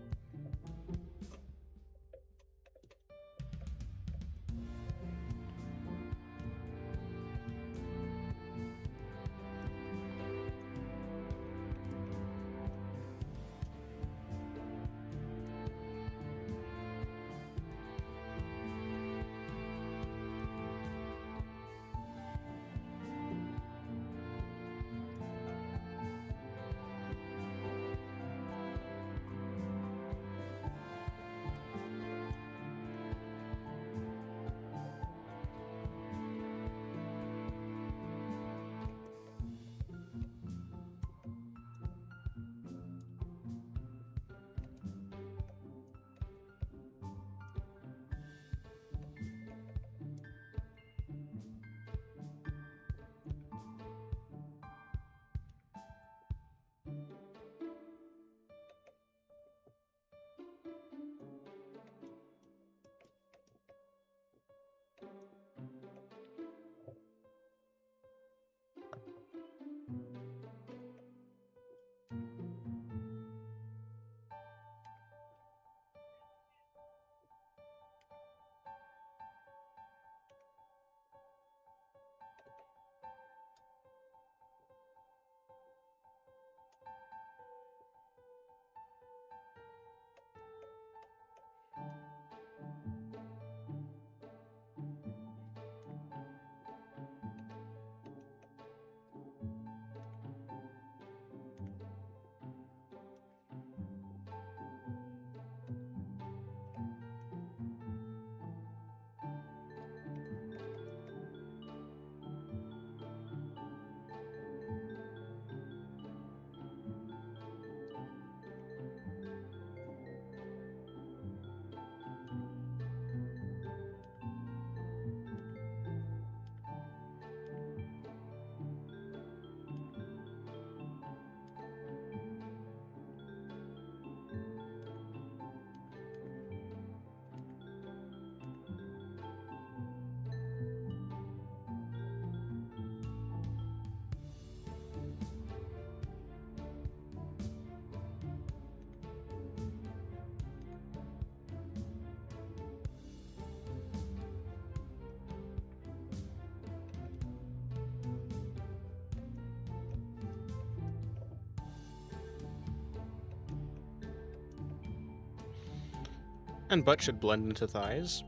And butt should blend into thighs.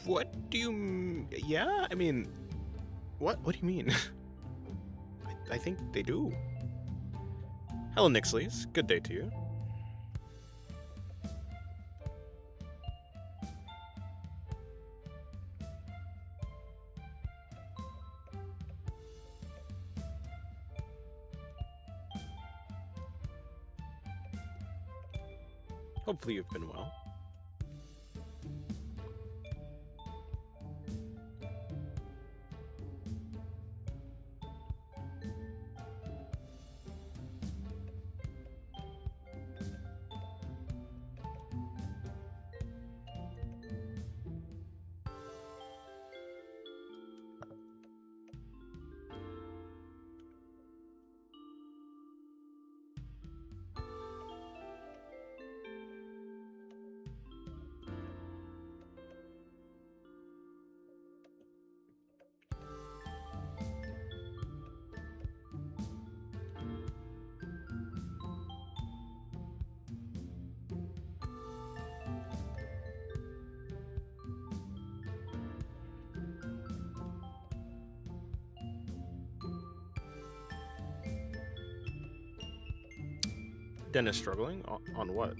What do you... Yeah, I mean... What do you mean? I think they do. Hello, Nixleys. Good day to you. Hopefully you've been well. Dennis struggling? On what?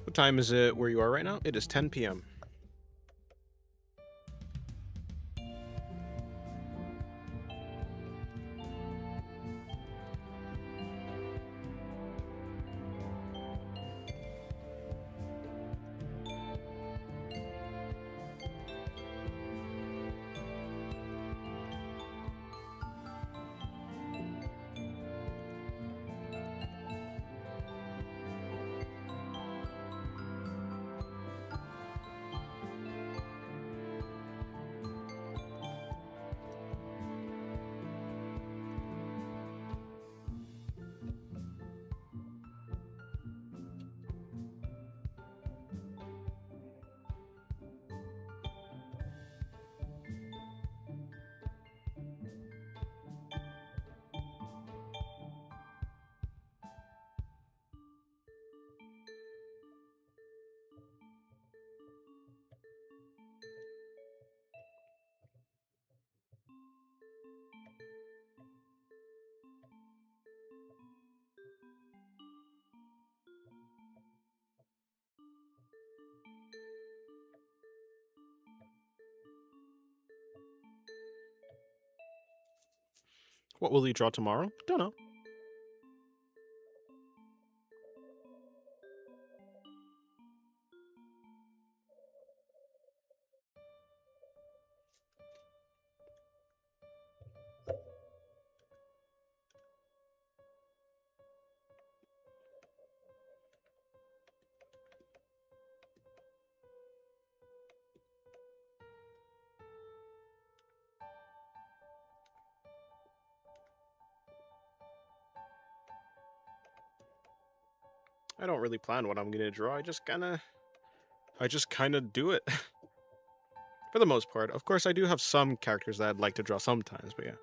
What time is it where you are right now? It is 10 p.m. What will you draw tomorrow? Don't know. I don't really plan what I'm gonna draw. I just kind of do it. For the most part. Of course, I do have some characters that I'd like to draw sometimes, but yeah.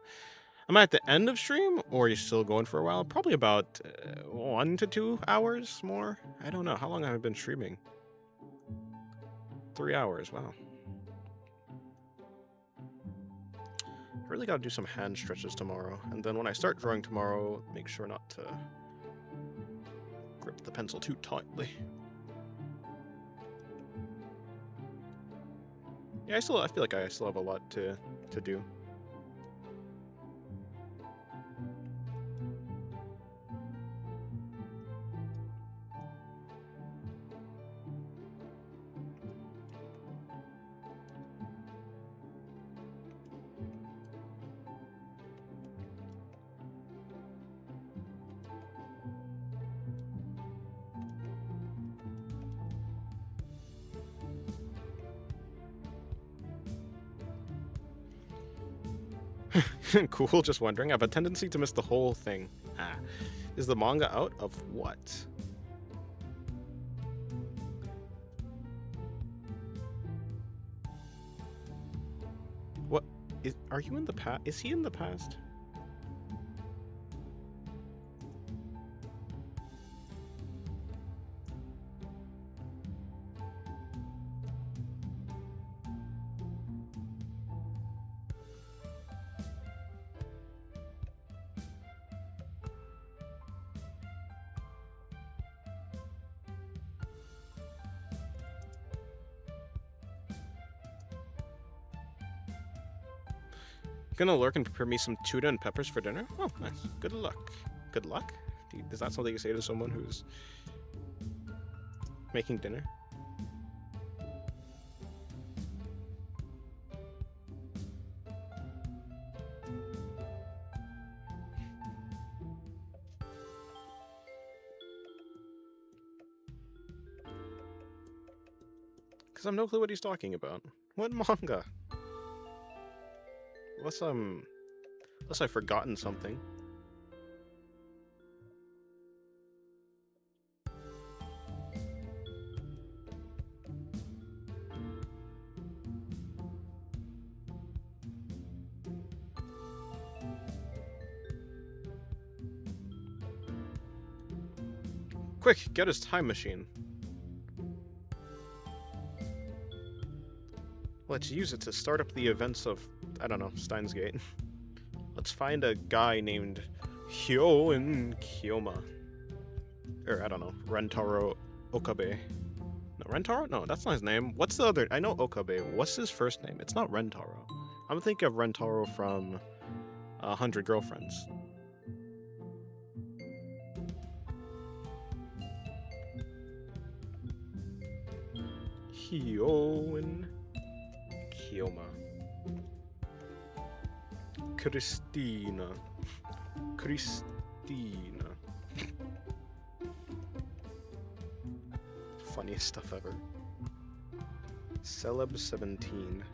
Am I at the end of stream, or are you still going for a while? Probably about 1 to 2 hours more. I don't know. How long have I been streaming? 3 hours. Wow. I really gotta do some hand stretches tomorrow, and then when I start drawing tomorrow, make sure not to grip the pencil too tightly. Yeah, I feel like I still have a lot to do. Cool, just wondering. I have a tendency to miss the whole thing. Ah. Is the manga out of what? What? Are you in the past? Is he in the past? Gonna lurk and prepare me some tuna and peppers for dinner? Oh, nice. Good luck. Good luck? Is that something you say to someone who's making dinner? Because I have no clue what he's talking about. What manga? Unless I've forgotten something. Quick, get his time machine. Let's use it to start up the events of, I don't know, Steins Gate. Let's find a guy named Hyo in Kyoma. Or, I don't know, Rentaro Okabe. Rentaro? No, that's not his name. What's the other? I know Okabe. What's his first name? It's not Rentaro. I'm thinking of Rentaro from 100 Girlfriends. Hyoin. Kyoma. Christina. Funniest stuff ever. Celeb 17.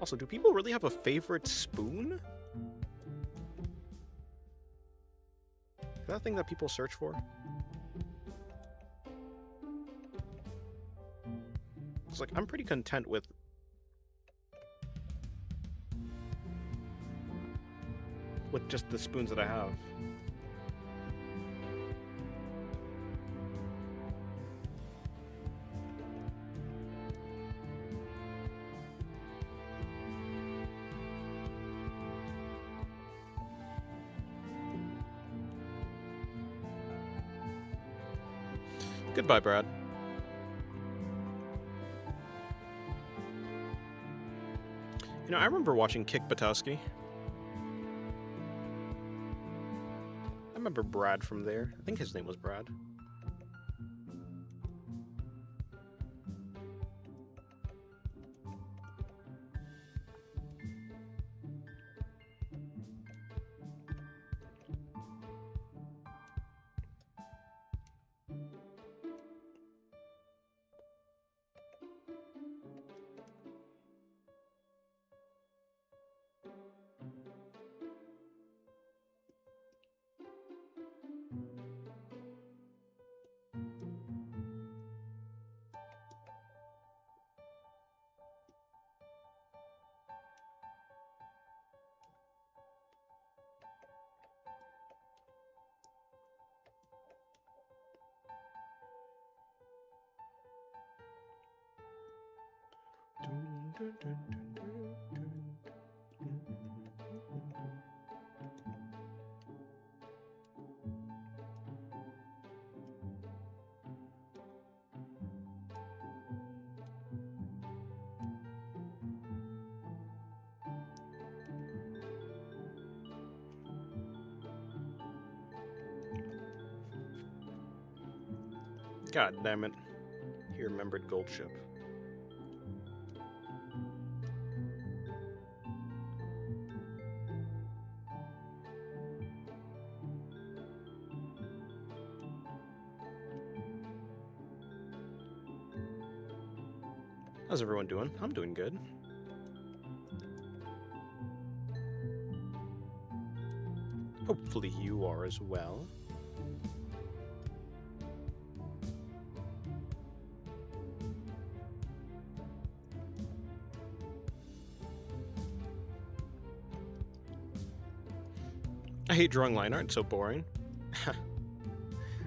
Also, do people really have a favorite spoon? Is that a thing that people search for? It's like, I'm pretty content with just the spoons that I have. Goodbye, Brad. You know, I remember watching Kick Butowski. I remember Brad from there. I think his name was Brad. God damn it. He remembered Gold Ship. How's everyone doing? I'm doing good. Hopefully you are as well. I hate drawing line art, it's so boring.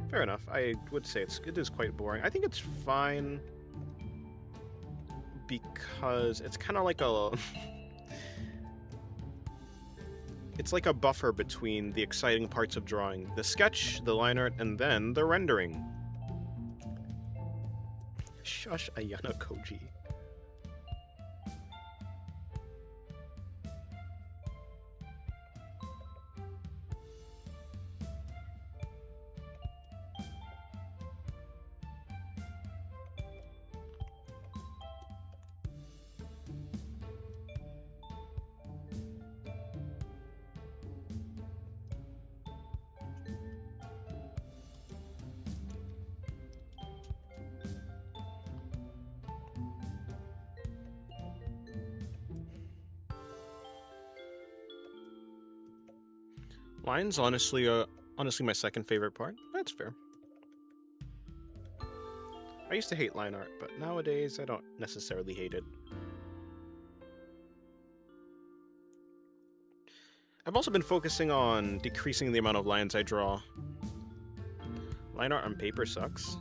Fair enough. I would say it is quite boring. I think it's fine because it's kind of like a it's like a buffer between the exciting parts of drawing, the sketch, the line art, and then the rendering. Shush, Ayana Koji. Line's honestly my second favorite part. That's fair. I used to hate line art, but nowadays I don't necessarily hate it. I've also been focusing on decreasing the amount of lines I draw. Line art on paper sucks.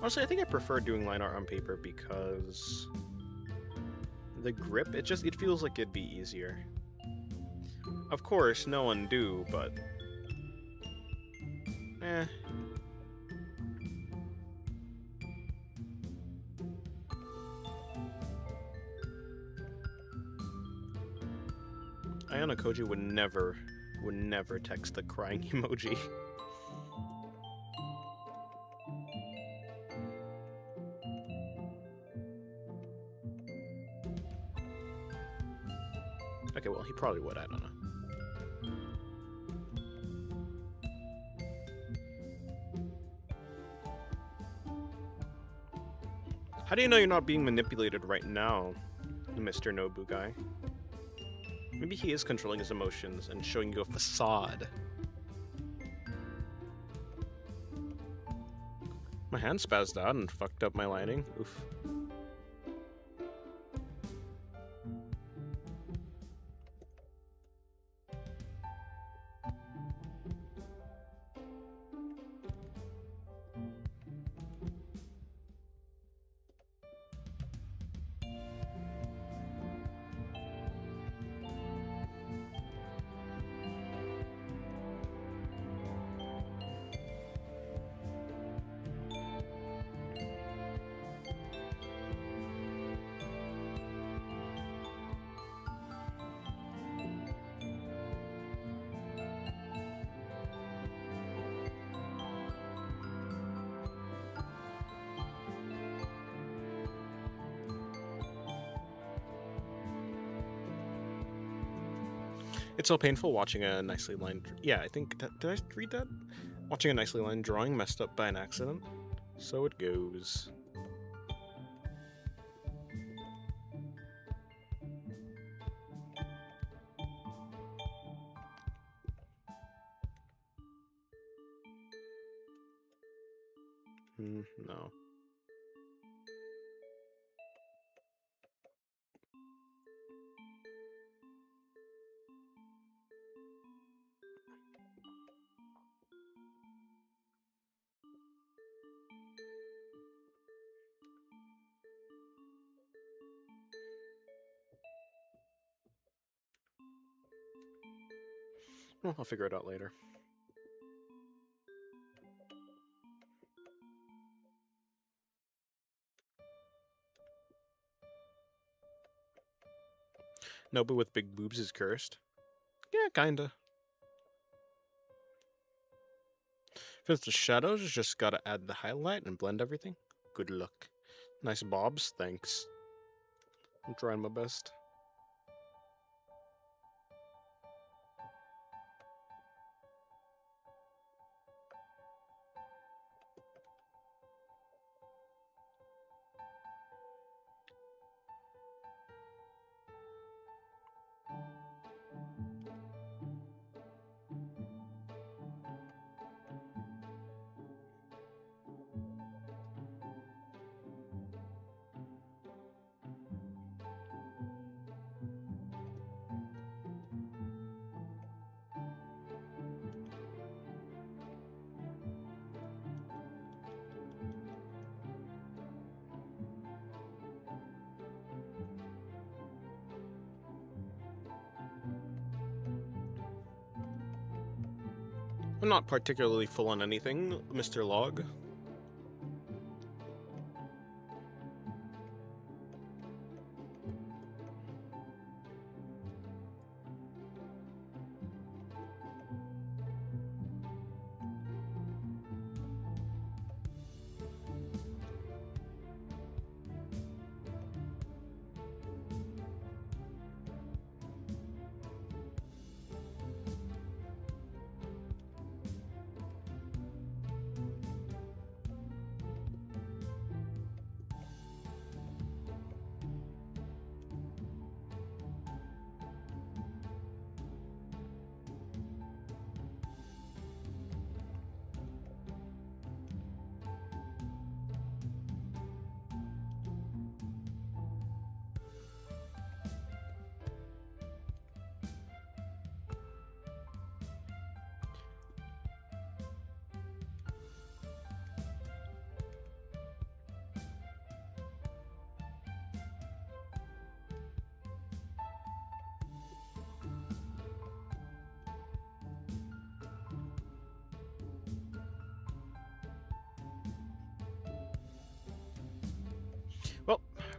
Honestly, I think I prefer doing line art on paper because the grip, it feels like it'd be easier. Of course, no one do, but... Eh. Ayana Koji would never text the crying emoji. Okay, well, he probably would, I don't know. How do you know you're not being manipulated right now, Mr. Nobu guy? Maybe he is controlling his emotions and showing you a facade. My hand spazzed out and fucked up my lighting. Oof. It's so painful watching a nicely lined... Yeah, I think... Did I read that? Watching a nicely lined drawing messed up by an accident. So it goes. No. Well, I'll figure it out later. Nobu with big boobs is cursed. Yeah, kinda. If it's the shadows, just gotta add the highlight and blend everything. Good luck. Nice bobs, thanks. I'm trying my best. I'm not particularly full on anything, Mr. Log.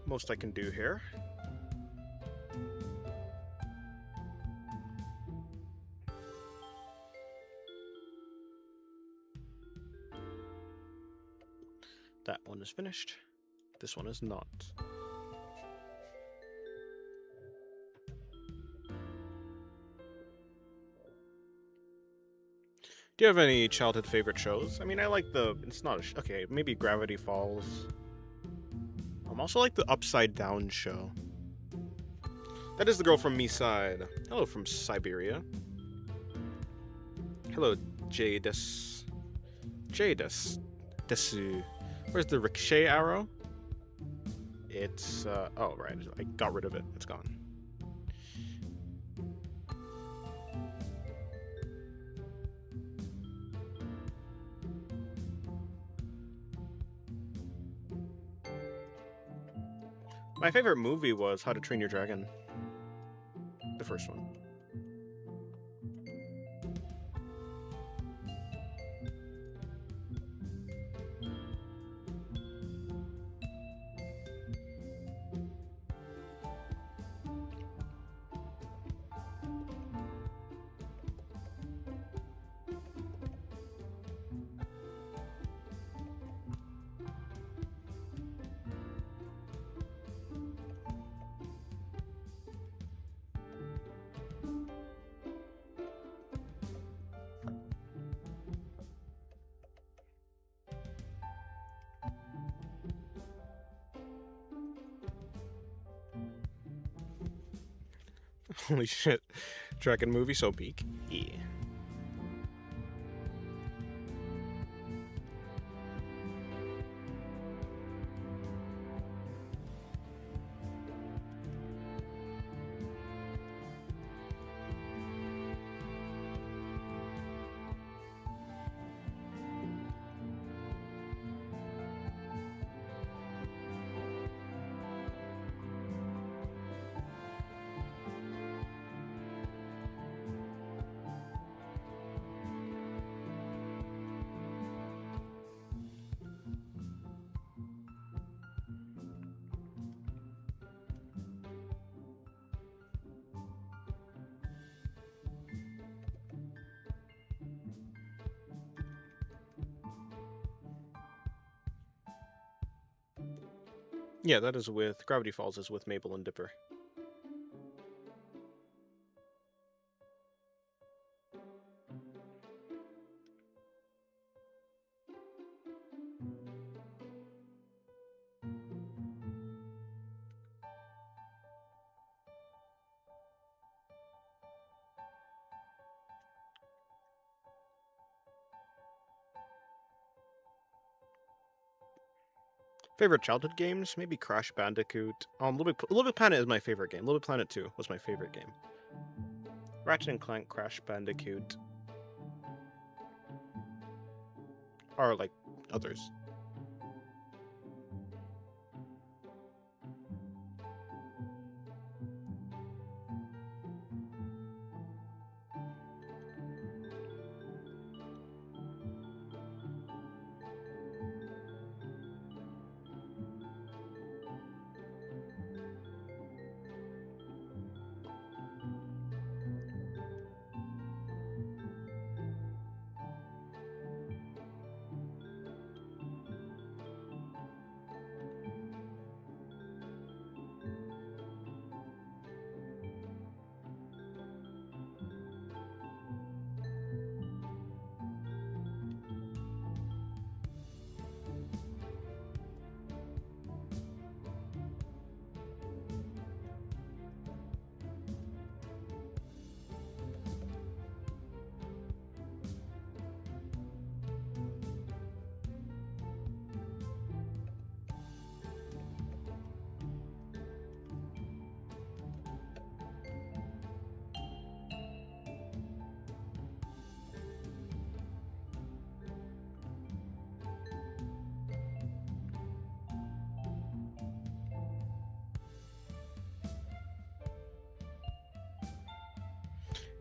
most I can do here. That one is finished. This one is not. Do you have any childhood favorite shows? I mean, I like it's not a okay, maybe Gravity Falls. I also like the Upside Down show. That is the girl from me side. Hello from Siberia. Hello, Jadis. Desu. Where's the ricochet arrow? It's, oh, right. I got rid of it. It's gone. My favorite movie was How to Train Your Dragon. The first one. Holy shit. Dragon movie so peak. Yeah. Yeah, that is with Gravity Falls is with Mabel and Dipper. Favorite childhood games? Maybe Crash Bandicoot. Little Big Planet is my favorite game. Little Big Planet 2 was my favorite game. Ratchet and Clank, Crash Bandicoot. Are like others.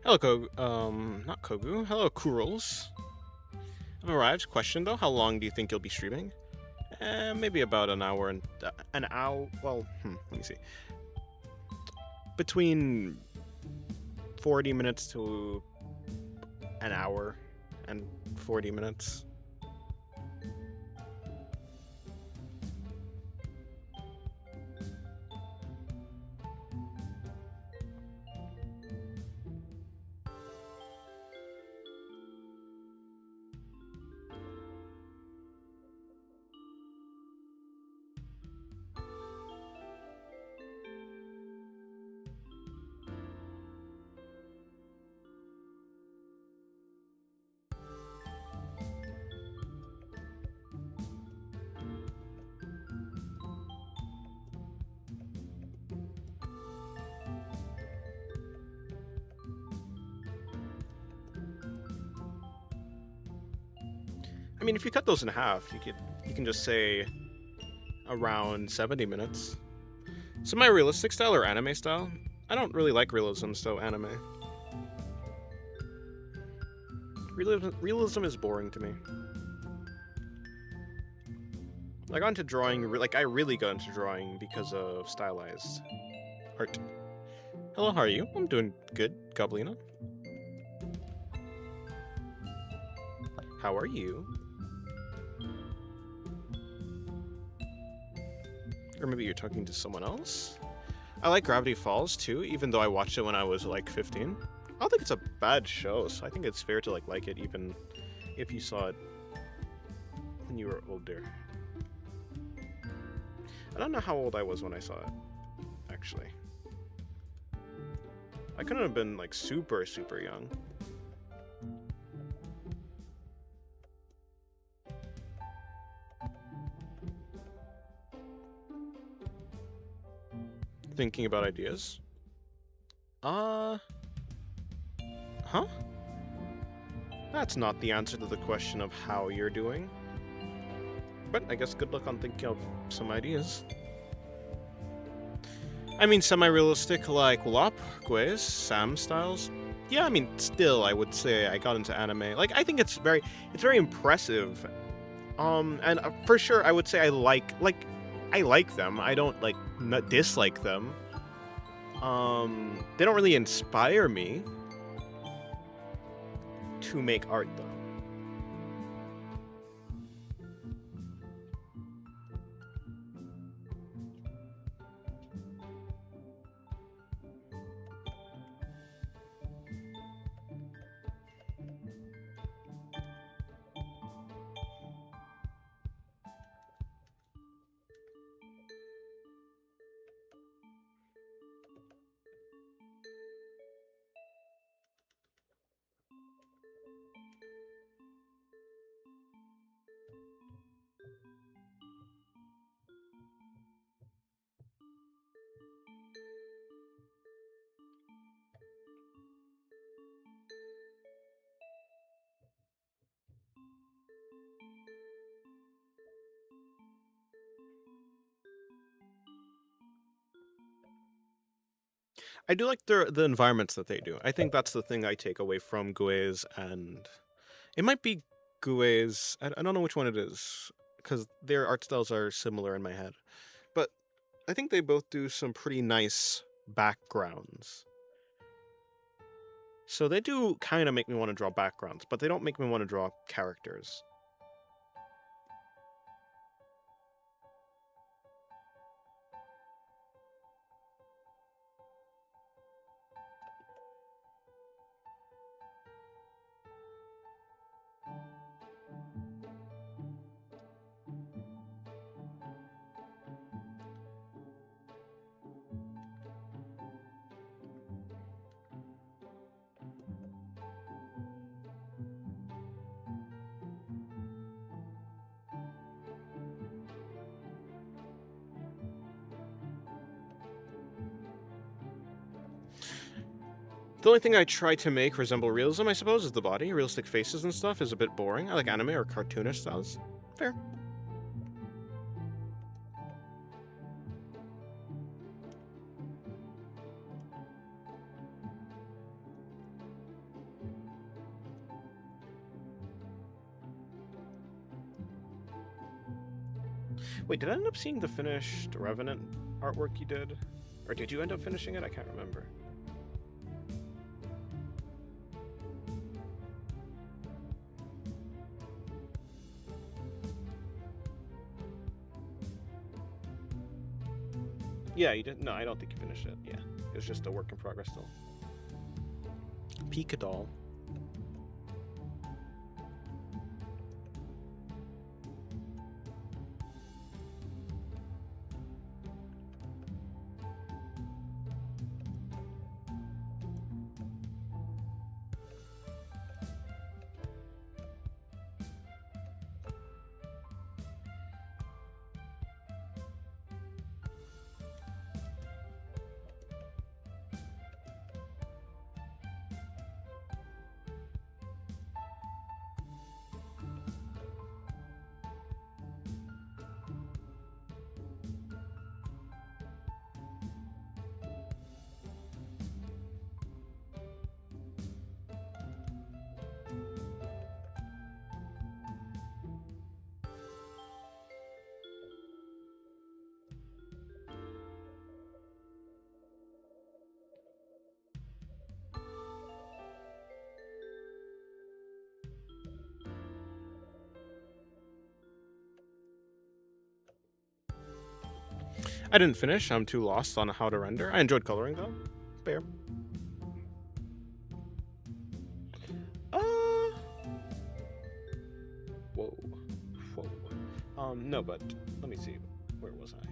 Hello, not Kogu. Hello, Kurals. I'm arrived. Question though, how long do you think you'll be streaming? Maybe about an hour and an hour. Well, let me see. Between 40 minutes to an hour and 40 minutes. I mean, if you cut those in half, you can just say around 70 minutes. Semi-realistic style or anime style? I don't really like realism, so anime. Realism is boring to me. I got into drawing, like I really got into drawing because of stylized art. Hello, how are you? I'm doing good, Goblina. How are you? Or maybe you're talking to someone else? I like Gravity Falls too, even though I watched it when I was like 15. I don't think it's a bad show, so I think it's fair to like it even if you saw it when you were older. I don't know how old I was when I saw it, actually. I couldn't have been like super young. Thinking about ideas. Huh? That's not the answer to the question of how you're doing. But I guess good luck on thinking of some ideas. I mean, semi-realistic like Wallop, Guez, Sam styles. Yeah, I mean, still, I would say I got into anime. Like, I think it's very impressive. And for sure, I would say I like them. I don't not dislike them. They don't really inspire me to make art though. I do like the environments that they do. I think that's the thing I take away from Guez, and it might be Guez. I don't know which one it is because their art styles are similar in my head, but I think they both do some pretty nice backgrounds. So they do kind of make me want to draw backgrounds, but they don't make me want to draw characters. The only thing I try to make resemble realism, I suppose, is the body. Realistic faces and stuff is a bit boring. I like anime or cartoonish styles. Fair. Wait, did I end up seeing the finished Revenant artwork you did? Or did you end up finishing it? I can't remember. Yeah, you didn't. No, I don't think you finished it. Yeah, it was just a work in progress still. Pika doll. I didn't finish. I'm too lost on how to render. I enjoyed coloring though. Fair. Whoa. Whoa. No, but let me see. Where was I?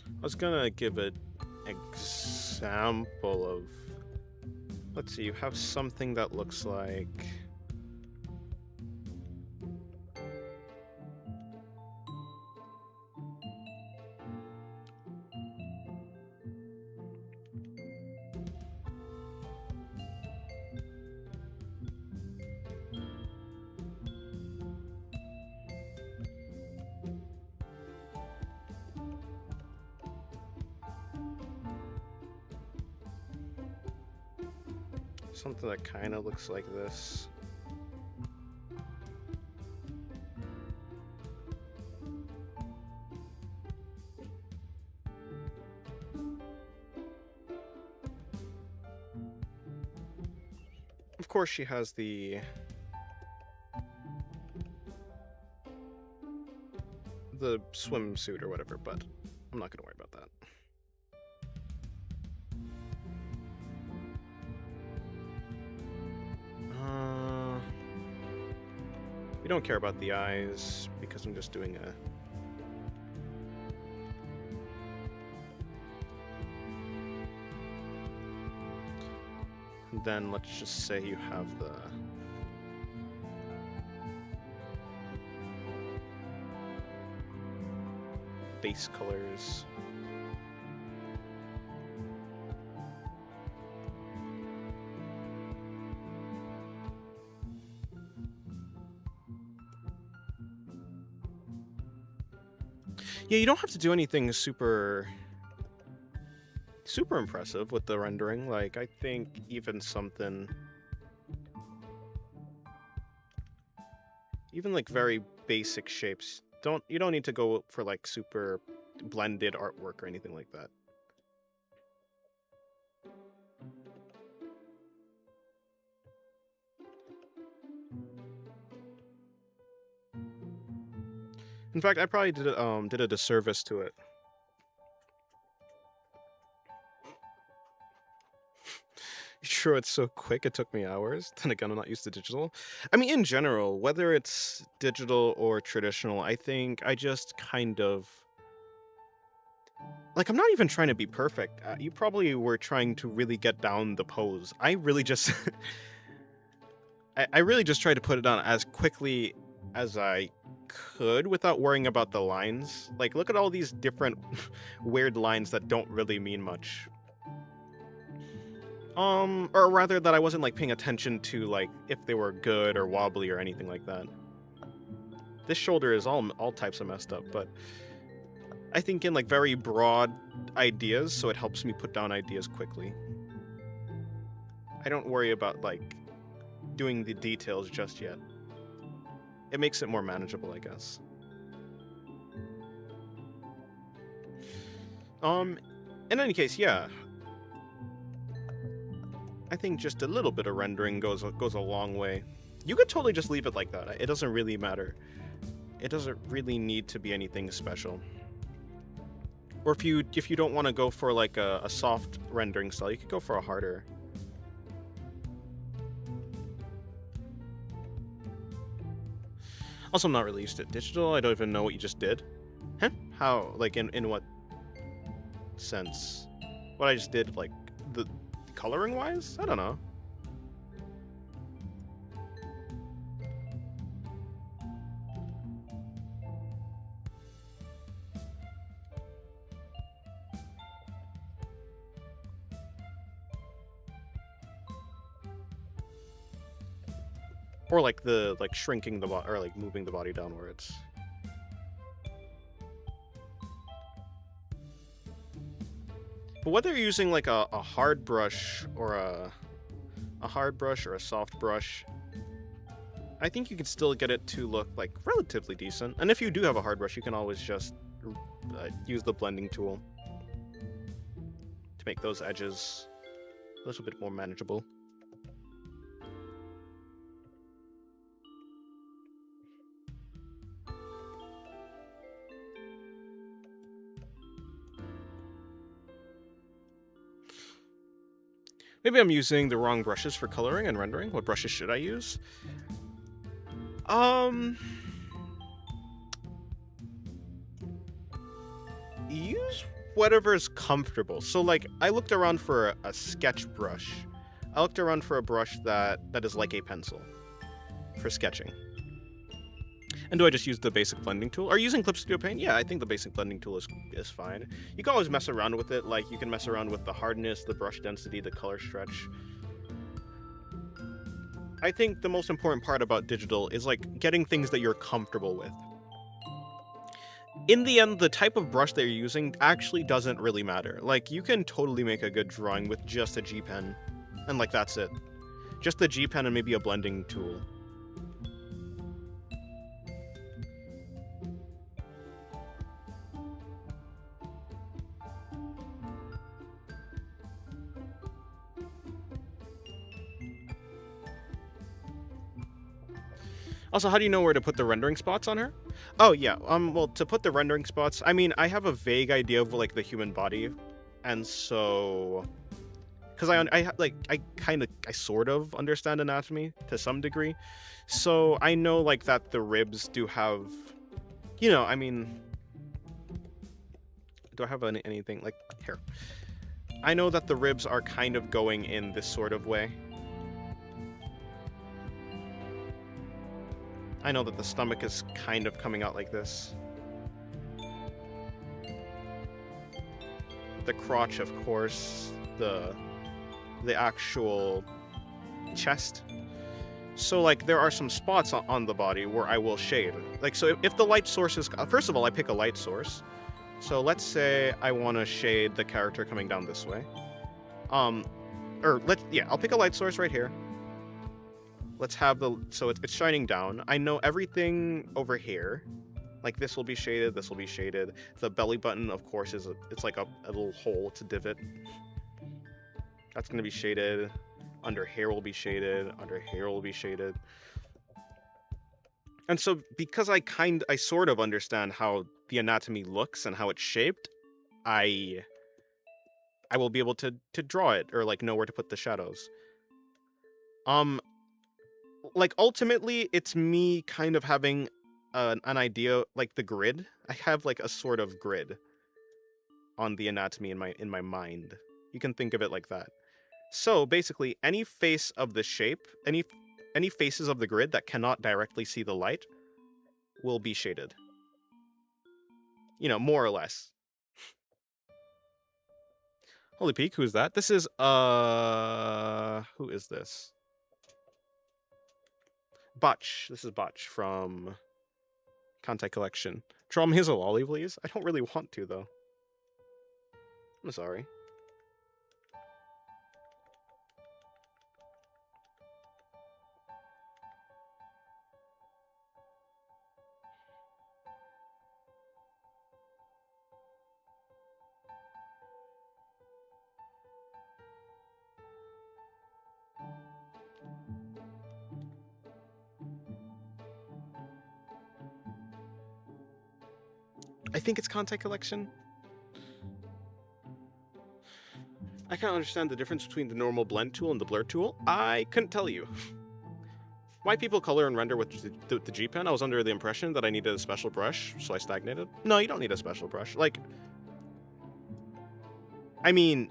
I was gonna give an example of. Let's see, you have something that looks like. Something that kind of looks like this. Of course, she has the swimsuit or whatever, but I'm not gonna worry about that. We don't care about the eyes because I'm just doing a. And then let's just say you have the. Base colors. Yeah, you don't have to do anything super impressive with the rendering. Like, I think even something like very basic shapes. You don't need to go for like super blended artwork or anything like that. In fact, I probably did a disservice to it. Sure, it's so quick, it took me hours. Then again, I'm not used to digital. I mean, in general, whether it's digital or traditional, I think I just kind of. Like, I'm not even trying to be perfect. You probably were trying to really get down the pose. I really just. I really just tried to put it on as quickly as I could without worrying about the lines. Like, look at all these different weird lines that don't really mean much. Or rather that I wasn't like paying attention to like if they were good or wobbly or anything like that. This shoulder is all types of messed up, but I think in like very broad ideas, so it helps me put down ideas quickly. I don't worry about, like, doing the details just yet. It makes it more manageable, I guess. In any case, yeah. I think just a little bit of rendering goes a long way. You could totally just leave it like that. It doesn't really matter. It doesn't really need to be anything special. Or if you don't want to go for like a soft rendering style, you could go for a harder. Also, I'm not really used to digital. I don't even know what you just did. Huh? How? Like, in what sense? What I just did, like, the coloring-wise? I don't know. Or like shrinking the body, or like moving the body downwards. But whether you're using like a hard brush or a hard brush or a soft brush, I think you can still get it to look like relatively decent. And if you do have a hard brush, you can always just use the blending tool to make those edges a little bit more manageable. Maybe I'm using the wrong brushes for coloring and rendering. What brushes should I use? Use whatever's comfortable. So like, I looked around for a sketch brush. I looked around for a brush that is like a pencil for sketching. And do I just use the basic blending tool? Are you using Clip Studio Paint? Yeah, I think the basic blending tool is fine. You can always mess around with it. Like, you can mess around with the hardness, the brush density, the color stretch. I think the most important part about digital is, like, getting things that you're comfortable with. In the end, the type of brush that you're using actually doesn't really matter. Like, you can totally make a good drawing with just a G pen. And, like, that's it. Just the G pen and maybe a blending tool. Also, how do you know where to put the rendering spots on her? Oh, yeah, well, to put the rendering spots, I mean, I have a vague idea of, like, the human body, and so... Because I sort of understand anatomy, to some degree, so I know, like, that the ribs do have... You know, I mean... Do I have anything, like, here? I know that the ribs are kind of going in this sort of way. I know that the stomach is kind of coming out like this. The crotch, of course, the actual chest. So, like, there are some spots on the body where I will shade. Like, so if the light source is... First of all, I pick a light source. So let's say I want to shade the character coming down this way. I'll pick a light source right here. Let's have so it's shining down. I know everything over here. Like, this will be shaded, this will be shaded. The belly button, of course, it's like a little hole, it's a divot. That's gonna be shaded. Under here will be shaded, under here will be shaded. And so, because I sort of understand how the anatomy looks and how it's shaped, I will be able to draw it, or, like, know where to put the shadows. Like, ultimately, it's me kind of having an idea, like the grid. I have, like, a sort of grid on the anatomy in my mind. You can think of it like that. So, basically, any face of the shape, any faces of the grid that cannot directly see the light will be shaded. You know, more or less. Holy peak, who's that? This is, who is this? Botch. This is Botch from Kantai Collection. Draw me as a lolly, please? I don't really want to, though. I'm sorry. I think it's contact collection. I can't understand the difference between the normal blend tool and the blur tool. I couldn't tell you. Why people color and render with the G pen? I was under the impression that I needed a special brush, so I stagnated. No, you don't need a special brush. Like, I mean,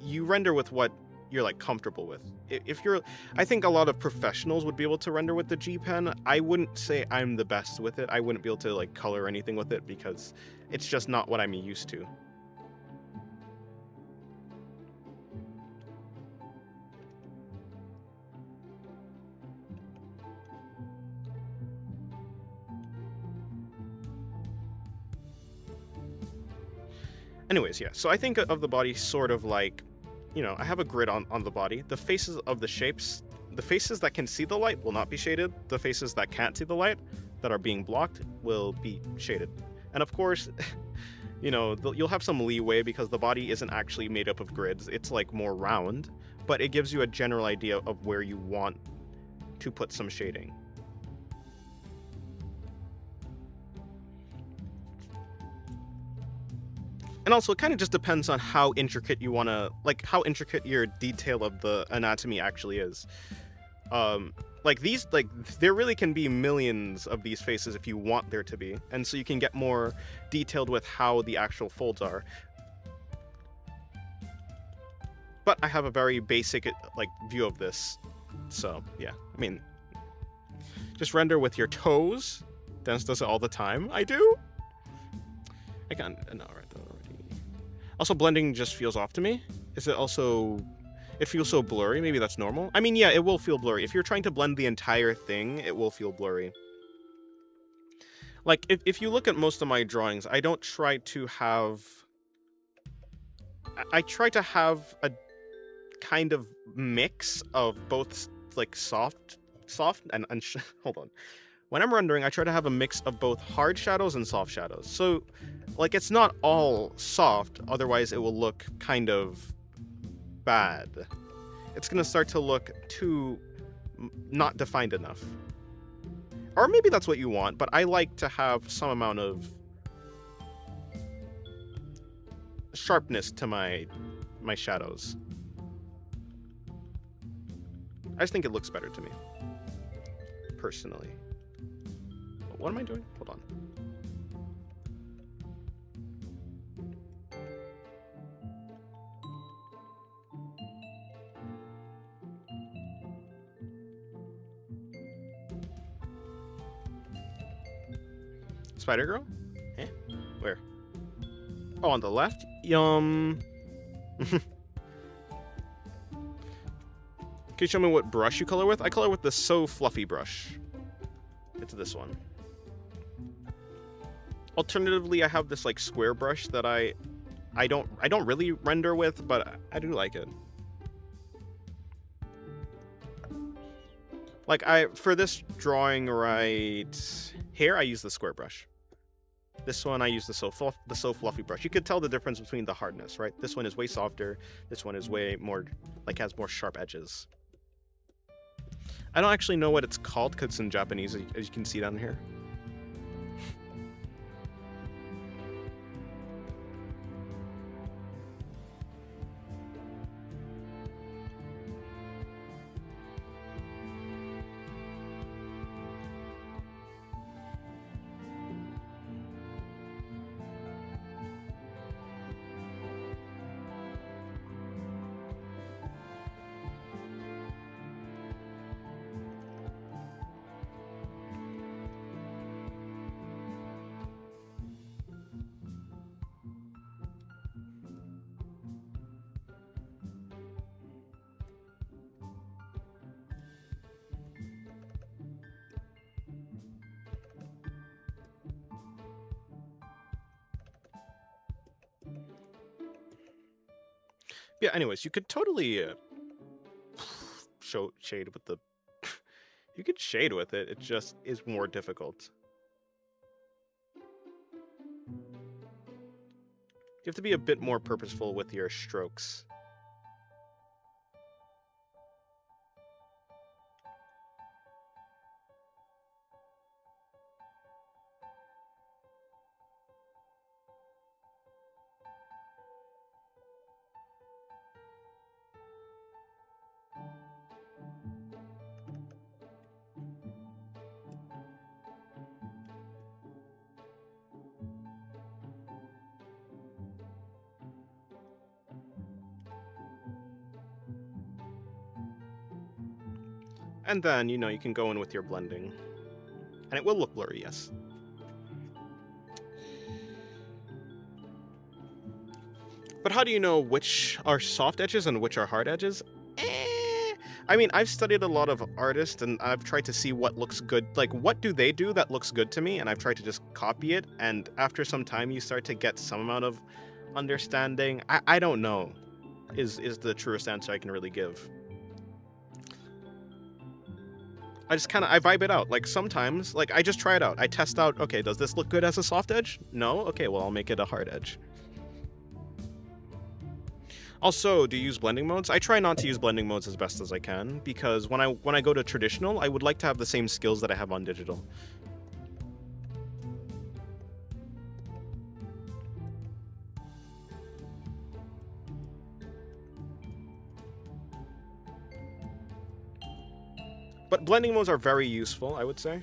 you render with what you're like comfortable with. If you're, I think a lot of professionals would be able to render with the G pen. I wouldn't say I'm the best with it. I wouldn't be able to like color anything with it because it's just not what I'm used to. Anyways, yeah, so I think of the body sort of like, you know, I have a grid on the body. The faces of the shapes, the faces that can see the light will not be shaded. The faces that can't see the light, that are being blocked, will be shaded. And of course, you know, you'll have some leeway because the body isn't actually made up of grids. It's like more round, but it gives you a general idea of where you want to put some shading. And also, it kind of just depends on how intricate you want to, like, how intricate your detail of the anatomy actually is. Like these, like, there really can be millions of these faces if you want there to be, and so you can get more detailed with how the actual folds are. But I have a very basic, like, view of this, so yeah. I mean, just render with your toes. Dense does it all the time. I do. I can't. No, right. Also, blending just feels off to me. Is it also... It feels so blurry. Maybe that's normal. I mean, yeah, it will feel blurry. If you're trying to blend the entire thing, it will feel blurry. Like, if you look at most of my drawings, I don't try to have... I try to have a kind of mix of both, like, soft, and hold on. When I'm rendering, I try to have a mix of both hard shadows and soft shadows. So, like, it's not all soft, otherwise it will look kind of bad. It's gonna start to look too not defined enough. Or maybe that's what you want, but I like to have some amount of sharpness to my shadows. I just think it looks better to me, personally. What am I doing? Hold on. Spider Girl? Eh? Where? Oh, on the left? Can you show me what brush you color with? I color with the So Fluffy brush. It's this one. Alternatively, I have this like square brush that I don't really render with, but I do like it. Like for this drawing right here, I use the square brush. This one I use the So Fluffy brush. You could tell the difference between the hardness, right? This one is way softer. This one is way more, like, has more sharp edges. I don't actually know what it's called because it's in Japanese, as you can see down here. Yeah, anyways, you could totally shade with the... You could shade with it, it just is more difficult. You have to be a bit more purposeful with your strokes. And then, you know, you can go in with your blending. And it will look blurry, yes. But how do you know which are soft edges and which are hard edges? I mean, I've studied a lot of artists and I've tried to see what looks good. Like, what do they do that looks good to me? And I've tried to just copy it. And after some time, you start to get some amount of understanding. I don't know, is the truest answer I can really give. I just kind of, I vibe it out. Like, sometimes, like, I just try it out. I test out, okay, does this look good as a soft edge? No? Okay, well, I'll make it a hard edge. Also, do you use blending modes? I try not to use blending modes as best as I can, because when I go to traditional, I would like to have the same skills that I have on digital. But blending modes are very useful, I would say.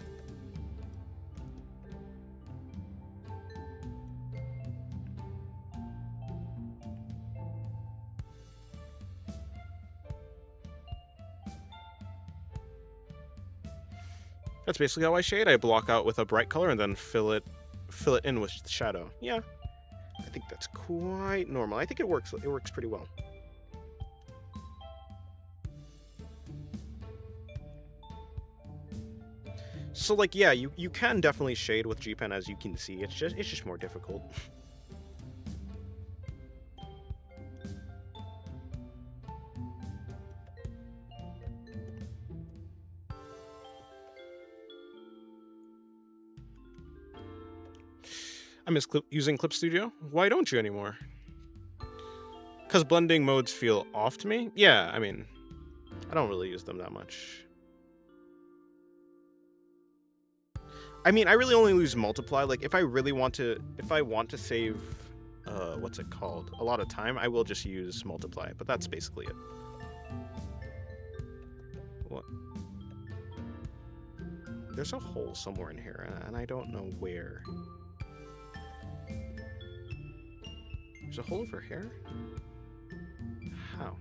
That's basically how I shade. I block out with a bright color and then fill it in with shadow. Yeah, I think that's quite normal. I think it works. It works pretty well. So like, yeah, you can definitely shade with G-Pen, as you can see. It's just more difficult. I miss using Clip Studio. Why don't you anymore? Because blending modes feel off to me? Yeah, I mean, I don't really use them that much. I mean, I really only use multiply. Like, if I want to save, what's it called? A lot of time, I will just use multiply, but that's basically it. What? There's a hole somewhere in here, and I don't know where. There's a hole over here? How?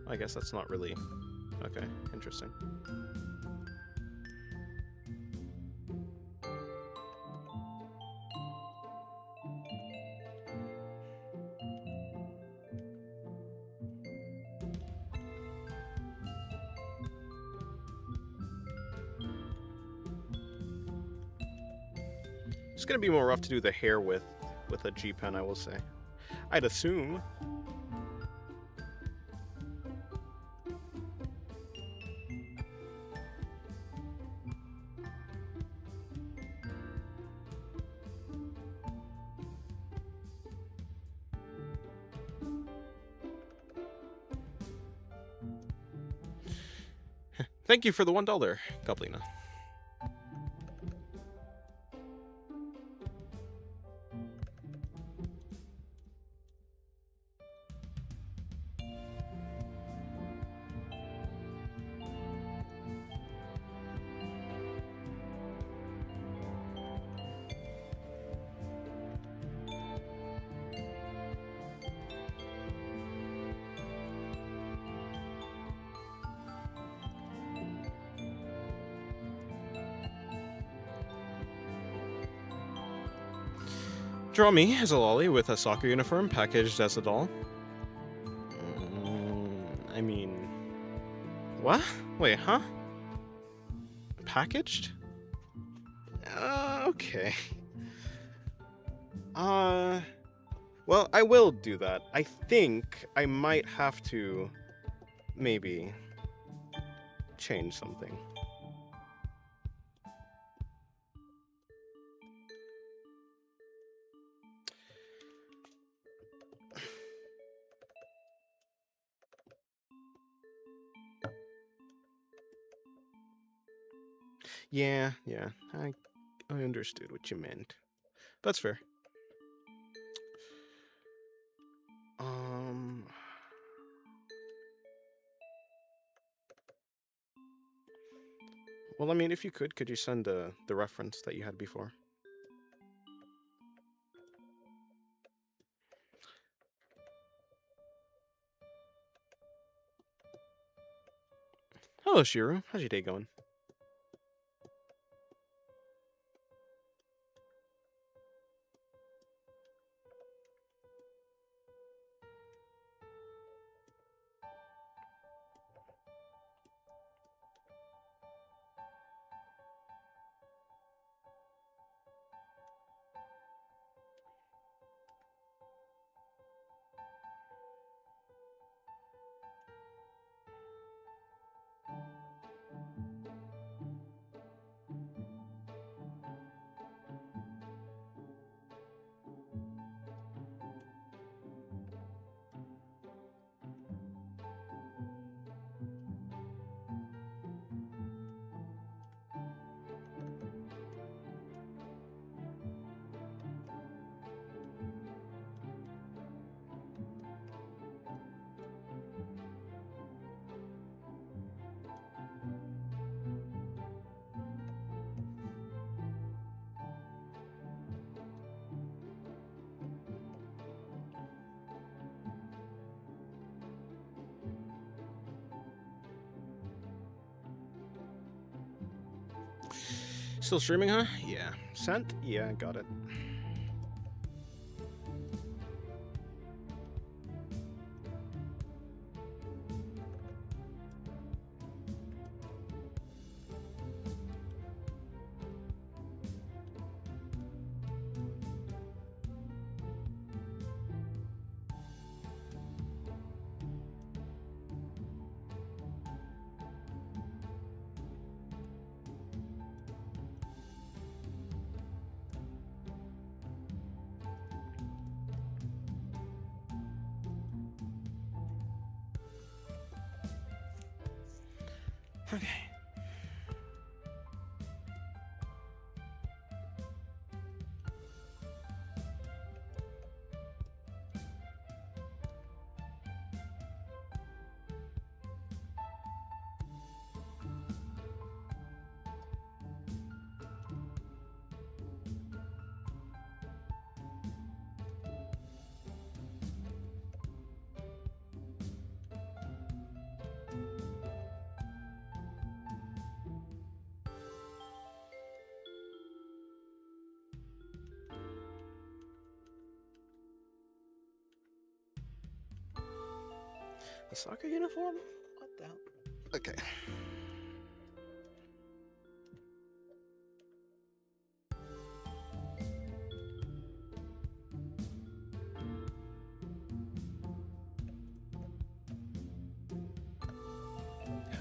I guess that's not really... Okay, interesting. It's gonna be more rough to do the hair with a G-Pen, I will say. I'd assume. Thank you for the $1, Goblina. Draw me as a lolly with a soccer uniform packaged as a doll. I mean... What? Wait, huh? Packaged? Okay. Well, I will do that. I think I might have to... maybe... change something. Yeah, I understood what you meant. That's fair. Well, I mean, if you could you send the reference that you had before? Hello, Shiru. How's your day going? Still streaming, huh? Yeah. Sent? Yeah, got it. Okay. A soccer uniform? What the hell? Okay.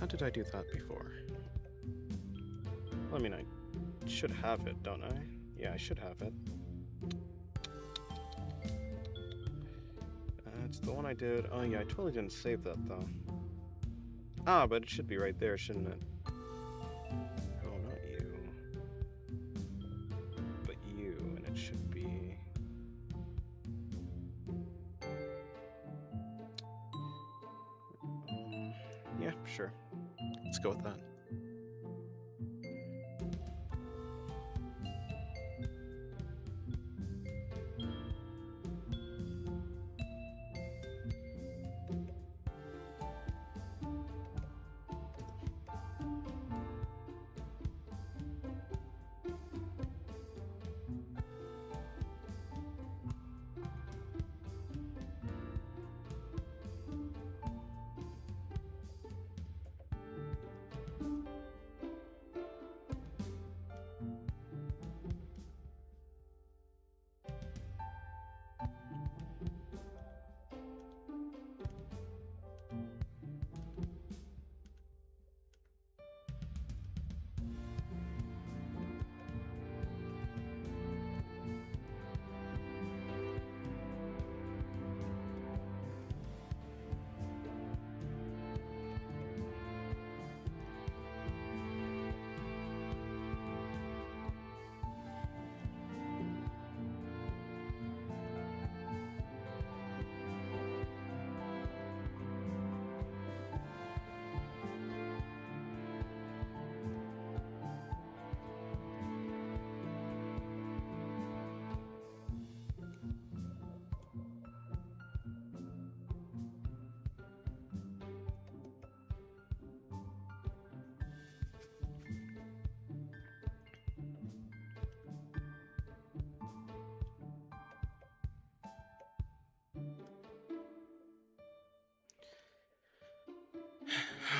How did I do that before? Well, I mean, I should have it, don't I? Yeah, I should have it. It's the one I did. Oh, yeah, I totally didn't save that, though. Ah, but it should be right there, shouldn't it? Oh, not you. But you, and it should be... yeah, sure. Let's go with that.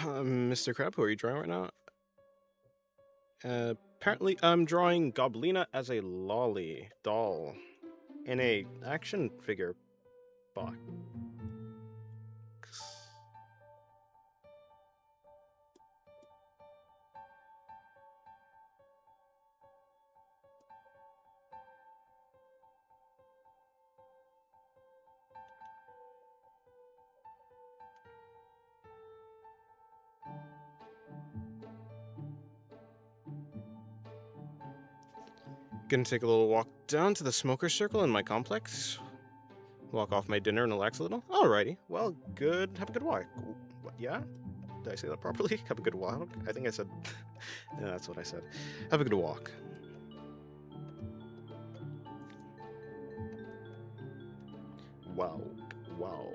Mr. Crab, who are you drawing right now? Apparently, I'm drawing Goblina as a lolly doll in a action figure box. Gonna take a little walk down to the smoker circle in my complex. Walk off my dinner and relax a little. Alrighty. Well, good. Have a good walk. What, yeah? Did I say that properly? Have a good walk? I think I said... yeah, that's what I said. Have a good walk. Wow. Wow.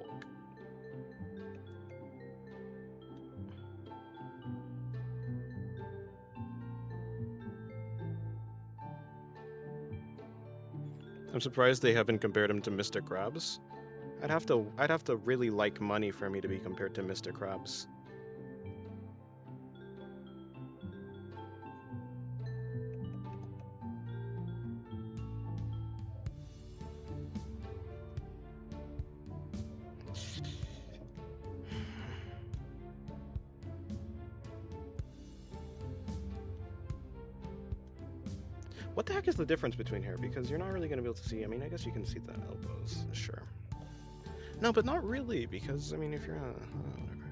I'm surprised they haven't compared him to Mr. Krabs. I'd have to really like money for me to be compared to Mr. Krabs. What the heck is the difference between here? Because you're not really going to be able to see. I mean, I guess you can see the elbows. Sure. No, but not really, because, I mean, if you're... whatever.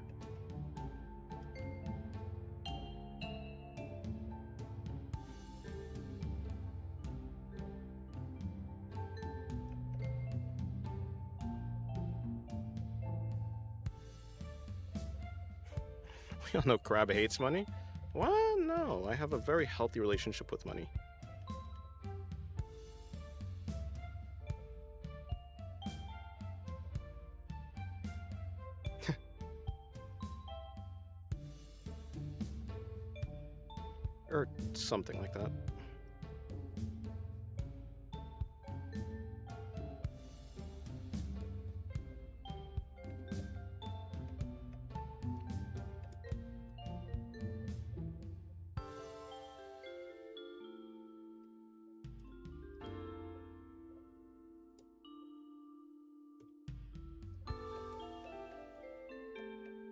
We all know Crab hates money. What? No, I have a very healthy relationship with money. Or something like that.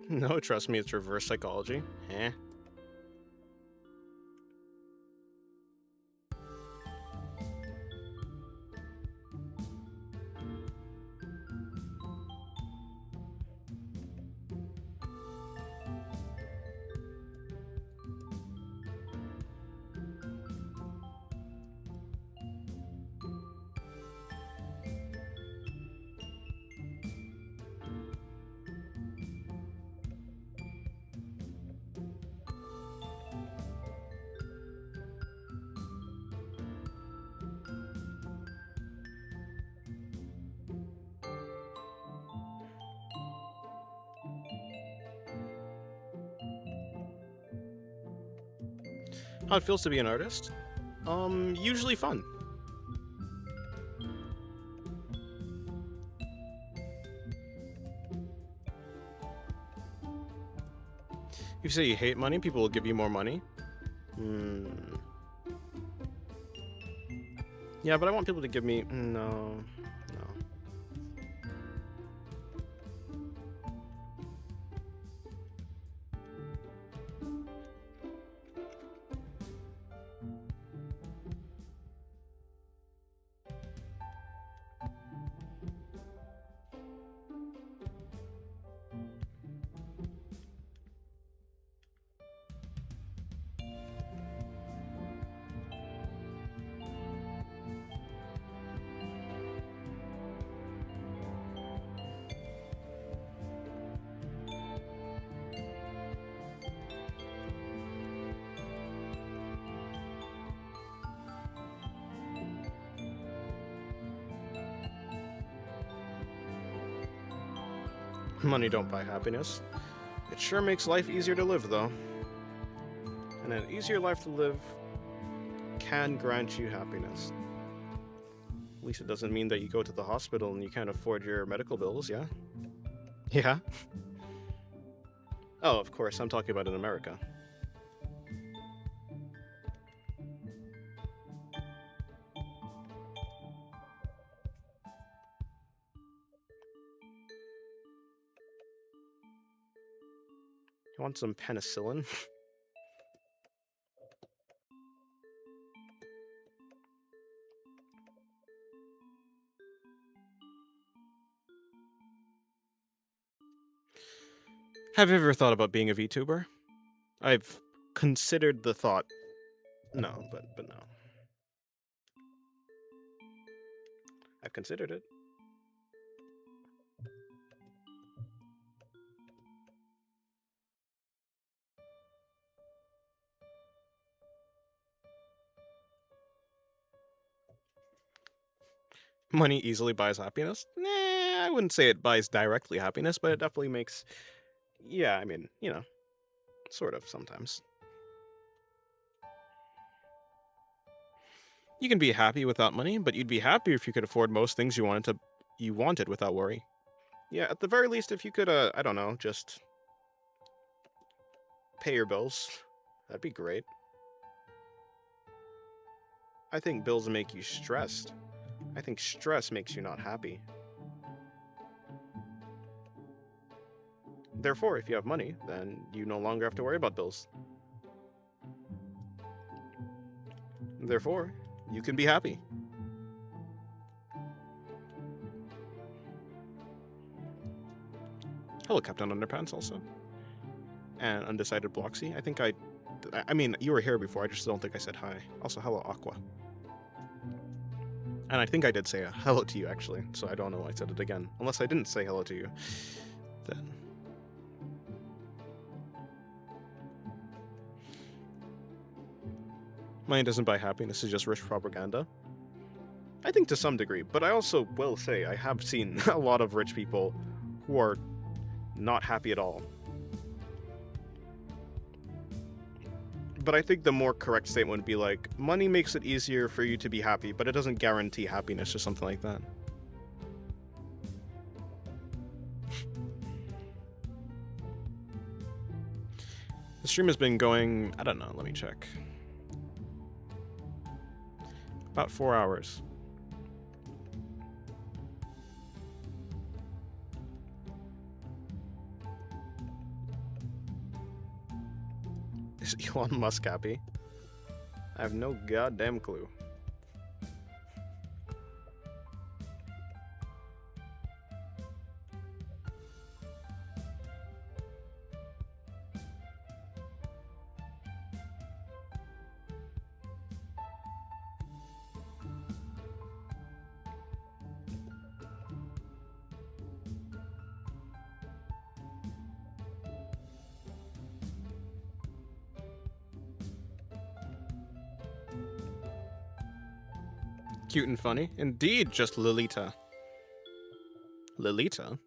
No, trust me, it's reverse psychology. Eh. How it feels to be an artist? Usually fun. You say you hate money, people will give you more money? Yeah, but I want people to give me... No. Money don't buy happiness. It sure makes life easier to live, though. And an easier life to live can grant you happiness. At least it doesn't mean that you go to the hospital and you can't afford your medical bills, yeah? Yeah? Oh, of course, I'm talking about in America. You want some penicillin? Have you ever thought about being a VTuber? I've considered the thought. No, but no. I've considered it. Money easily buys happiness? Nah, I wouldn't say it buys directly happiness, but it definitely makes. Yeah, I mean, sort of sometimes. You can be happy without money, but you'd be happier if you could afford most things you wanted without worry. Yeah, at the very least, if you could, I don't know, just pay your bills, that'd be great. I think bills make you stressed. I think stress makes you not happy. Therefore, if you have money, then you no longer have to worry about bills. Therefore, you can be happy. Hello, Captain Underpants, also. And Undecided Bloxy. I mean, you were here before, I just don't think I said hi. Also, hello, Aqua. And I think I did say a hello to you, actually, so I don't know why I said it again. Unless I didn't say hello to you, then... Money doesn't buy happiness, it's just rich propaganda. I think to some degree, but I also will say I have seen a lot of rich people who are not happy at all. But I think the more correct statement would be like, money makes it easier for you to be happy, but it doesn't guarantee happiness or something like that. The stream has been going, I don't know, let me check. About 4 hours. Is Elon Musk happy? I have no goddamn clue. Cute and funny? Indeed, just Lolita. Lolita?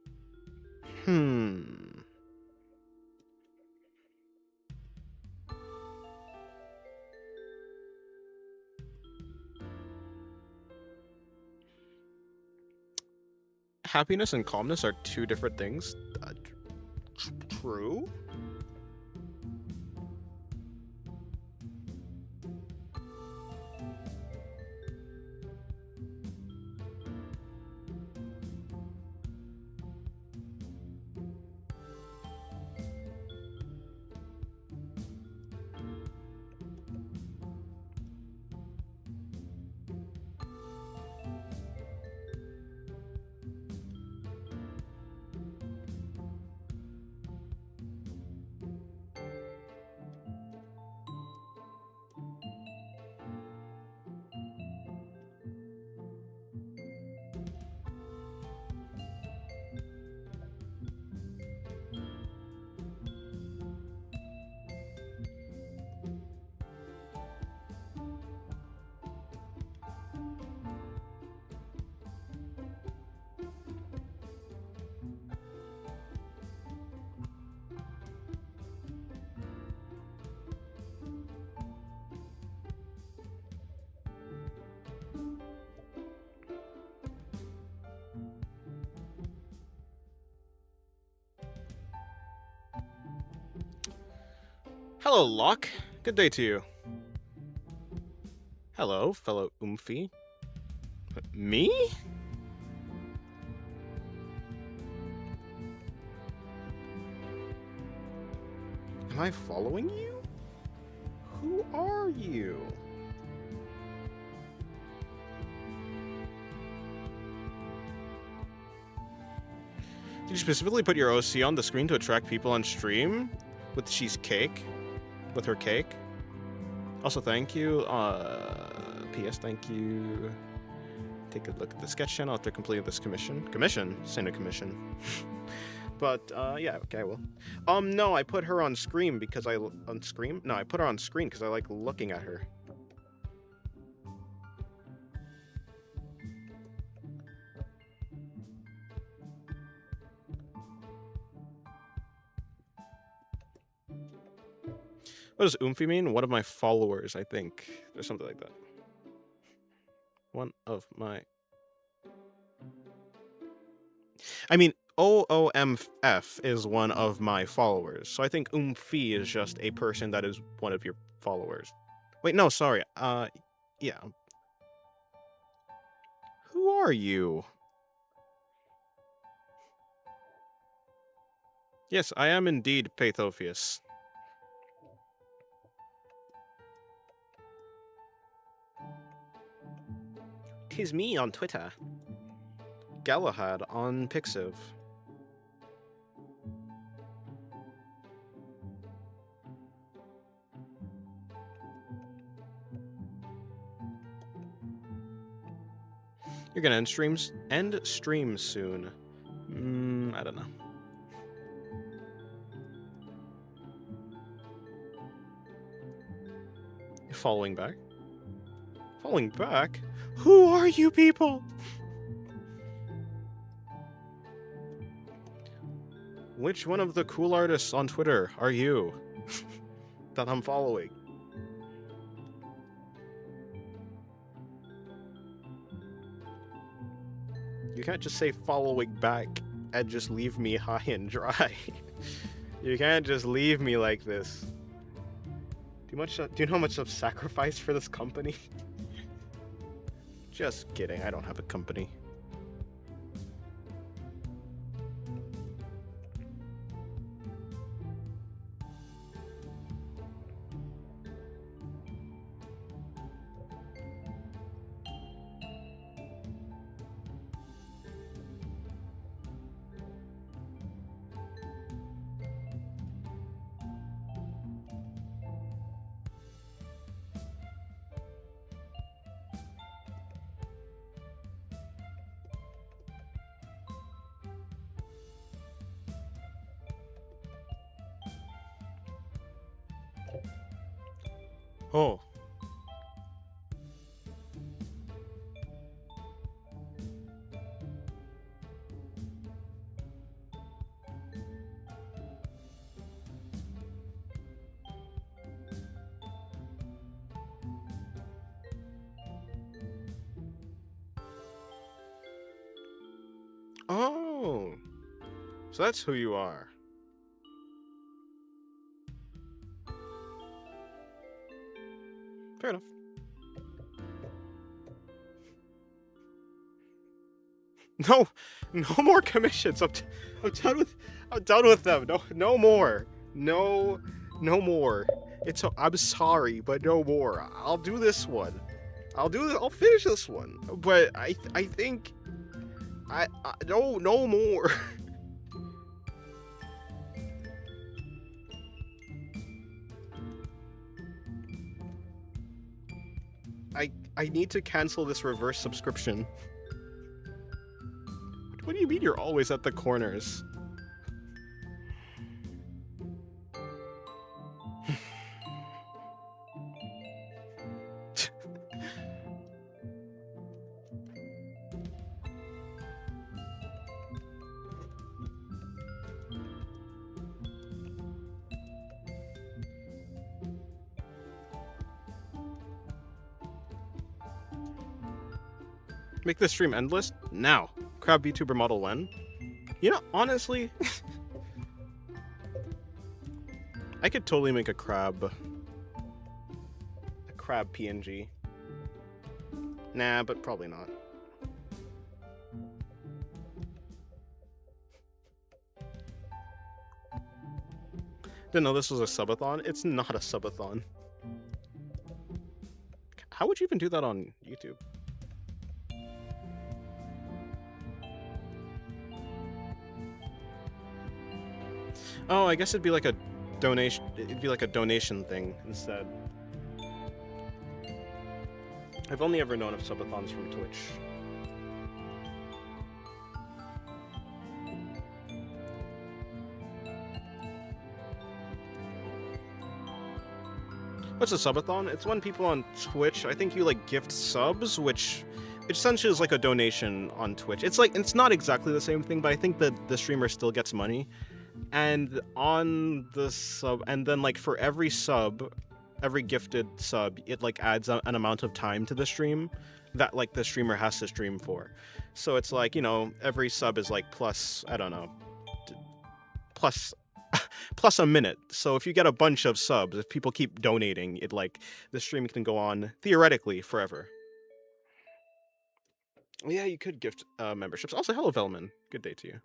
Happiness and calmness are two different things. True? Hello, Locke. Good day to you. Hello, fellow Oomphy. Me? Am I following you? Who are you? Did you specifically put your OC on the screen to attract people on stream? With she's cake? With her cake? Also, thank you. P.S. Thank you. Take a look at the sketch channel after completing this commission. Commission? Say no commission. But, yeah, okay, I will. No, I put her on screen because I... On screen? No, I put her on screen because I like looking at her. What does Oomphy mean? One of my followers, I think. Or something like that. One of my... I mean, OOMF is one of my followers. So I think Oomphy is just a person that is one of your followers. Wait, no, sorry. Yeah. Who are you? Yes, I am indeed Pathophius. 'Tis me on Twitter. Galahad on Pixiv. You're gonna end streams soon. I don't know. Following back? Following back? Who are you people? Which one of the cool artists on Twitter are you that I'm following? You can't just say following back and just leave me high and dry. You can't just leave me like this. Do you know how much I've sacrificed for this company? Just kidding, I don't have a company. Oh. Oh. So that's who you are. Fair enough. No more commissions. I'm done with them. No more. No more. I'm sorry, but no more. I'll do this one. I'll finish this one. But I think no more. I need to cancel this reverse subscription. What do you mean you're always at the corners? Make this stream endless? Now. Crab VTuber model when? You know, honestly... I could totally make a crab PNG. Nah, but probably not. Didn't know this was a subathon. It's not a subathon. How would you even do that on YouTube? Oh, I guess it'd be like a donation. It'd be like a donation thing instead. I've only ever known of subathons from Twitch. What's a subathon? It's when people on Twitch, I think you like gift subs, which essentially is like a donation on Twitch. It's like, it's not exactly the same thing, but I think that the streamer still gets money. And on the sub, and then like for every sub, every gifted sub, it like adds an amount of time to the stream that like the streamer has to stream for. So it's like, you know, every sub is like plus, I don't know, plus plus a minute. So if you get a bunch of subs, if people keep donating, it like the stream can go on theoretically forever. Yeah, you could gift memberships. Also, hello Velman. Good day to you.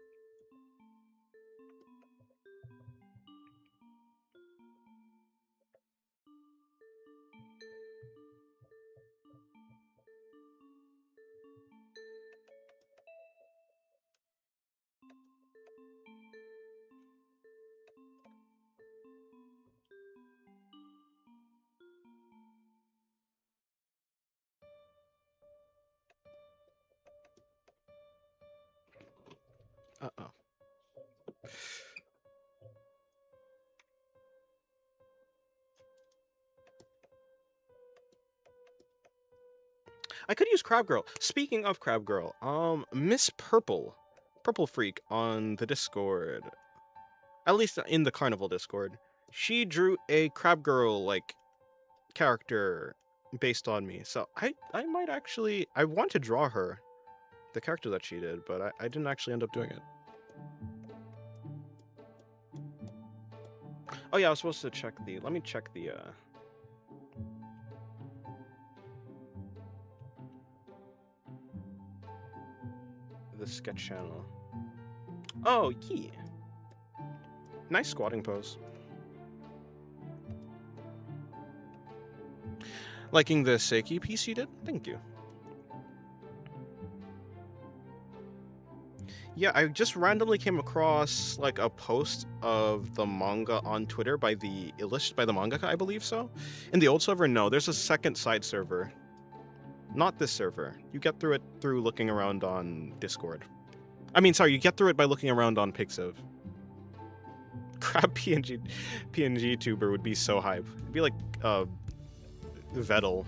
Uh-oh. I could use Crab Girl. Speaking of Crab Girl, Miss Purple Freak on the Discord, at least in the Carnival Discord, she drew a Crab Girl like character based on me. So I might actually, I want to draw her, the character that she did, but I didn't actually end up doing it. Oh yeah, I was supposed to check the, let me check the sketch channel. Oh, yeah. Nice squatting pose. Liking the Seiki piece you did? Thank you. Yeah, I just randomly came across like a post of the manga on Twitter by the mangaka, I believe so. In the old server, no, there's a second side server. Not this server. You get through it through looking around on Discord. I mean, sorry, you get through it by looking around on Pixiv. Crab PNG tuber would be so hype. It'd be like Vettel.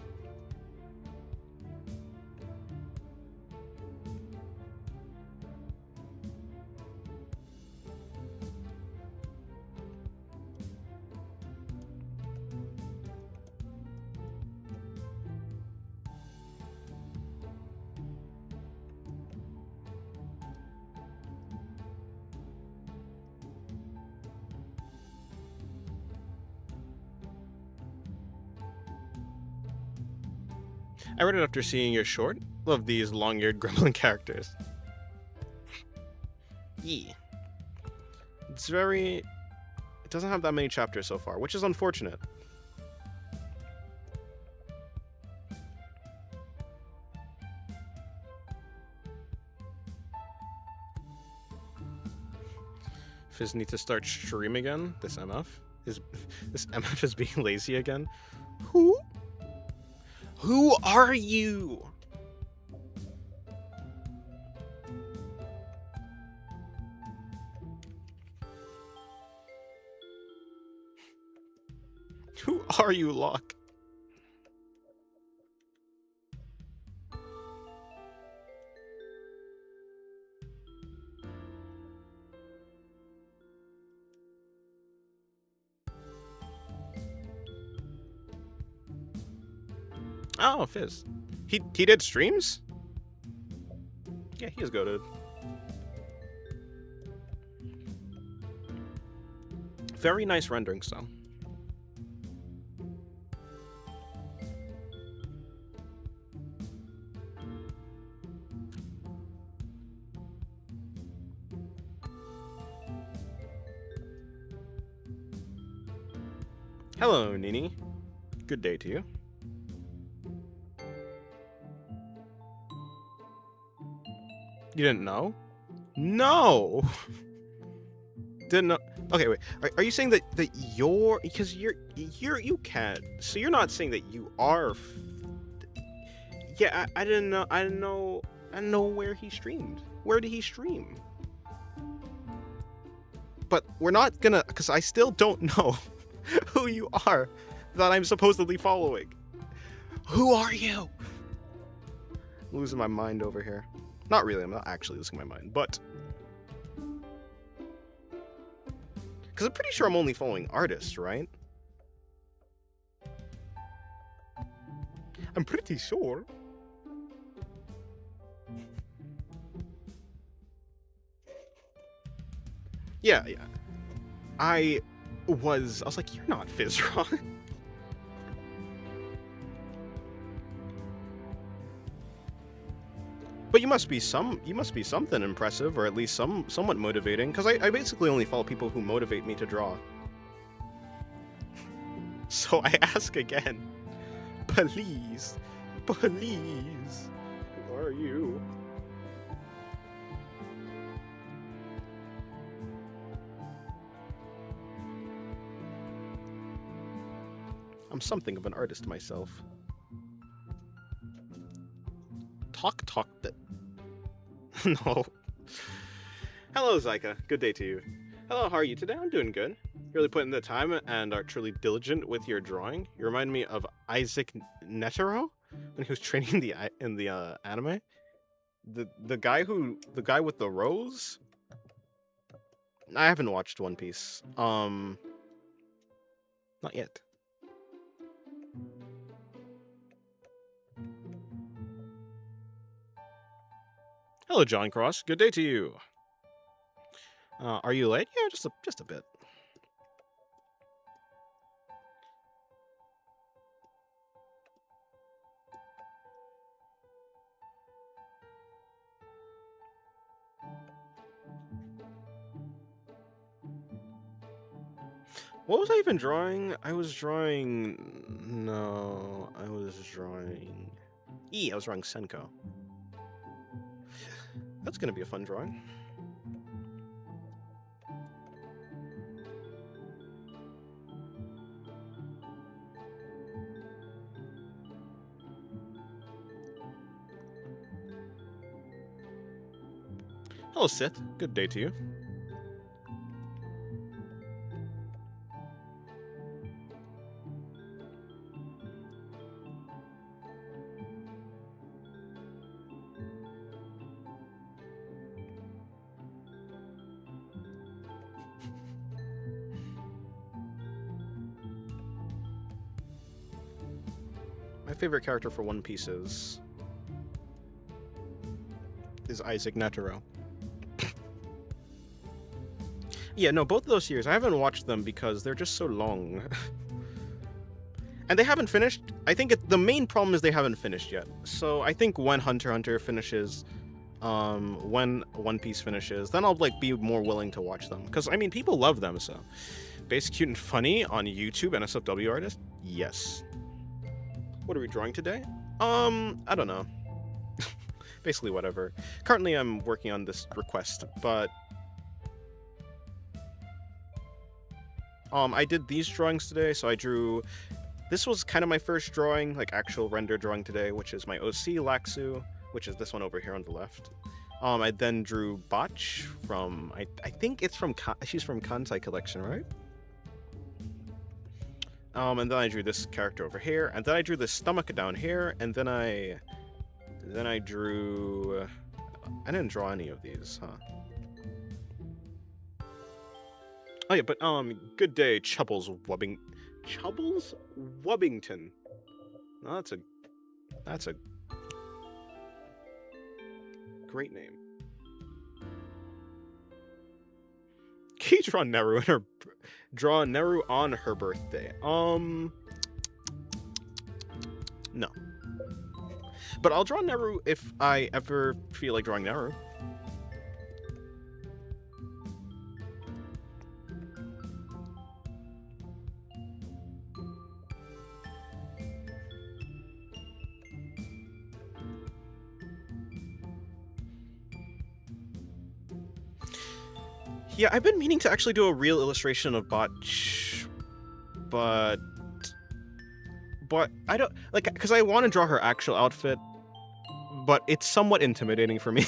I read it after seeing your short. Love these long-eared gremlin characters. Yeah. It's very... It doesn't have that many chapters so far, which is unfortunate. Fizz need to start stream again. This MF is being lazy again. Who are you? Who are you, Locke? Oh, Fizz. He did streams? Yeah, he is goated. very nice rendering style. Hello, Nini. Good day to you. You didn't know? No! Didn't know. Okay, wait. Are you saying that you're, because you can't. So you're not saying that you are. Yeah, I didn't know. I didn't know where he streamed. Where did he stream? But we're not gonna, because I still don't know who you are that I'm supposedly following. Who are you? I'm losing my mind over here. Not really. I'm not actually losing my mind, but. Because I'm pretty sure I'm only following artists, right? I'm pretty sure. Yeah. I was like, you're not Fizron. But you must be something impressive, or at least somewhat motivating, because I basically only follow people who motivate me to draw. So I ask again, please, please, who are you? I'm something of an artist myself. Talk that. No. Hello, Zyka. Good day to you. Hello, how are you today? I'm doing good. You really put in the time and are truly diligent with your drawing. You remind me of Isaac Netero when he was training in the anime. The guy with the rose. I haven't watched One Piece. Not yet. Hello, John Cross. Good day to you. Are you late? Yeah, just a bit. What was I even drawing? I was drawing Senko. That's gonna be a fun drawing. Hello, Sith. Good day to you. My favorite character for One Piece is Isaac Netero. Yeah, no, both of those series, I haven't watched them because they're just so long. And they haven't finished. I think the main problem is they haven't finished yet. So I think when Hunter x Hunter finishes, when One Piece finishes, then I'll be more willing to watch them. Because, I mean, people love them, so. Basic, Cute, and Funny on YouTube, NSFW artist? Yes. What are we drawing today? I don't know. Basically whatever. Currently I'm working on this request, but I did these drawings today, so I drew. This was kind of my first drawing, actual render drawing today, which is my OC Laxu, which is this one over here on the left. I then drew Botch from I think it's from she's from Kansai Collection, right? And then I drew this character over here, and then I drew the stomach down here, and then I drew. I didn't draw any of these, huh? Oh yeah, but good day, Chubbles Wubbington. No, that's a great name. Can you draw Neru in her Draw Neru on her birthday. No. But I'll draw Neru if I ever feel like drawing Neru. Yeah, I've been meaning to actually do a real illustration of Botch, but I don't like, because I want to draw her actual outfit, but it's somewhat intimidating for me.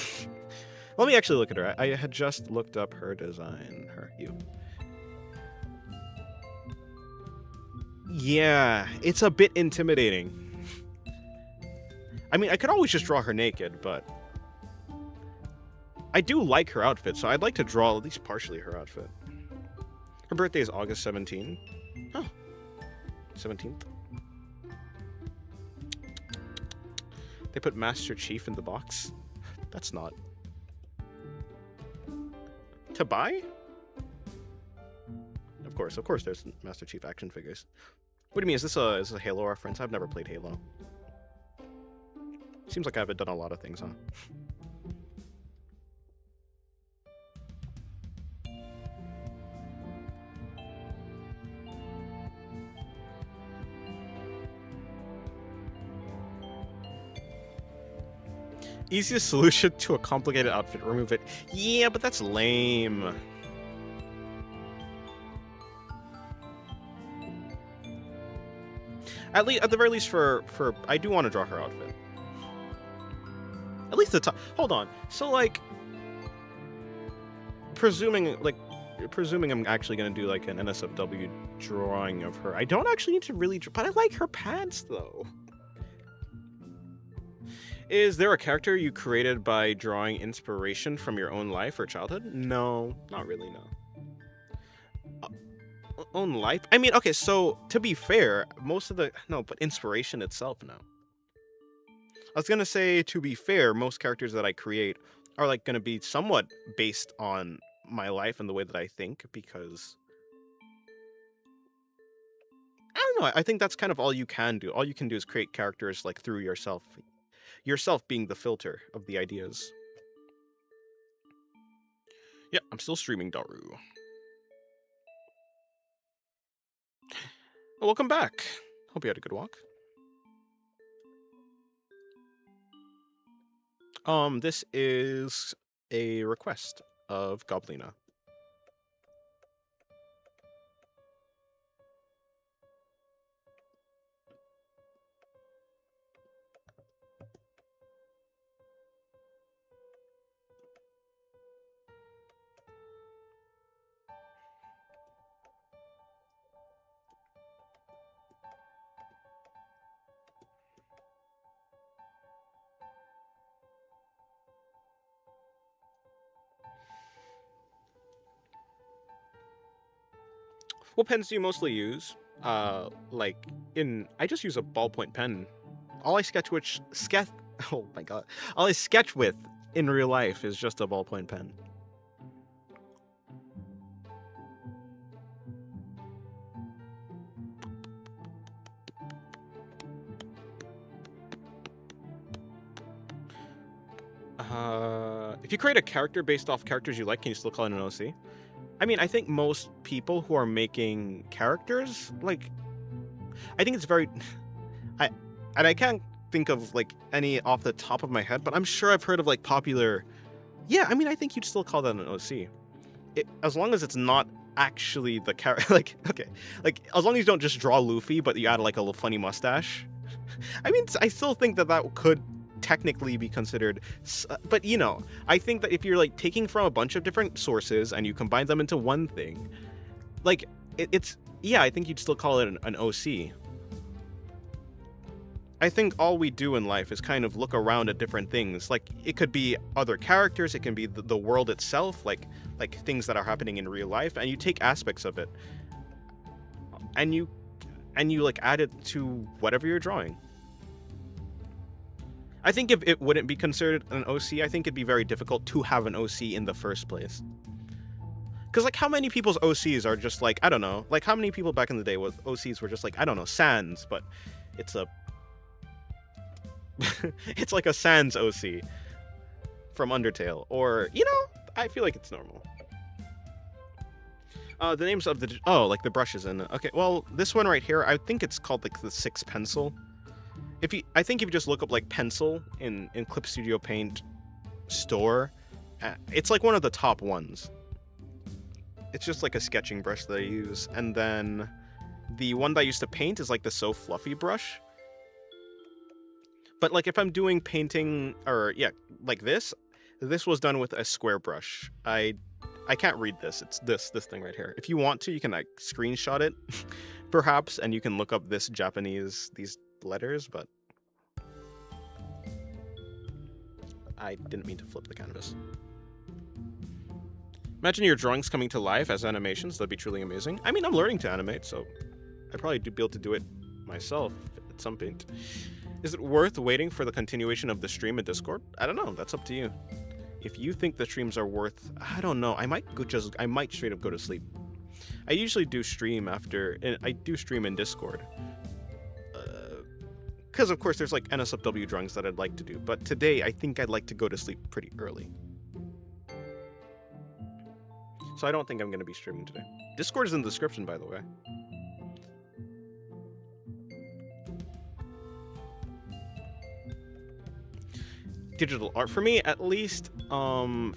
Let me actually look at her. I had just looked up her design. Yeah, it's a bit intimidating. I mean, I could always just draw her naked, but I do like her outfit, so I'd like to draw at least partially her outfit. Her birthday is August 17th. Oh, 17th. They put Master Chief in the box. That's not. To buy? Of course there's Master Chief action figures. What do you mean, is this a Halo reference? I've never played Halo. Seems like I haven't done a lot of things, huh? Easiest solution to a complicated outfit, remove it. Yeah, but that's lame. At the very least for I do want to draw her outfit. At least the top. Hold on. So like, presuming I'm actually gonna do like an NSFW drawing of her. I don't actually need to really, but I like her pants though. Is there a character you created by drawing inspiration from your own life or childhood? No, not really, no. Own life? I mean, okay, so to be fair, but inspiration itself, no. I was gonna say, to be fair, most characters that I create are like gonna be somewhat based on my life and the way that I think, because I don't know, I think that's kind of all you can do. All you can do is create characters like through yourself. Yourself being the filter of the ideas. Yeah, I'm still streaming Daru. Oh, welcome back. Hope you had a good walk. This is a request of Goblina. What pens do you mostly use? I just use a ballpoint pen. All I sketch with in real life is just a ballpoint pen. If you create a character based off characters you like, can you still call it an OC? I mean, I think most people who are making characters, like, I think it's very, I can't think of like any off the top of my head, but I'm sure I've heard of like popular. Yeah, I mean, I think you'd still call that an OC, as long as it's not actually the character. Like, okay, like as long as you don't just draw Luffy, but you add like a little funny mustache. I mean, I still think that could technically be considered, but you know, I think that if you're like taking from a bunch of different sources and you combine them into one thing, like I think you'd still call it an OC. I think all we do in life is kind of look around at different things. Like, it could be other characters, it can be the world itself, like things that are happening in real life, and you take aspects of it and you like add it to whatever you're drawing. I think if it wouldn't be considered an OC, I think it'd be very difficult to have an OC in the first place. Because, like, how many people's OCs are just, like, I don't know. Like, how many people back in the day with OCs were just, like, I don't know, Sans, but it's a... it's like a Sans OC from Undertale. Or, you know, I feel like it's normal. The names of the... Oh, like the brushes in it. Okay, well, this one right here, I think it's called, like, the 6 pencil. I think if you just look up, like, pencil in Clip Studio Paint store, it's, like, one of the top ones. It's just, like, a sketching brush that I use. And then the one that I used to paint is, like, the So Fluffy brush. But, like, if I'm doing painting, or, yeah, like this was done with a square brush. I can't read this. It's this thing right here. If you want to, you can, like, screenshot it, perhaps, and you can look up these letters, but I didn't mean to flip the canvas. Imagine your drawings coming to life as animations. That'd be truly amazing. I mean, I'm learning to animate, so I'd probably be able to do it myself at some point. Is it worth waiting for the continuation of the stream in Discord? I don't know. That's up to you. If you think the streams are worth... I don't know. I might straight up go to sleep. I usually do stream after... I do stream in Discord. Because, of course, there's, like, NSFW drawings that I'd like to do. But today, I think I'd like to go to sleep pretty early. So I don't think I'm going to be streaming today. Discord is in the description, by the way. Digital art, for me, at least,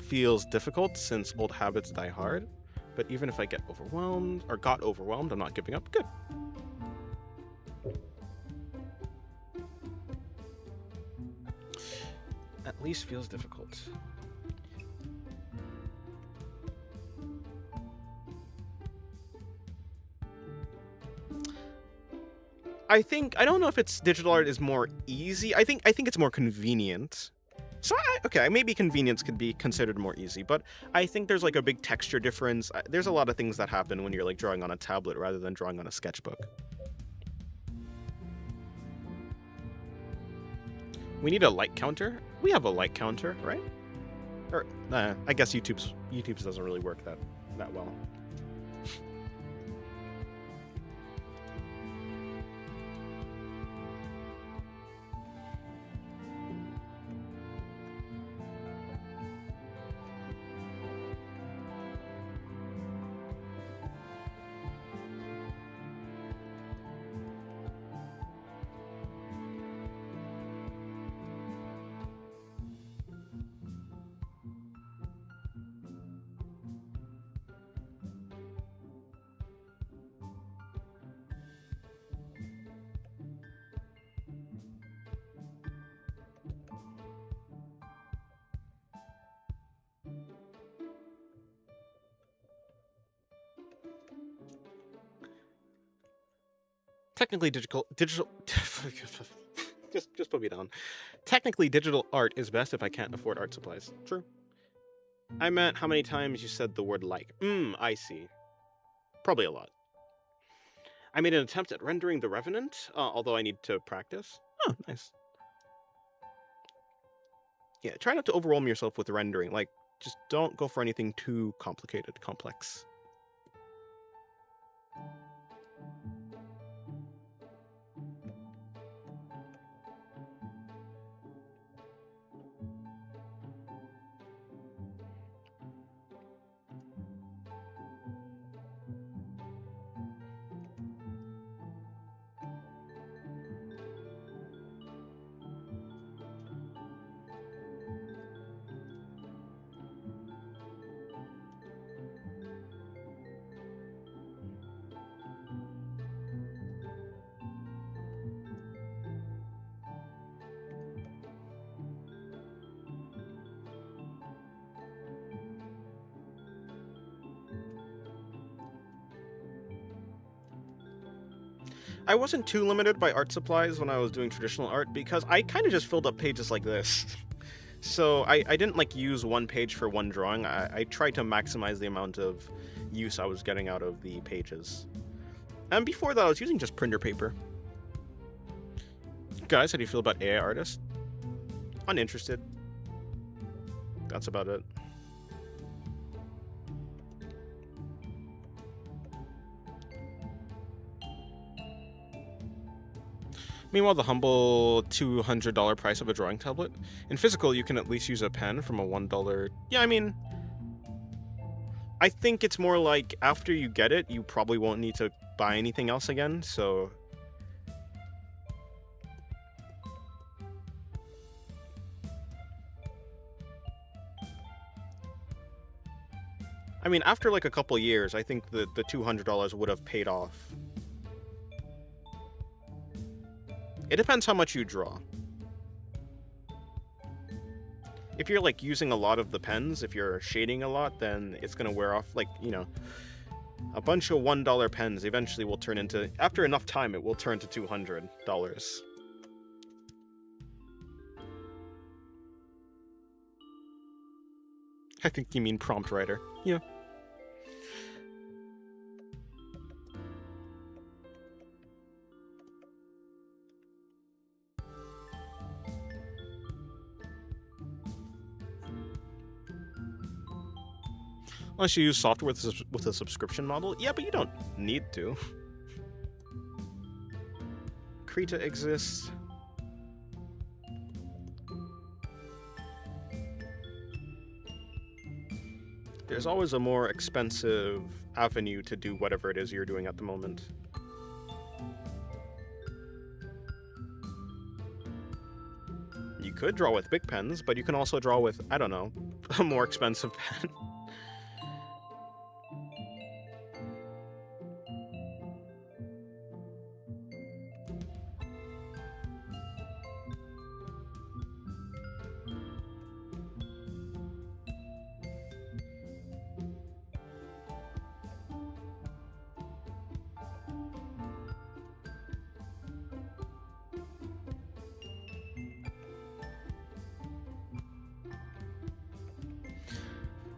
feels difficult since old habits die hard. But even if I get overwhelmed, or got overwhelmed, I'm not giving up. Good. At least feels difficult. I don't know if it's digital art is more easy. I think it's more convenient. So, okay, maybe convenience could be considered more easy, but I think there's, like, a big texture difference. There's a lot of things that happen when you're, like, drawing on a tablet rather than drawing on a sketchbook. We need a light counter? We have a light counter, right? Or, I guess YouTube's doesn't really work that well. Technically digital just put me down. Technically digital art is best if I can't afford art supplies. True. I meant how many times you said the word like. I see. Probably a lot. I made an attempt at rendering the Revenant, although I need to practice. Oh, nice. Yeah, try not to overwhelm yourself with rendering. Like, just don't go for anything too complex. I wasn't too limited by art supplies when I was doing traditional art because I kind of just filled up pages like this. So I didn't like use one page for one drawing. I tried to maximize the amount of use I was getting out of the pages. And before that I was using just printer paper. Guys, how do you feel about AI artists? Uninterested. That's about it. Meanwhile, the humble $200 price of a drawing tablet. In physical, you can at least use a pen from a $1. Yeah, I mean, I think it's more like after you get it, you probably won't need to buy anything else again, so... I mean, after like a couple years, I think the $200 would have paid off. It depends how much you draw. If you're like using a lot of the pens, if you're shading a lot, then it's gonna wear off. Like, you know, a bunch of $1 pens eventually will turn into, after enough time, it will turn to $200. I think you mean prompt writer. Yeah. Unless you use software with a subscription model. Yeah, but you don't need to. Krita exists. There's always a more expensive avenue to do whatever it is you're doing at the moment. You could draw with big pens, but you can also draw with, I don't know, a more expensive pen.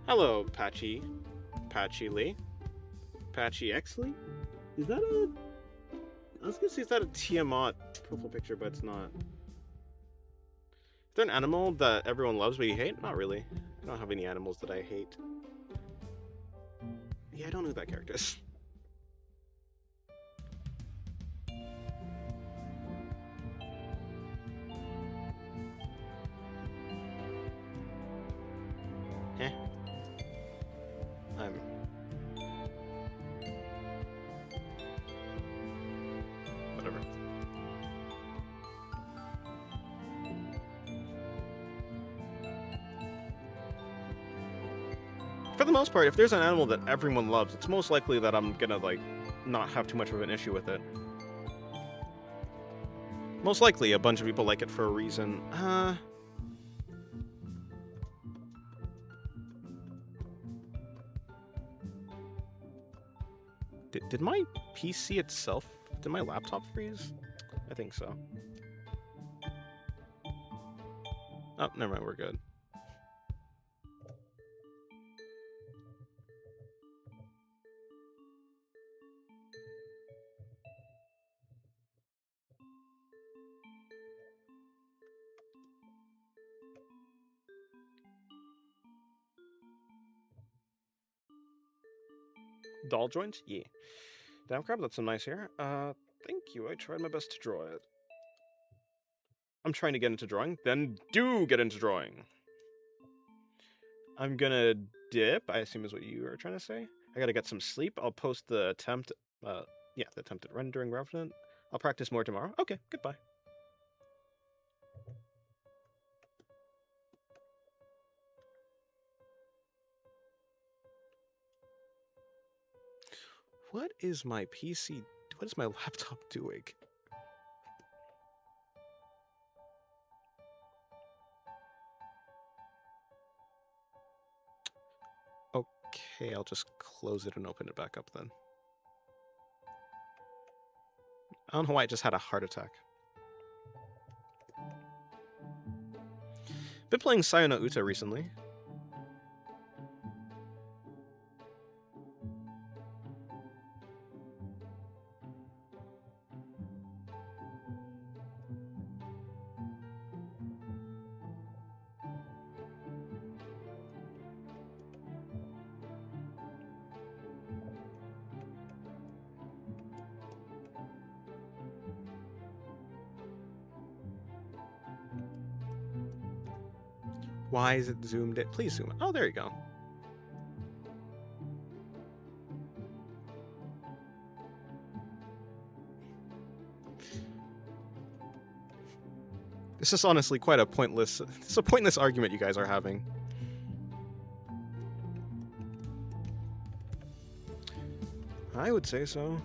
Hello, Patchy Lee. Patchy X Lee? Is that a... I was gonna say, is that a Tiamat profile picture, but it's not. Is there an animal that everyone loves but you hate? Not really. I don't have any animals that I hate. Yeah, I don't know who that character is. Eh. Whatever. For the most part, if there's an animal that everyone loves, it's most likely that I'm gonna, like, not have too much of an issue with it. Most likely, a bunch of people like it for a reason. Did my PC itself... Did my laptop freeze? I think so. Oh, never mind, we're good. Doll joint? Yeah. Damn crap, that's some nice hair. Thank you. I tried my best to draw it. I'm trying to get into drawing. Then do get into drawing. I'm gonna dip, I assume is what you are trying to say. I gotta get some sleep. I'll post the attempt, the attempted rendering revenant. I'll practice more tomorrow. Okay, goodbye. What is my PC... What is my laptop doing? Okay, I'll just close it and open it back up then. I don't know why I just had a heart attack. Been playing Sayona Uta recently. Why is it zoomed in? Please zoom in. Oh, there you go. This is honestly quite a pointless... It's a pointless argument you guys are having. I would say so.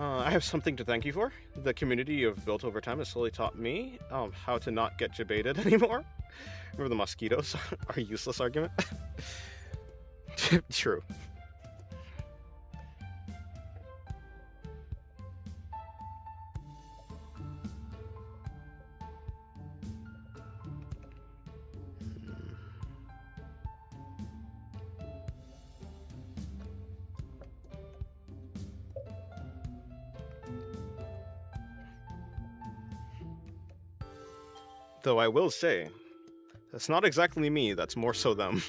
I have something to thank you for. The community you've built over time has slowly taught me how to not get debated anymore. Remember the mosquitoes are a useless argument? True. Though I will say, that's not exactly me, that's more so them.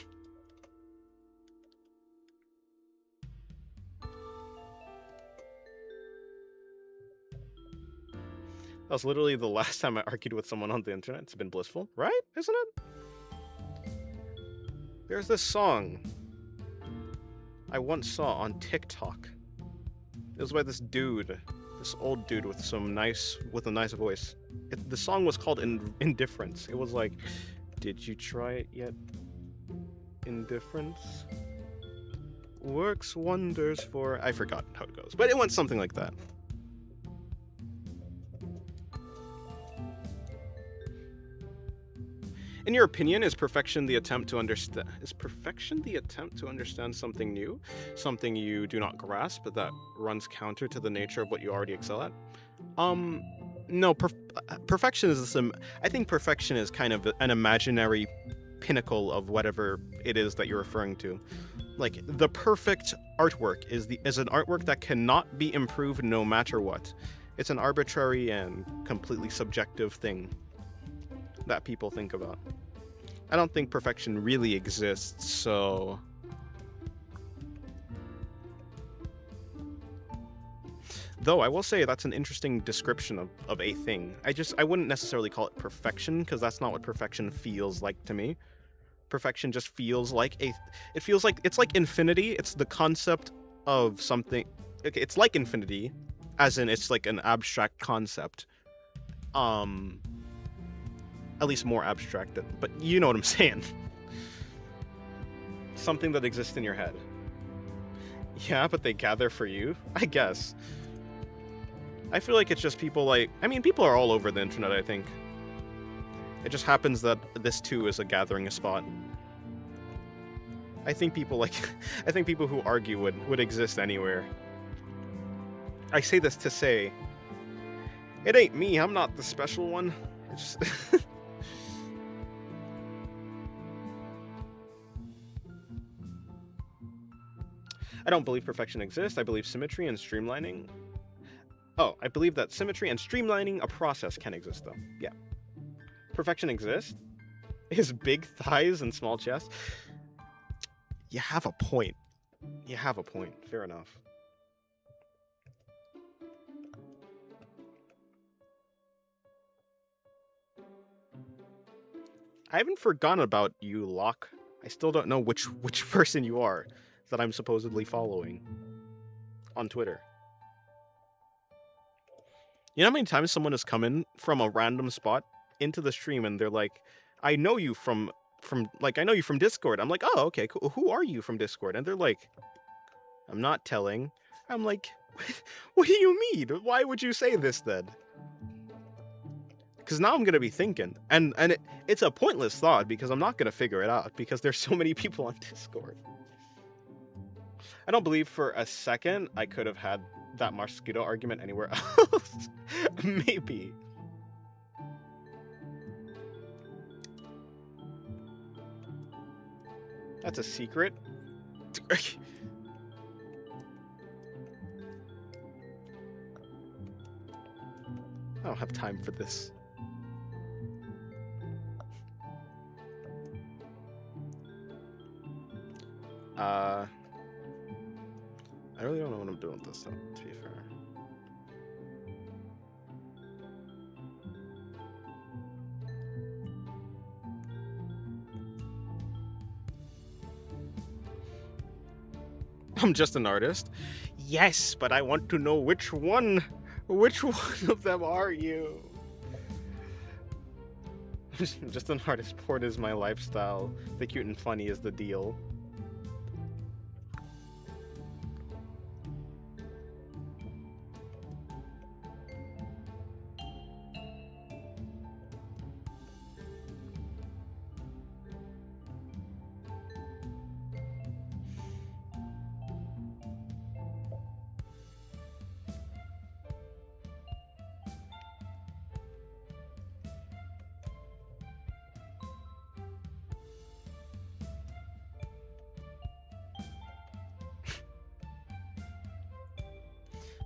That was literally the last time I argued with someone on the internet. It's been blissful, right? Isn't it? There's this song I once saw on TikTok. It was by this dude, this old dude with a nice voice. The song was called Indifference. It was like, did you try it yet? Indifference works wonders for... I forgot how it goes, but it went something like that. In your opinion, is perfection the attempt to understand? Is perfection the attempt to understand something new, something you do not grasp, but that runs counter to the nature of what you already excel at? No. Perfection is I think perfection is kind of an imaginary pinnacle of whatever it is that you're referring to. Like, the perfect artwork is an artwork that cannot be improved no matter what. It's an arbitrary and completely subjective thing that people think about. I don't think perfection really exists, so... Though I will say that's an interesting description of a thing. I wouldn't necessarily call it perfection, because that's not what perfection feels like to me. Perfection just feels like it's like infinity. It's the concept of something. Okay, it's like infinity, as in it's like an abstract concept. At least more abstract, but you know what I'm saying. Something that exists in your head. Yeah, but they gather for you, I guess. I feel like it's just people people are all over the internet, I think. It just happens that this too is a gathering spot. I think people who argue would exist anywhere. I say this to say, it ain't me, I'm not the special one. It's just... I don't believe perfection exists. I believe symmetry and streamlining. Oh, I believe that symmetry and streamlining a process can exist, though. Yeah. Perfection exists? Is big thighs and small chest? You have a point. You have a point. Fair enough. I haven't forgotten about you, Locke. I still don't know which person you are that I'm supposedly following on Twitter. You know how many times someone has come in from a random spot into the stream and they're like, I know you from Discord. I'm like, oh, okay, cool. Who are you from Discord? And they're like, I'm not telling. I'm like, what do you mean? Why would you say this then? Because now I'm going to be thinking. And it's a pointless thought because I'm not going to figure it out because there's so many people on Discord. I don't believe for a second I could have had that mosquito argument anywhere else. Maybe. That's a secret. I don't have time for this. I really don't know what I'm doing with this though, to be fair. I'm just an artist. Yes, but I want to know which one. Which one of them are you? Just an artist. Porn is my lifestyle. The cute and funny is the deal.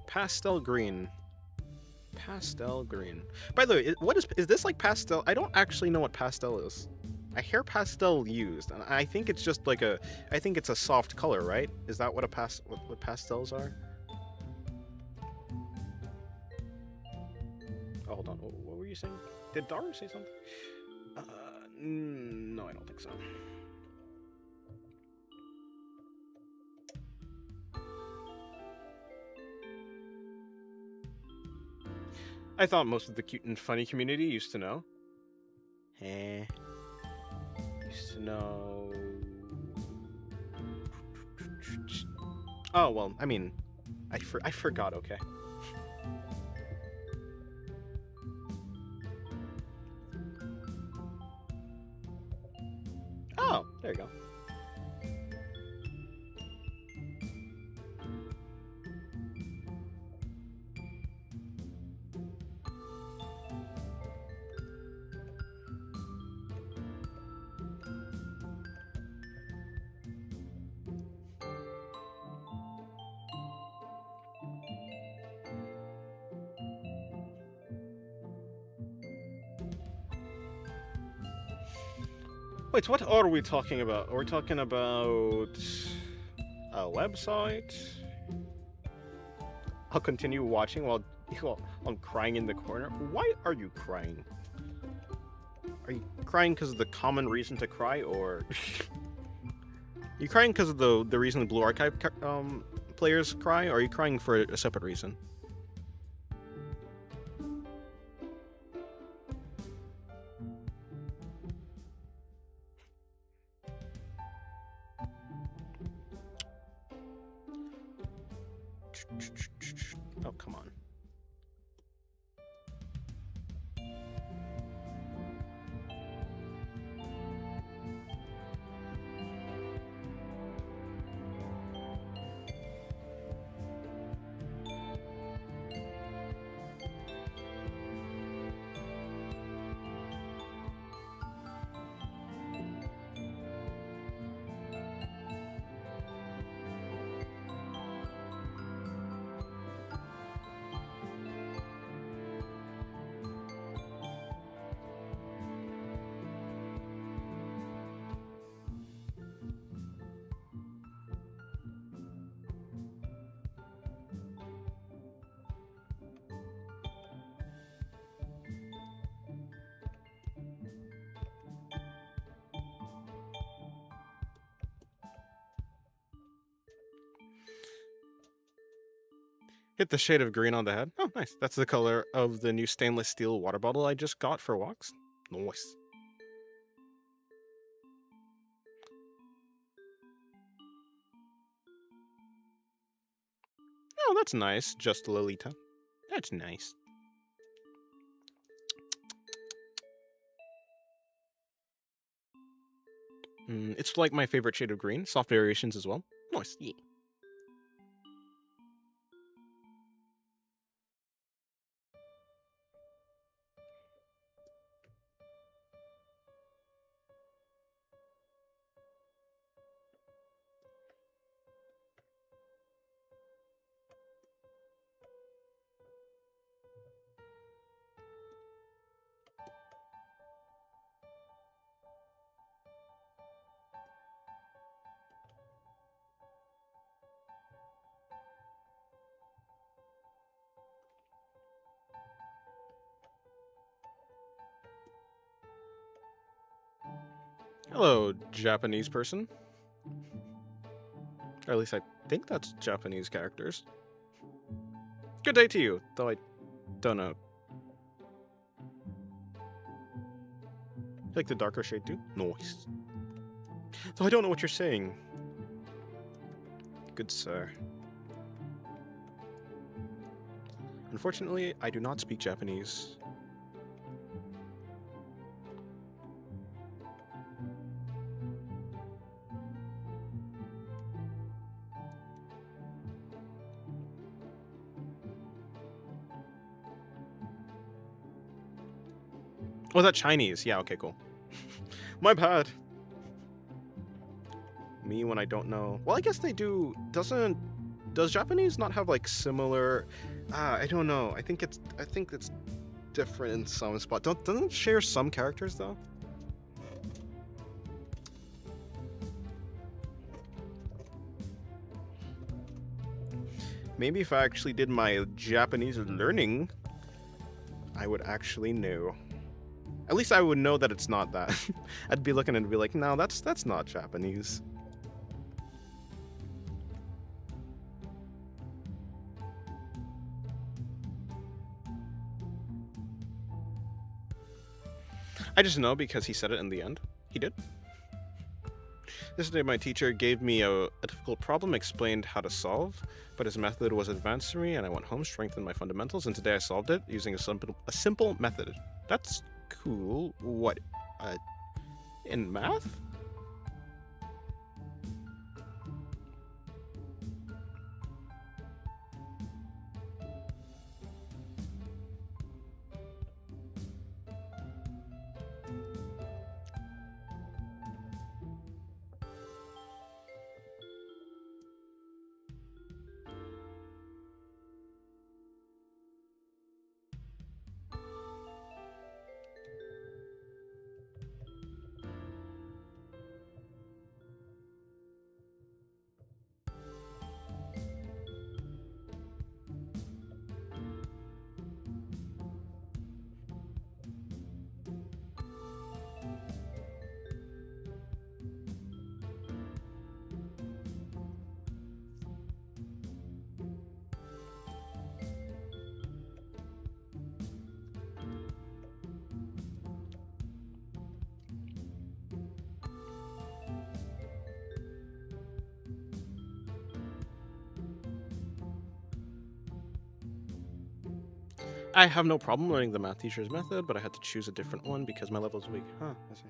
Pastel green. Pastel green. By the way, what is this like pastel? I don't actually know what pastel is. I hear pastel used, and I think it's just like a. I think it's a soft color, right? Is that what what pastels are? Oh, hold on. What were you saying? Did Daru say something? No, I don't think so. I thought most of the cute and funny community used to know. Eh. Used to know. Oh, well, I mean, I forgot, okay. Oh, there you go. Wait, what are we talking about? Are we talking about a website? I'll continue watching while I'm crying in the corner. Why are you crying? Are you crying because of the common reason to cry, or you crying because of the reason the Blue Archive players cry, or are you crying for a separate reason? Oh, come on. Hit the shade of green on the head. Oh, nice. That's the color of the new stainless steel water bottle I just got for walks. Nice. Oh, that's nice. Just Lolita. That's nice. It's like my favorite shade of green. Soft variations as well. Nice. Yeah. Hello, Japanese person. Or at least I think that's Japanese characters. Good day to you, though I don't know. You like the darker shade too? Nice. Though I don't know what you're saying. Good sir. Unfortunately, I do not speak Japanese. Oh, that's Chinese. Yeah, okay, cool. My bad. Me when I don't know. Well, I guess they do. Does Japanese not have like similar? I don't know. I think it's different in some spot. Doesn't it share some characters though? Maybe if I actually did my Japanese learning, I would actually know. At least I would know that it's not that. I'd be looking and be like, no, that's not Japanese. I just know because he said it in the end. He did. Yesterday, my teacher gave me a difficult problem, explained how to solve, but his method was advanced for me, and I went home, strengthened my fundamentals, and today I solved it using a simple method. That's cool. What? In math? I have no problem learning the math teacher's method, but I had to choose a different one because my level's weak. Huh, I see.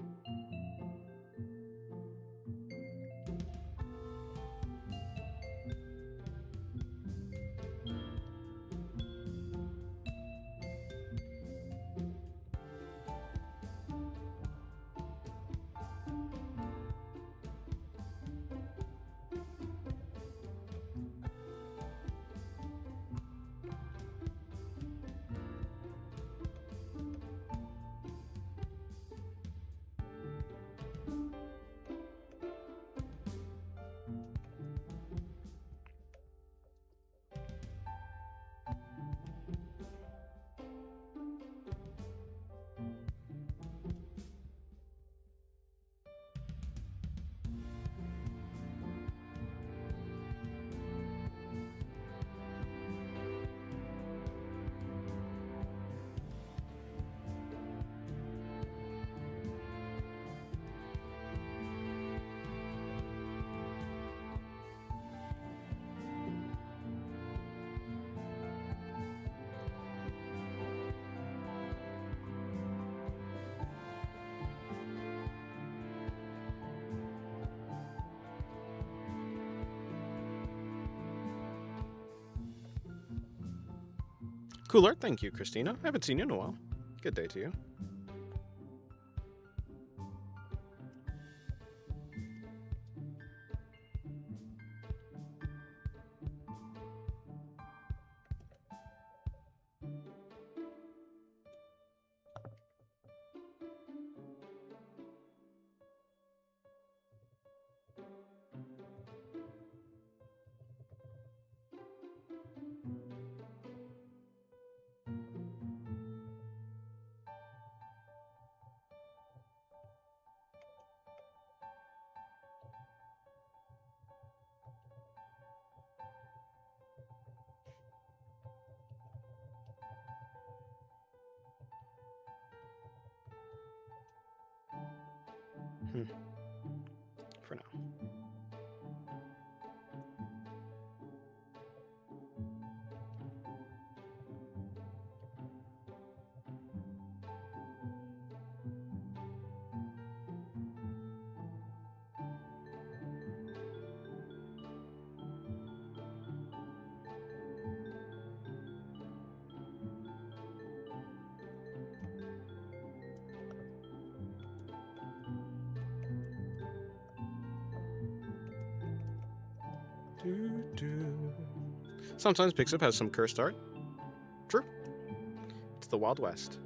Cooler, thank you, Christina. I haven't seen you in a while. Good day to you. Sometimes Pixip has some cursed art. True. It's the Wild West.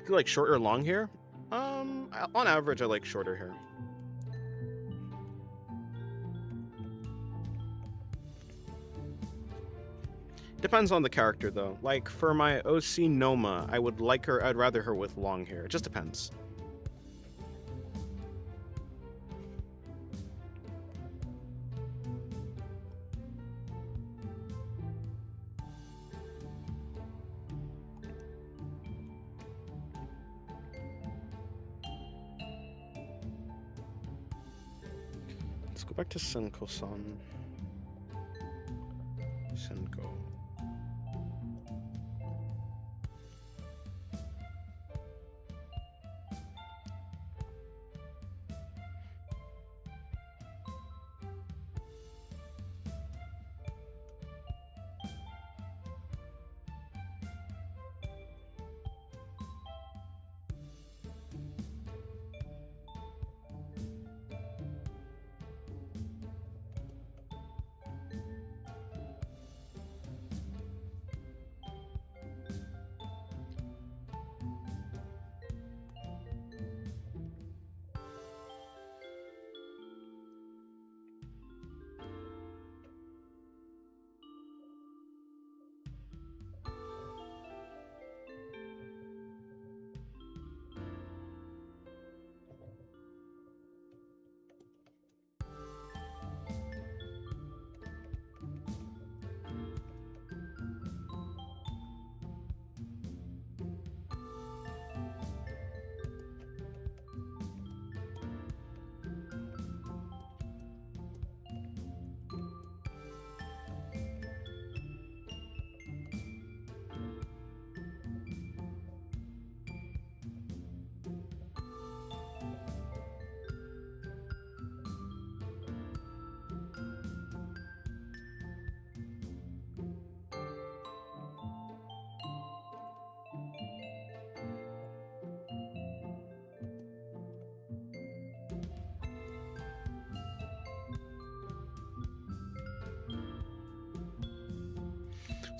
You like short or long hair? On average, I like shorter hair. Depends on the character, though. Like, for my OC Noma, I'd rather her with long hair. It just depends. Let's go back to Senko-san. Senko.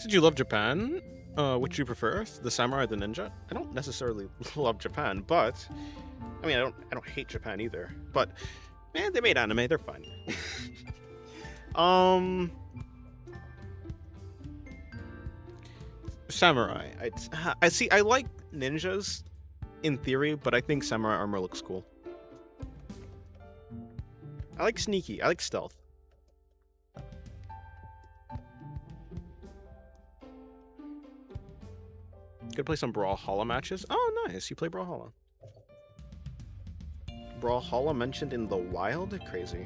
Did you love Japan? Which do you prefer, the samurai or the ninja? I don't necessarily love Japan, but I mean, I don't hate Japan either. But man, they made anime; they're fun. Samurai. I see. I like ninjas in theory, but I think samurai armor looks cool. I like sneaky. I like stealth. Gonna play some Brawlhalla matches. Oh, nice. You play Brawlhalla. Brawlhalla mentioned in the wild? Crazy.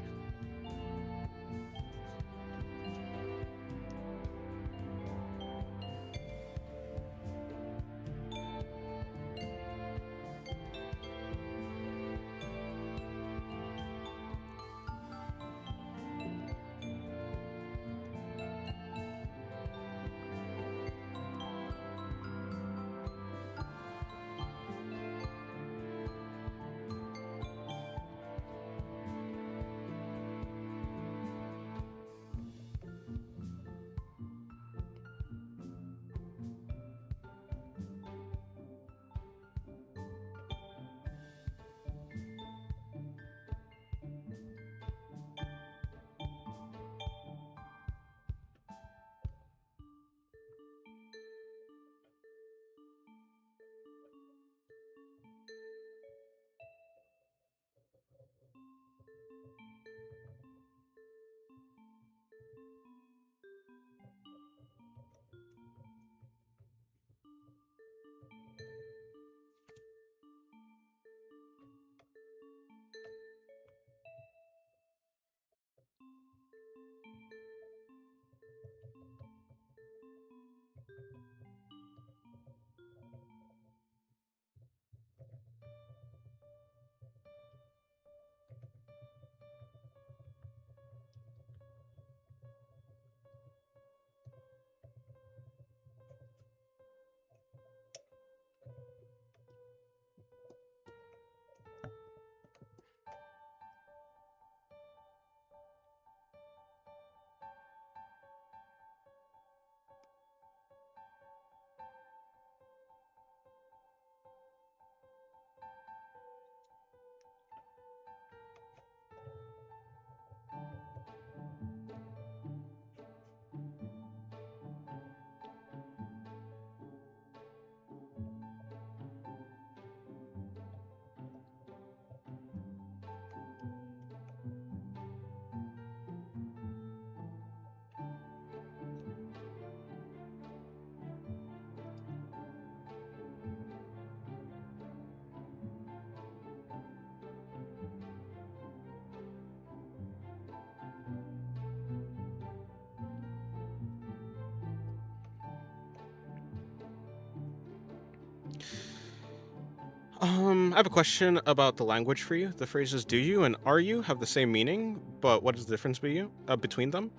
I have a question about the language for you. The phrases "do you" and "are you" have the same meaning, but what is the difference between them?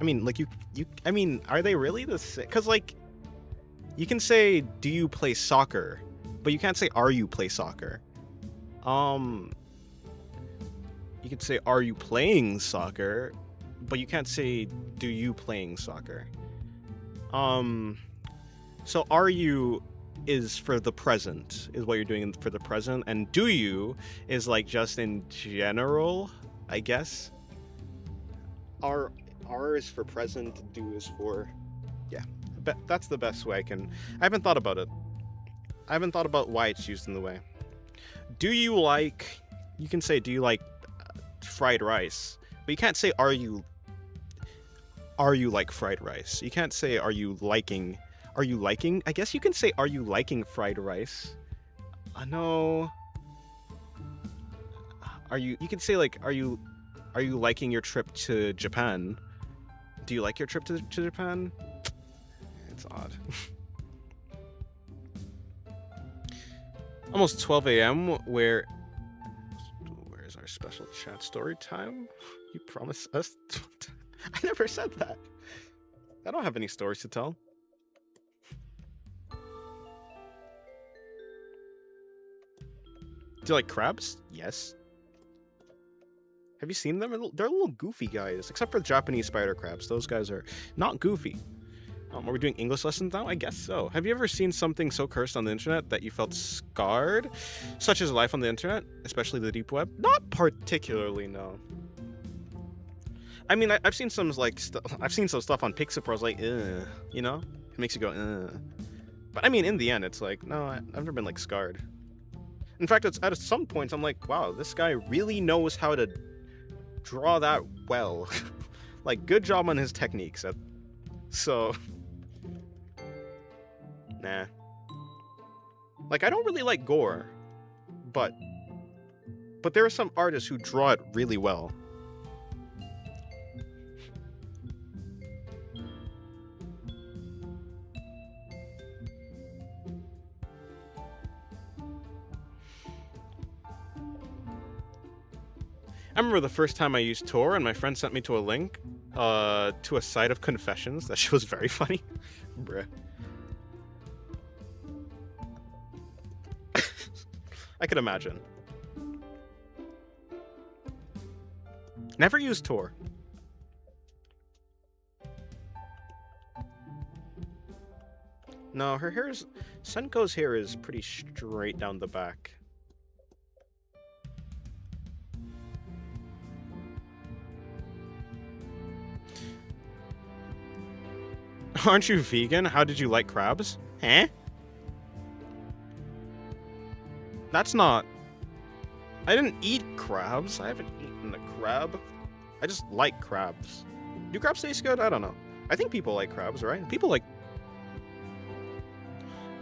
I mean, like I mean, are they really the same? Because like, you can say "do you play soccer," but you can't say "are you play soccer." Um, you can say "are you playing soccer," but you can't say "do you playing soccer." Um, so "are you" is for the present, is what you're doing for the present, and "do you" is like just in general, I guess. R R is for present, do is for, yeah. That's the best way I can. I haven't thought about it. I haven't thought about why it's used in the way. Do you like? You can say, do you like fried rice? But you can't say, are you? Are you like fried rice? You can't say, are you liking? Are you liking? I guess you can say, are you liking fried rice? No. Are you? You can say like, are you? Are you liking your trip to Japan? Do you like your trip to Japan? It's odd. Almost 12 a.m. Where's our special chat story time? You promised us. I never said that. I don't have any stories to tell. Do you like crabs? Yes. Have you seen them? They're little goofy guys, except for the Japanese spider crabs. Those guys are not goofy. Are we doing English lessons now? I guess so. Have you ever seen something so cursed on the internet that you felt scarred? Such as life on the internet, especially the deep web? Not particularly, no. I mean, I've seen some like I've seen some stuff on Pixip where I was like, ugh, you know? It makes you go, ugh. But I mean, in the end, it's like, no, I've never been like scarred. In fact, it's at some points I'm like, wow, this guy really knows how to draw that well. Like, good job on his techniques. So, nah. Like, I don't really like gore, but there are some artists who draw it really well. I remember the first time I used Tor, and my friend sent me to a link to a site of confessions. That shit was very funny. Bruh. I could imagine. Never used Tor. No, her hair's... Senko's hair is pretty straight down the back. Aren't you vegan? How did you like crabs? Huh? That's not... I didn't eat crabs. I haven't eaten a crab. I just like crabs. Do crabs taste good? I don't know. I think people like crabs, right? People like...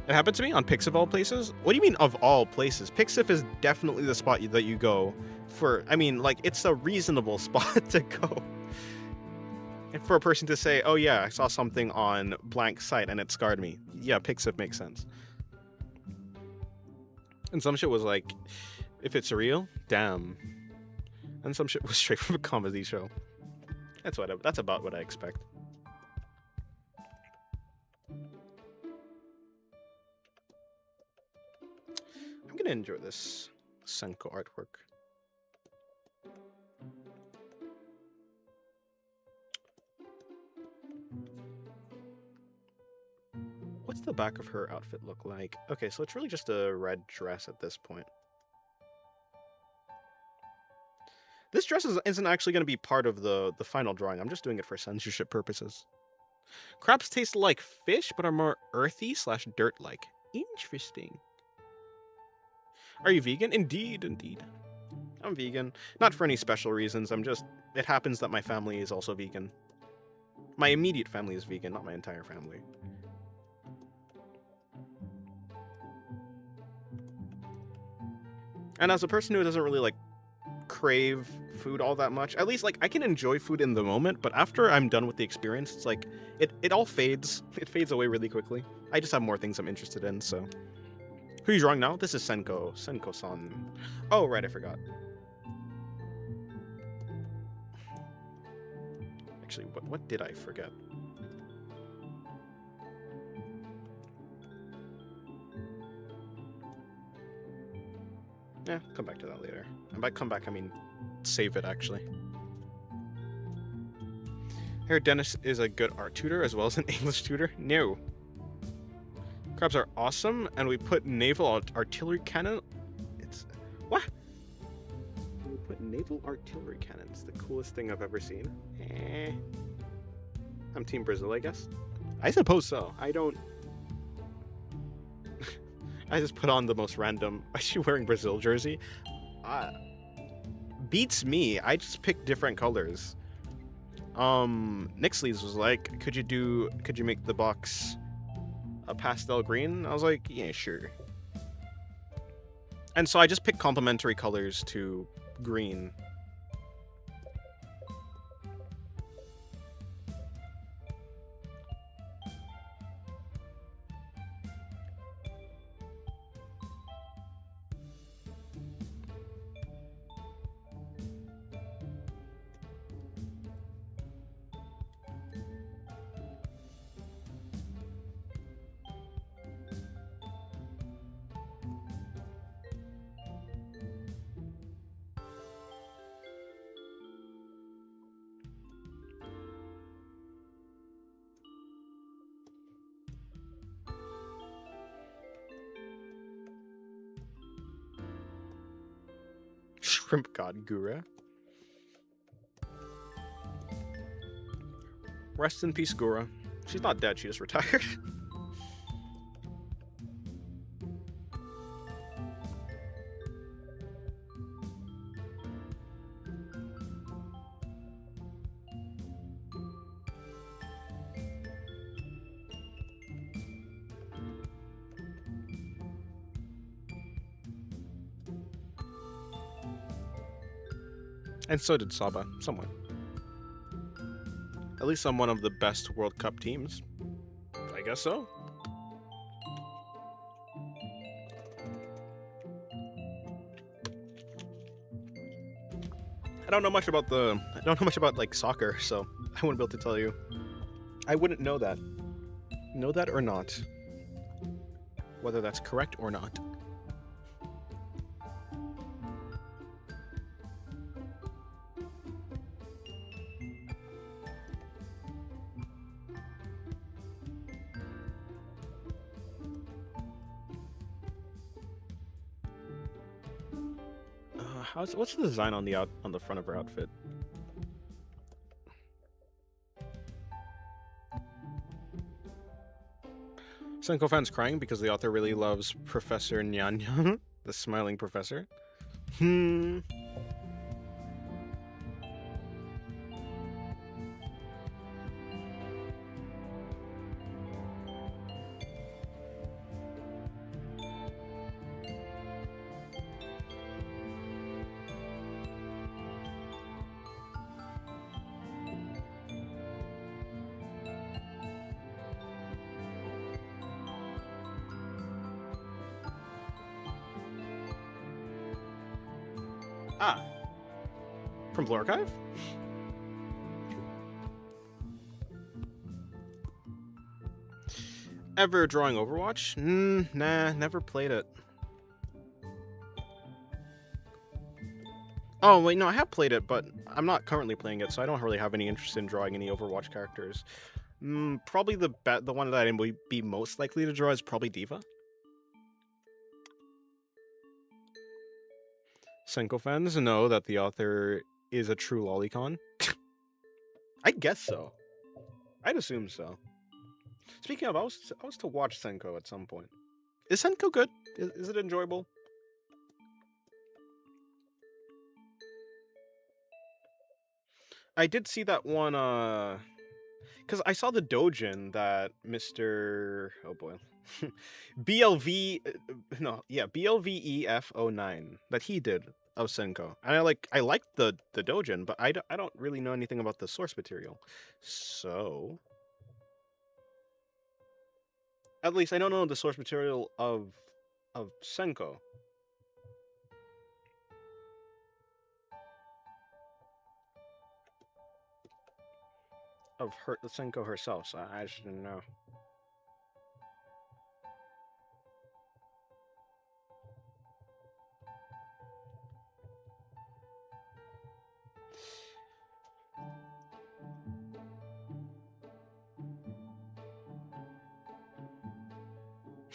It happened to me on Pixif of all places. What do you mean of all places? Pixif is definitely the spot that you go for... I mean, like, it's a reasonable spot to go. And for a person to say, oh yeah, I saw something on blank site and it scarred me. Yeah, Pixif makes sense. And some shit was like, if it's real, damn. And some shit was straight from a comedy show. That's about what I expect. I'm gonna enjoy this Senko artwork. What's the back of her outfit look like? Okay, so it's really just a red dress at this point. This dress isn't actually going to be part of the final drawing. I'm just doing it for censorship purposes. Crabs taste like fish, but are more earthy / dirt-like. Interesting. Are you vegan? Indeed, indeed. I'm vegan. Not for any special reasons. It happens that my family is also vegan. My immediate family is vegan, not my entire family. And as a person who doesn't really, like, crave food all that much. At least, like, I can enjoy food in the moment, but after I'm done with the experience, it's like, it all fades. It fades away really quickly. I just have more things I'm interested in, so. Who are you drawing now? This is Senko. Senko-san. Oh, right, I forgot. Actually, what did I forget? Yeah, come back to that later. And by come back, I mean save it, actually. I heard Dennis is a good art tutor as well as an English tutor. No. Crabs are awesome, and we put naval artillery cannon. It's... What? We put naval artillery cannons. The coolest thing I've ever seen. I'm Team Brazil, I guess. I suppose so. I don't... I just put on the most random... Is she wearing Brazil jersey? Beats me. I just picked different colors. Nixley's was like, could you make the box a pastel green? I was like, yeah, sure. And so I just picked complementary colors to green. Shrimp God Gura. Rest in peace, Gura. She's not dead, she just retired. And so did Saba, somewhat. At least I'm one of the best World Cup teams. I guess so. I don't know much about like soccer, so I wouldn't be able to tell you. I wouldn't know that. Know that or not. Whether that's correct or not. What's the design on the front of her outfit? Senko fans crying because the author really loves Professor Nyan Nyan, the smiling professor. Ah, from Blue Archive? Ever drawing Overwatch? Nah, never played it. Oh, wait, no, I have played it, but I'm not currently playing it, so I don't really have any interest in drawing any Overwatch characters. Probably the one that I would be most likely to draw is probably Diva. Senko fans know that the author is a true lolicon. I guess so. I'd assume so. Speaking of, I was to watch Senko at some point. Is Senko good? Is it enjoyable? I did see that one, because I saw the doujin that Mr. Oh boy. BLVEF09 that he did. of Senko. And I like the dojin, but I don't really know anything about the source material. So at least I don't know the source material of Senko. Of her, the Senko herself, so I just didn't know.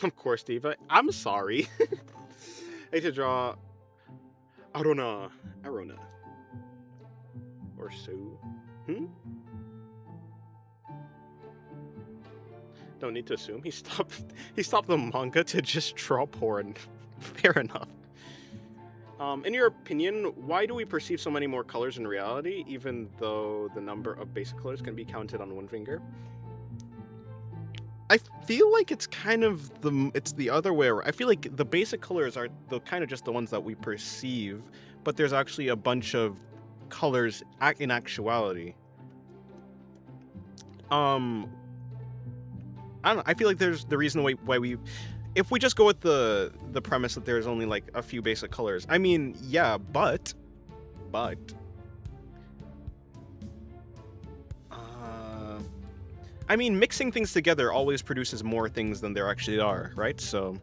Of course, Diva. I'm sorry. I hate to draw Arona. Arona. Or so. Hmm? Don't need to assume. He stopped the manga to just draw porn. Fair enough. In your opinion, why do we perceive so many more colors in reality, even though the number of basic colors can be counted on one finger? I feel like it's kind of it's the other way around. I feel like the basic colors are the kind of just the ones that we perceive, but there's actually a bunch of colors in actuality. I don't know. I feel like there's the reason why we, if we just go with the premise that there's only like a few basic colors. I mean, yeah, but I mean, mixing things together always produces more things than there actually are, right? So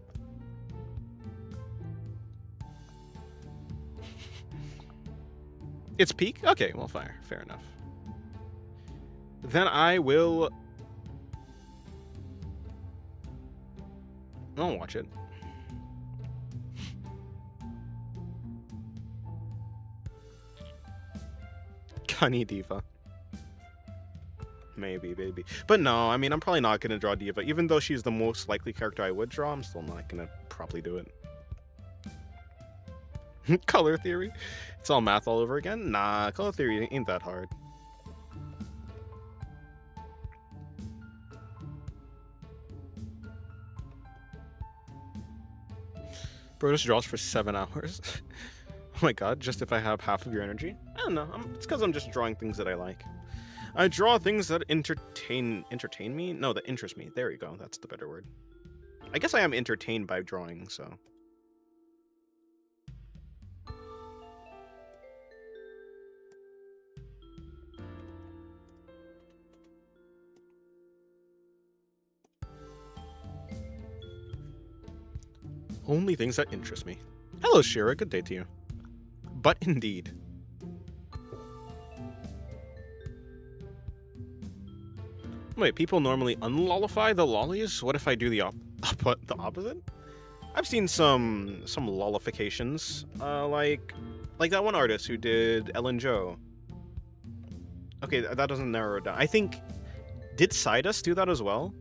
it's peak? Okay, well, fair enough. Then I'll watch it. Gunny Diva. Maybe. But no, I mean, I'm probably not going to draw Diva. Even though she's the most likely character I would draw, I'm still not going to probably do it. Color theory? It's all math all over again? Nah, color theory ain't that hard. Bro just draws for 7 hours. Oh my god, just if I have half of your energy? I don't know. It's because I'm just drawing things that I like. I draw things that entertain me? No, that interest me. There you go. That's the better word. I guess I am entertained by drawing, so. Only things that interest me. Hello, Shira. Good day to you. But indeed. Wait, people normally unlollify the lollies? What if I do the opposite? I've seen some lollifications, like that one artist who did Ellen Joe. Okay, that doesn't narrow it down. I think, did Sidus do that as well?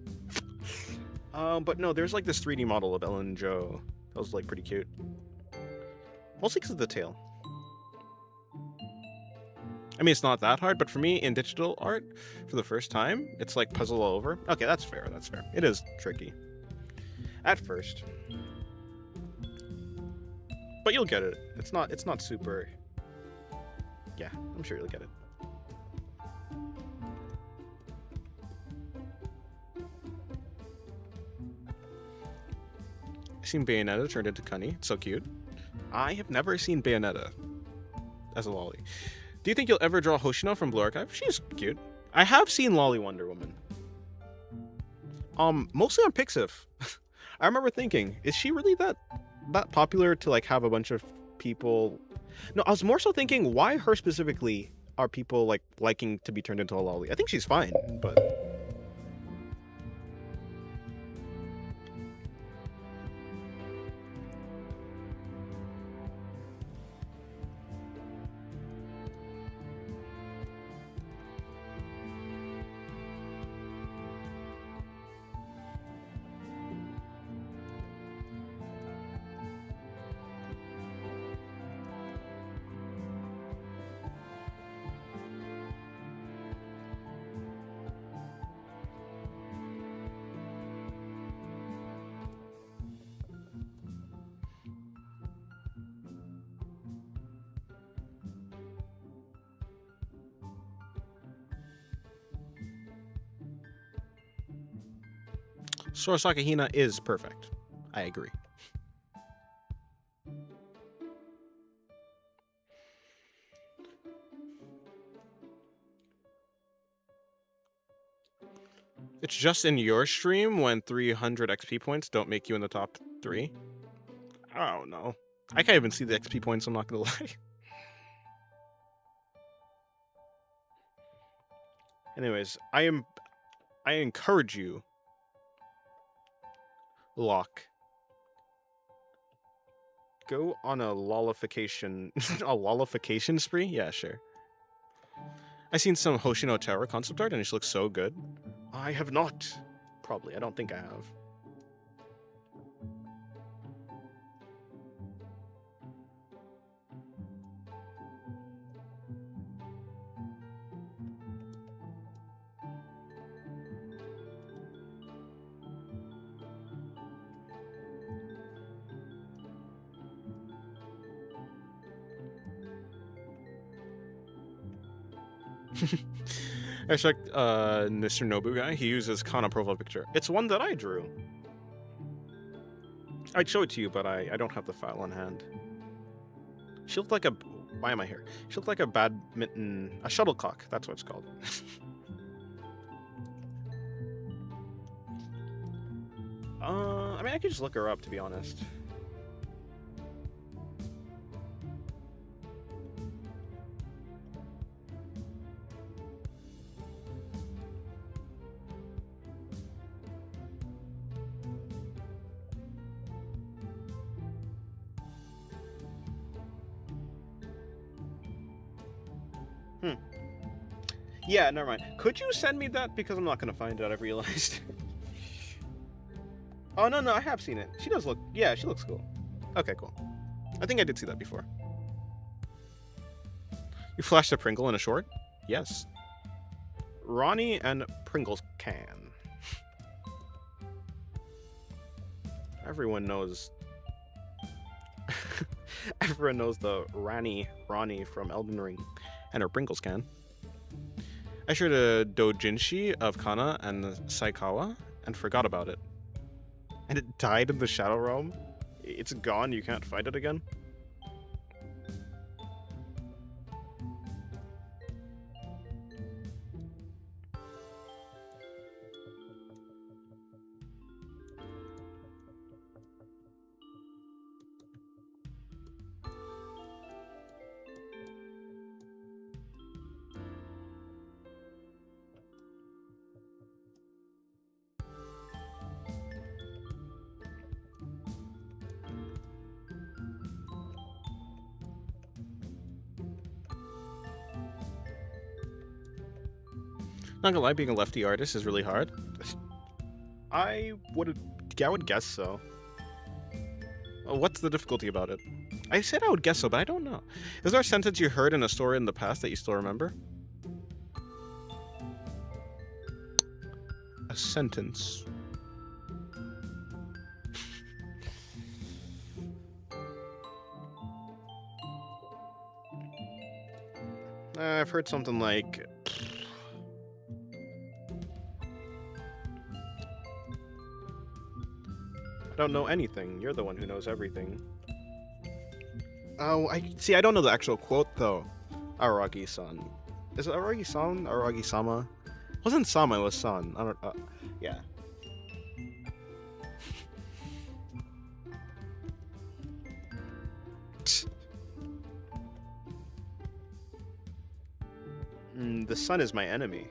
But no, there's like this 3D model of Ellen Joe. That was like pretty cute. Mostly because of the tail. I mean, it's not that hard, but for me, in digital art, for the first time, it's like puzzle all over. Okay, that's fair. It is tricky. At first. But you'll get it. It's not super... Yeah, I'm sure you'll get it. I've seen Bayonetta turned into Cunny. It's so cute. I have never seen Bayonetta as a lolly. Do you think you'll ever draw Hoshino from Blue Archive? She's cute. I have seen Lolly Wonder Woman. Mostly on Pixiv. I remember thinking, is she really that popular to like have a bunch of people? No, I was more so thinking, why her specifically are people like liking to be turned into a lolly? I think she's fine, but... Sorosaka Hina is perfect. I agree. It's just in your stream when 300 XP points don't make you in the top 3? I don't know. I can't even see the XP points, I'm not gonna lie. Anyways, I encourage you, Locke, go on a lollification a lollification spree? Yeah, sure. I seen some Hoshino Tower concept art and it looks so good. I have not. Probably. I don't think I have. I checked Mr. Nobu guy. He uses Kana profile picture. It's one that I drew. I'd show it to you, but I don't have the file on hand. She looked like a... Why am I here? She looked like a badminton... A shuttlecock. That's what it's called. I mean, I could just look her up, to be honest. Yeah, never mind. Could you send me that? Because I'm not going to find it, I've realized. Oh, no, I have seen it. She does look... Yeah, she looks cool. Okay, cool. I think I did see that before. You flashed a Pringle in a short? Yes. Ronnie and Pringles can. Everyone knows... Everyone knows the Ronnie from Elden Ring. And her Pringles can. I shared a doujinshi of Kana and Saikawa and forgot about it. And it died in the Shadow Realm? It's gone, you can't fight it again? Not gonna lie, being a lefty artist is really hard. I would guess so. What's the difficulty about it? I said I would guess so, but I don't know. Is there a sentence you heard in a story in the past that you still remember? A sentence. I've heard something like... I don't know anything. You're the one who knows everything. Oh, I don't know the actual quote though. Aragi-san. Is it Aragi-san? Aragi-sama? It wasn't Sama, it was San. I don't. Yeah. The sun is my enemy.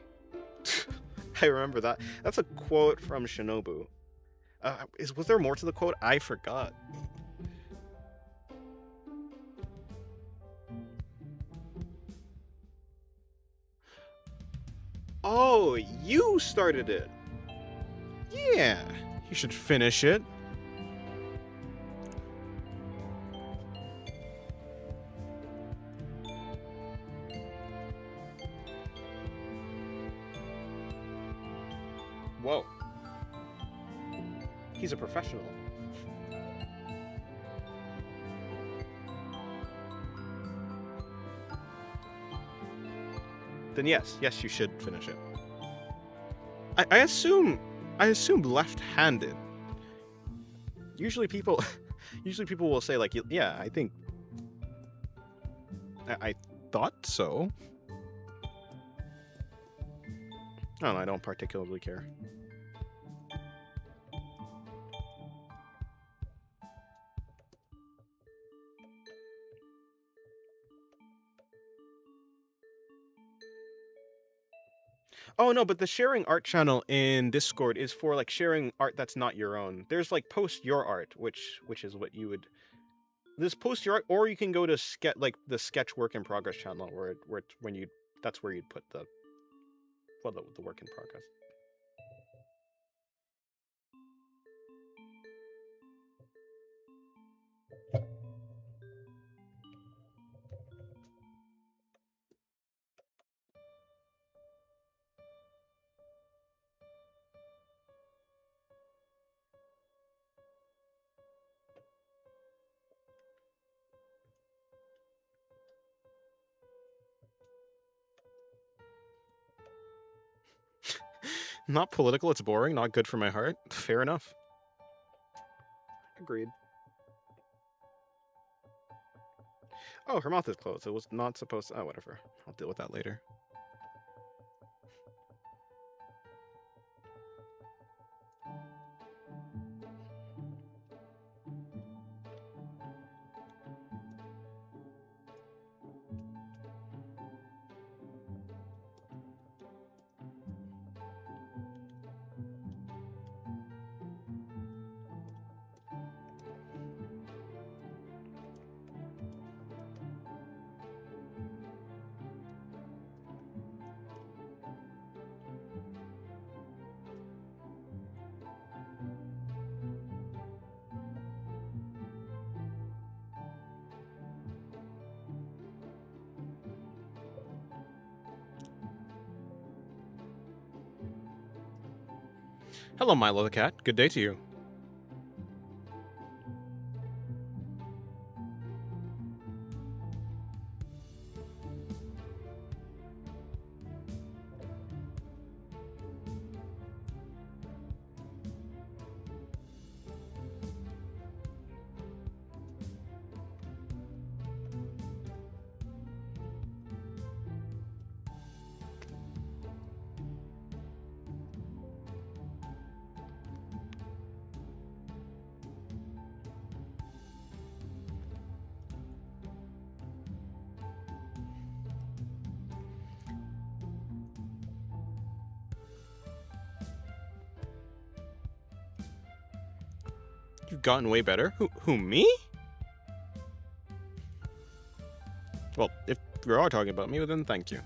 I remember that. That's a quote from Shinobu. Was there more to the quote? I forgot. Oh, you started it. Yeah, you should finish it. Whoa. He's a professional. Then yes, you should finish it. I assume I assumed left-handed. Usually people will say like, yeah, I think I thought so. I don't know, I don't particularly care. Oh no, but the sharing art channel in Discord is for like sharing art that's not your own. There's like post your art, which is what you would. This post your art, or you can go to the sketch work in progress channel when you that's where you'd put the work in progress. Not political, it's boring, not good for my heart. Fair enough. Agreed. Oh, her mouth is closed. It was not supposed to... Oh, whatever. I'll deal with that later. Hello, Milo the cat. Good day to you. You've gotten way better? Who, me? Well, if you are talking about me, then thank you.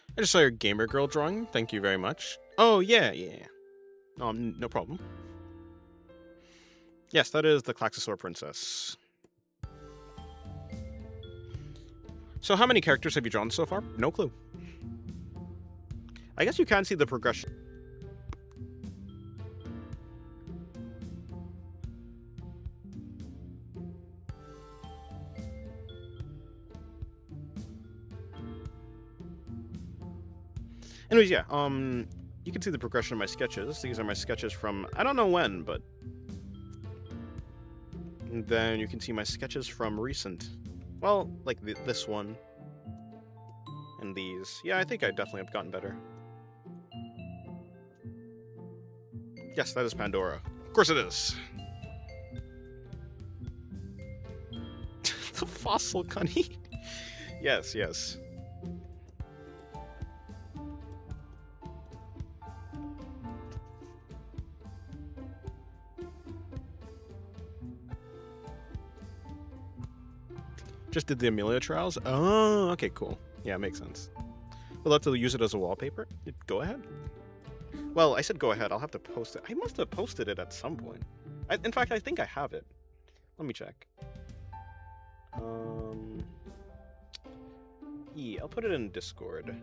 I just saw your gamer girl drawing. Thank you very much. Oh, yeah. No problem. Yes, that is the Klaxosaur Princess. So how many characters have you drawn so far? No clue. I guess you can see the progression. Anyways, yeah, you can see the progression of my sketches. These are my sketches from, I don't know when, but... And then you can see my sketches from recent. Well, like this one. And these. Yeah, I think I definitely have gotten better. Yes, that is Pandora. Of course it is. The fossil cunny. Yes. Just did the Amelia trials? Oh, okay, cool. Yeah, makes sense. We'll have to use it as a wallpaper. Go ahead. Well, I said go ahead. I'll have to post it. I must have posted it at some point. In fact, I think I have it. Let me check. Yeah, I'll put it in Discord.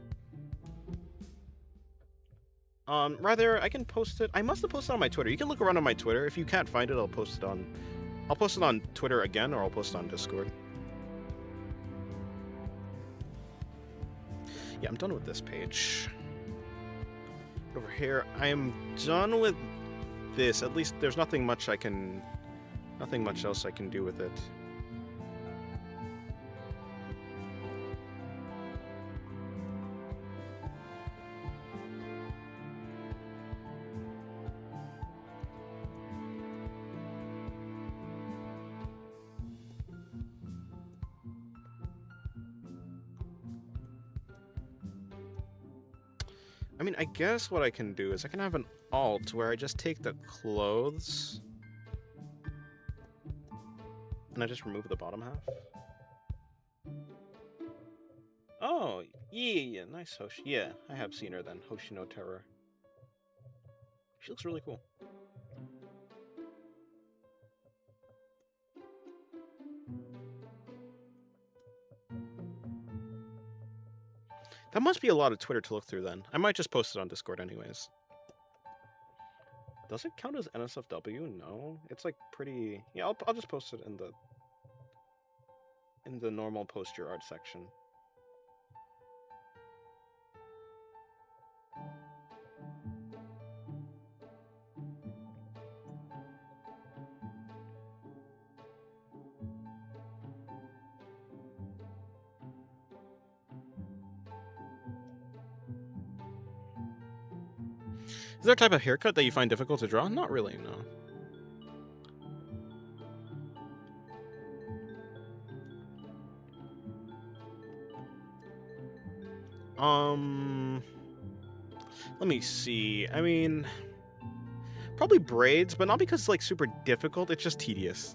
Rather, I can post it. I must have posted it on my Twitter. You can look around on my Twitter. If you can't find it, I'll post it on Twitter again, or I'll post it on Discord. Yeah, I'm done with this page. Over here, I am done with this. At least there's nothing much else I can do with it. I mean, I guess what I can do is I can have an alt where I just take the clothes and I just remove the bottom half. Oh, yeah, nice Hoshi. Yeah, I have seen her then. Hoshino Terror. She looks really cool. That must be a lot of Twitter to look through then. I might just post it on Discord anyways. Does it count as NSFW? No. It's like pretty... Yeah, I'll just post it in the normal post your art section. Is there a type of haircut that you find difficult to draw? Not really, no. Let me see. I mean, probably braids, but not because it's like super difficult, it's just tedious.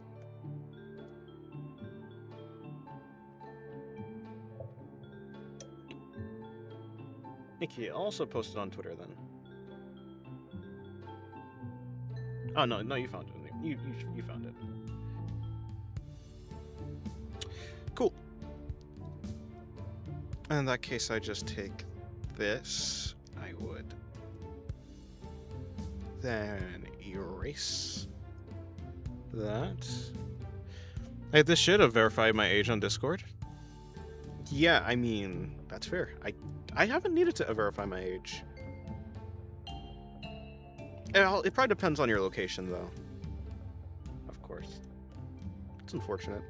Nikki, I'll also post it on Twitter then. Oh no, you found it. You found it. Cool. In that case, I just take this. I would then erase that. Hey, this should have verified my age on Discord. Yeah, I mean, that's fair. I haven't needed to verify my age. It probably depends on your location, though. Of course. It's unfortunate.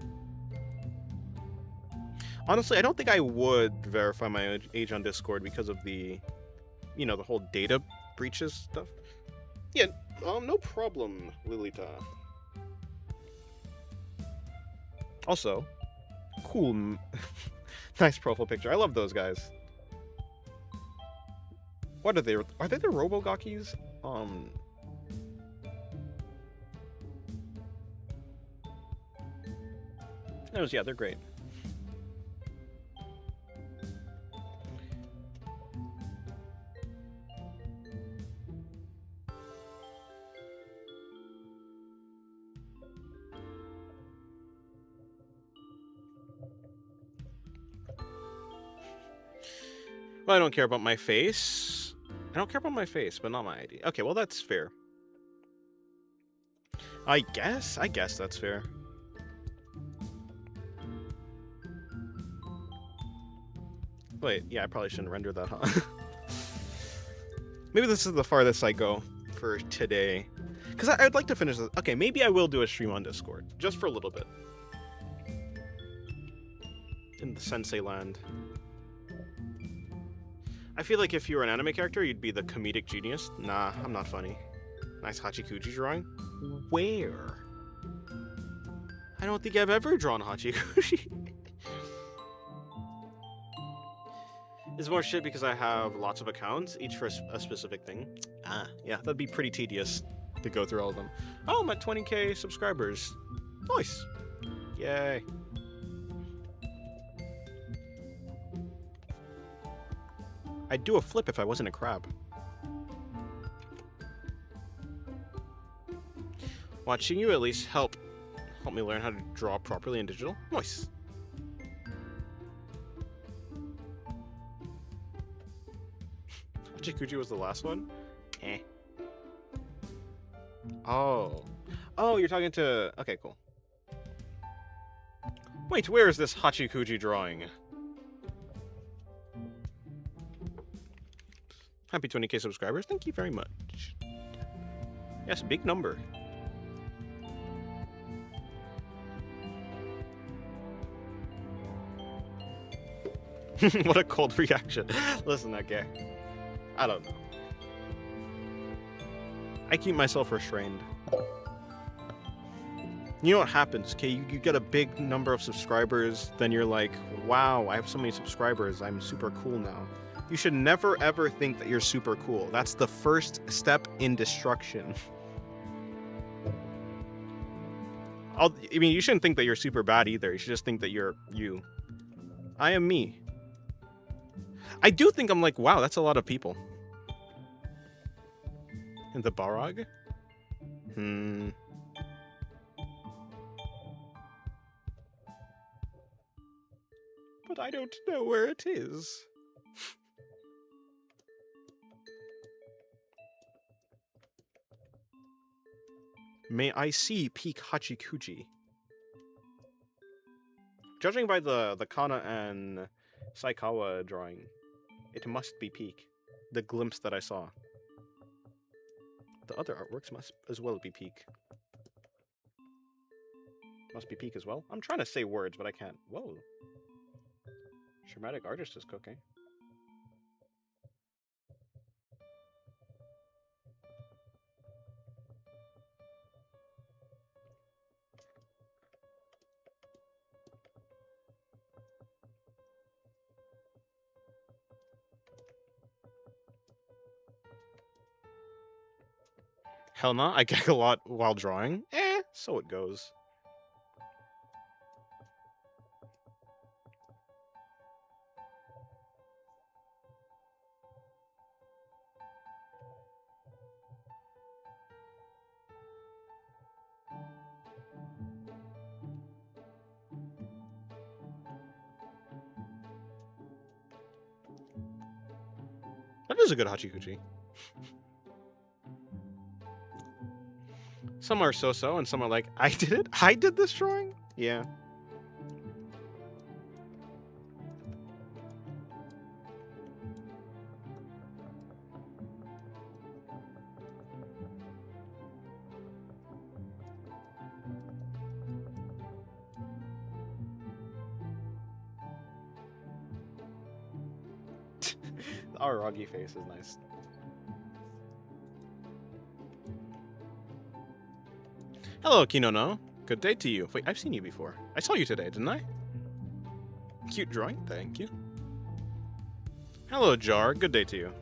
Honestly, I don't think I would verify my age on Discord because of the, the whole data breaches stuff. Yeah, no problem, Lilita. Also, cool, nice profile picture. I love those guys. What are they? Are they the Robogakis? Yeah, they're great. Well, I don't care about my face. I don't care about my face, but not my ID. Okay, well, that's fair. I guess that's fair. Wait, yeah, I probably shouldn't render that, huh? Maybe this is the farthest I go for today. Because I'd like to finish this. Okay, maybe I will do a stream on Discord. Just for a little bit. In the Sensei land. I feel like if you were an anime character, you'd be the comedic genius. Nah, I'm not funny. Nice Hachikuji drawing. Where? I don't think I've ever drawn Hachikuji. It's more shit because I have lots of accounts, each for a specific thing. Ah, yeah, that'd be pretty tedious to go through all of them. Oh, I'm at 20k subscribers. Nice. Yay. I'd do a flip if I wasn't a crab. Watching you at least help me learn how to draw properly in digital. Nice. Hachikuji was the last one? Eh. Oh. Oh, you're talking to... Okay, cool. Wait, where is this Hachikuji drawing? Happy 20k subscribers. Thank you very much. Yes, big number. What a cold reaction. Listen, okay. I don't know. I keep myself restrained. You know what happens, okay? You get a big number of subscribers, then you're like, wow, I have so many subscribers, I'm super cool now. You should never ever think that you're super cool. That's the first step in destruction. I mean, you shouldn't think that you're super bad either. You should just think that you're you. I am me. I do think I'm like, wow, that's a lot of people. In the Barag? But I don't know where it is. May I see peak Hachikuji? Judging by the Kana and Saikawa drawing, it must be peak. The glimpse that I saw. The other artworks must as well be peak. Must be peak as well? I'm trying to say words, but I can't. Whoa. Dramatic artist is cooking. Hell no, I gag a lot while drawing. So it goes. That is a good Hachikuji. Some are so-so, and some are like, I did it? I did this drawing? Yeah. The Aragi face is nice. Hello, Kinono. Good day to you. Wait, I've seen you before. I saw you today, didn't I? Cute drawing, thank you. Hello, Jar. Good day to you.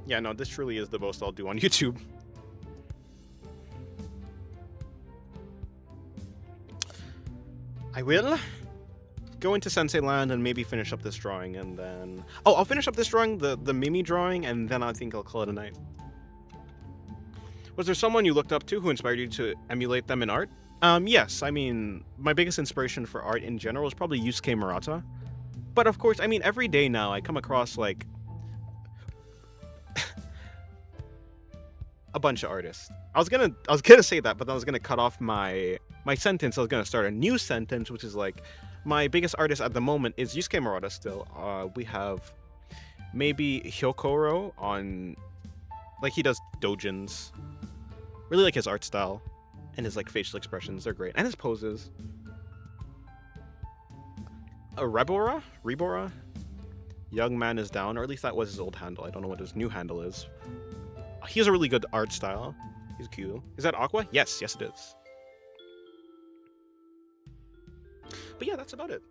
Yeah, no, this truly is the most I'll do on YouTube. I will go into Sensei Land and maybe finish up this drawing, and then... Oh, I'll finish up this drawing, the Mimi drawing, and then I think I'll call it a night. Was there someone you looked up to who inspired you to emulate them in art? Yes, I mean, my biggest inspiration for art in general is probably Yusuke Murata. But of course, I mean, every day now I come across, like, a bunch of artists. I was gonna say that, but then I was gonna cut off my sentence. I was gonna start a new sentence, which is like, my biggest artist at the moment is Yusuke Murata still. We have maybe Hyokoro on, like, he does doujins. Really like his art style and his, like, facial expressions. They're great. And his poses. Rebora? Young Man is Down, or at least that was his old handle. I don't know what his new handle is. He has a really good art style. He's cute. Is that Aqua? Yes, it is. But yeah, that's about it.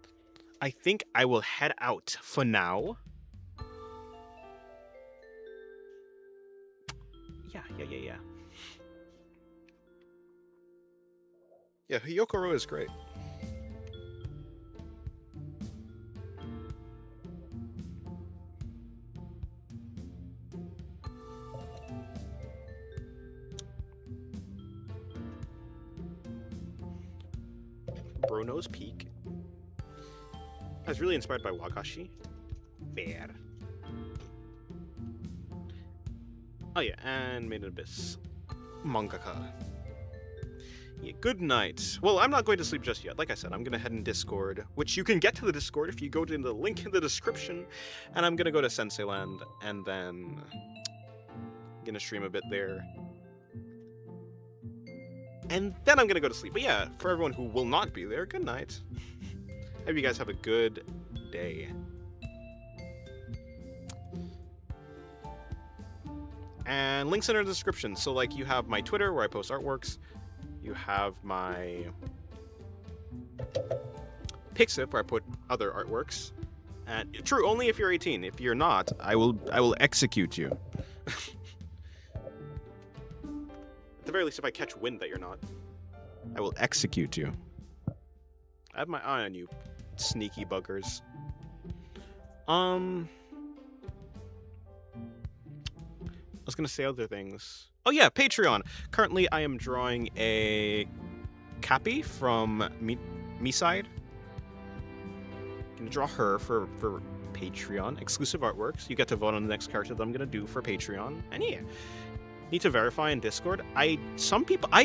I think I will head out for now. Yeah. Yeah, Hyokoro is great. Chrono's Peak. I was really inspired by Wagashi. Fair. Oh yeah, and Made in Abyss. Mangaka. Yeah, good night. Well, I'm not going to sleep just yet. Like I said, I'm going to head in Discord, which you can get to the Discord if you go to the link in the description. And I'm going to go to Sensei Land, and then I'm going to stream a bit there. And then I'm going to go to sleep. But yeah, for everyone who will not be there, good night. Hope you guys have a good day. And links in the description. So, like, you have my Twitter, where I post artworks. You have my Pixiv, where I put other artworks. And true, only if you're 18. If you're not, I will execute you. At the very least, if I catch wind that you're not, I will execute you. I have my eye on you, sneaky buggers. I was gonna say other things. Oh yeah, Patreon. Currently, I am drawing a Cappy from Me-Side. Gonna draw her for Patreon exclusive artworks. You get to vote on the next character that I'm gonna do for Patreon. And yeah, need to verify in Discord. I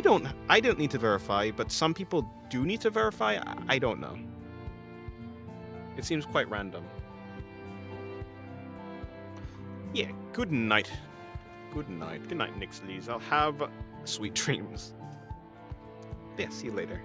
don't need to verify, but some people do need to verify. I don't know. It seems quite random. Yeah, good night. Good night. Good night, Nixlies. I'll have sweet dreams. Yeah, see you later.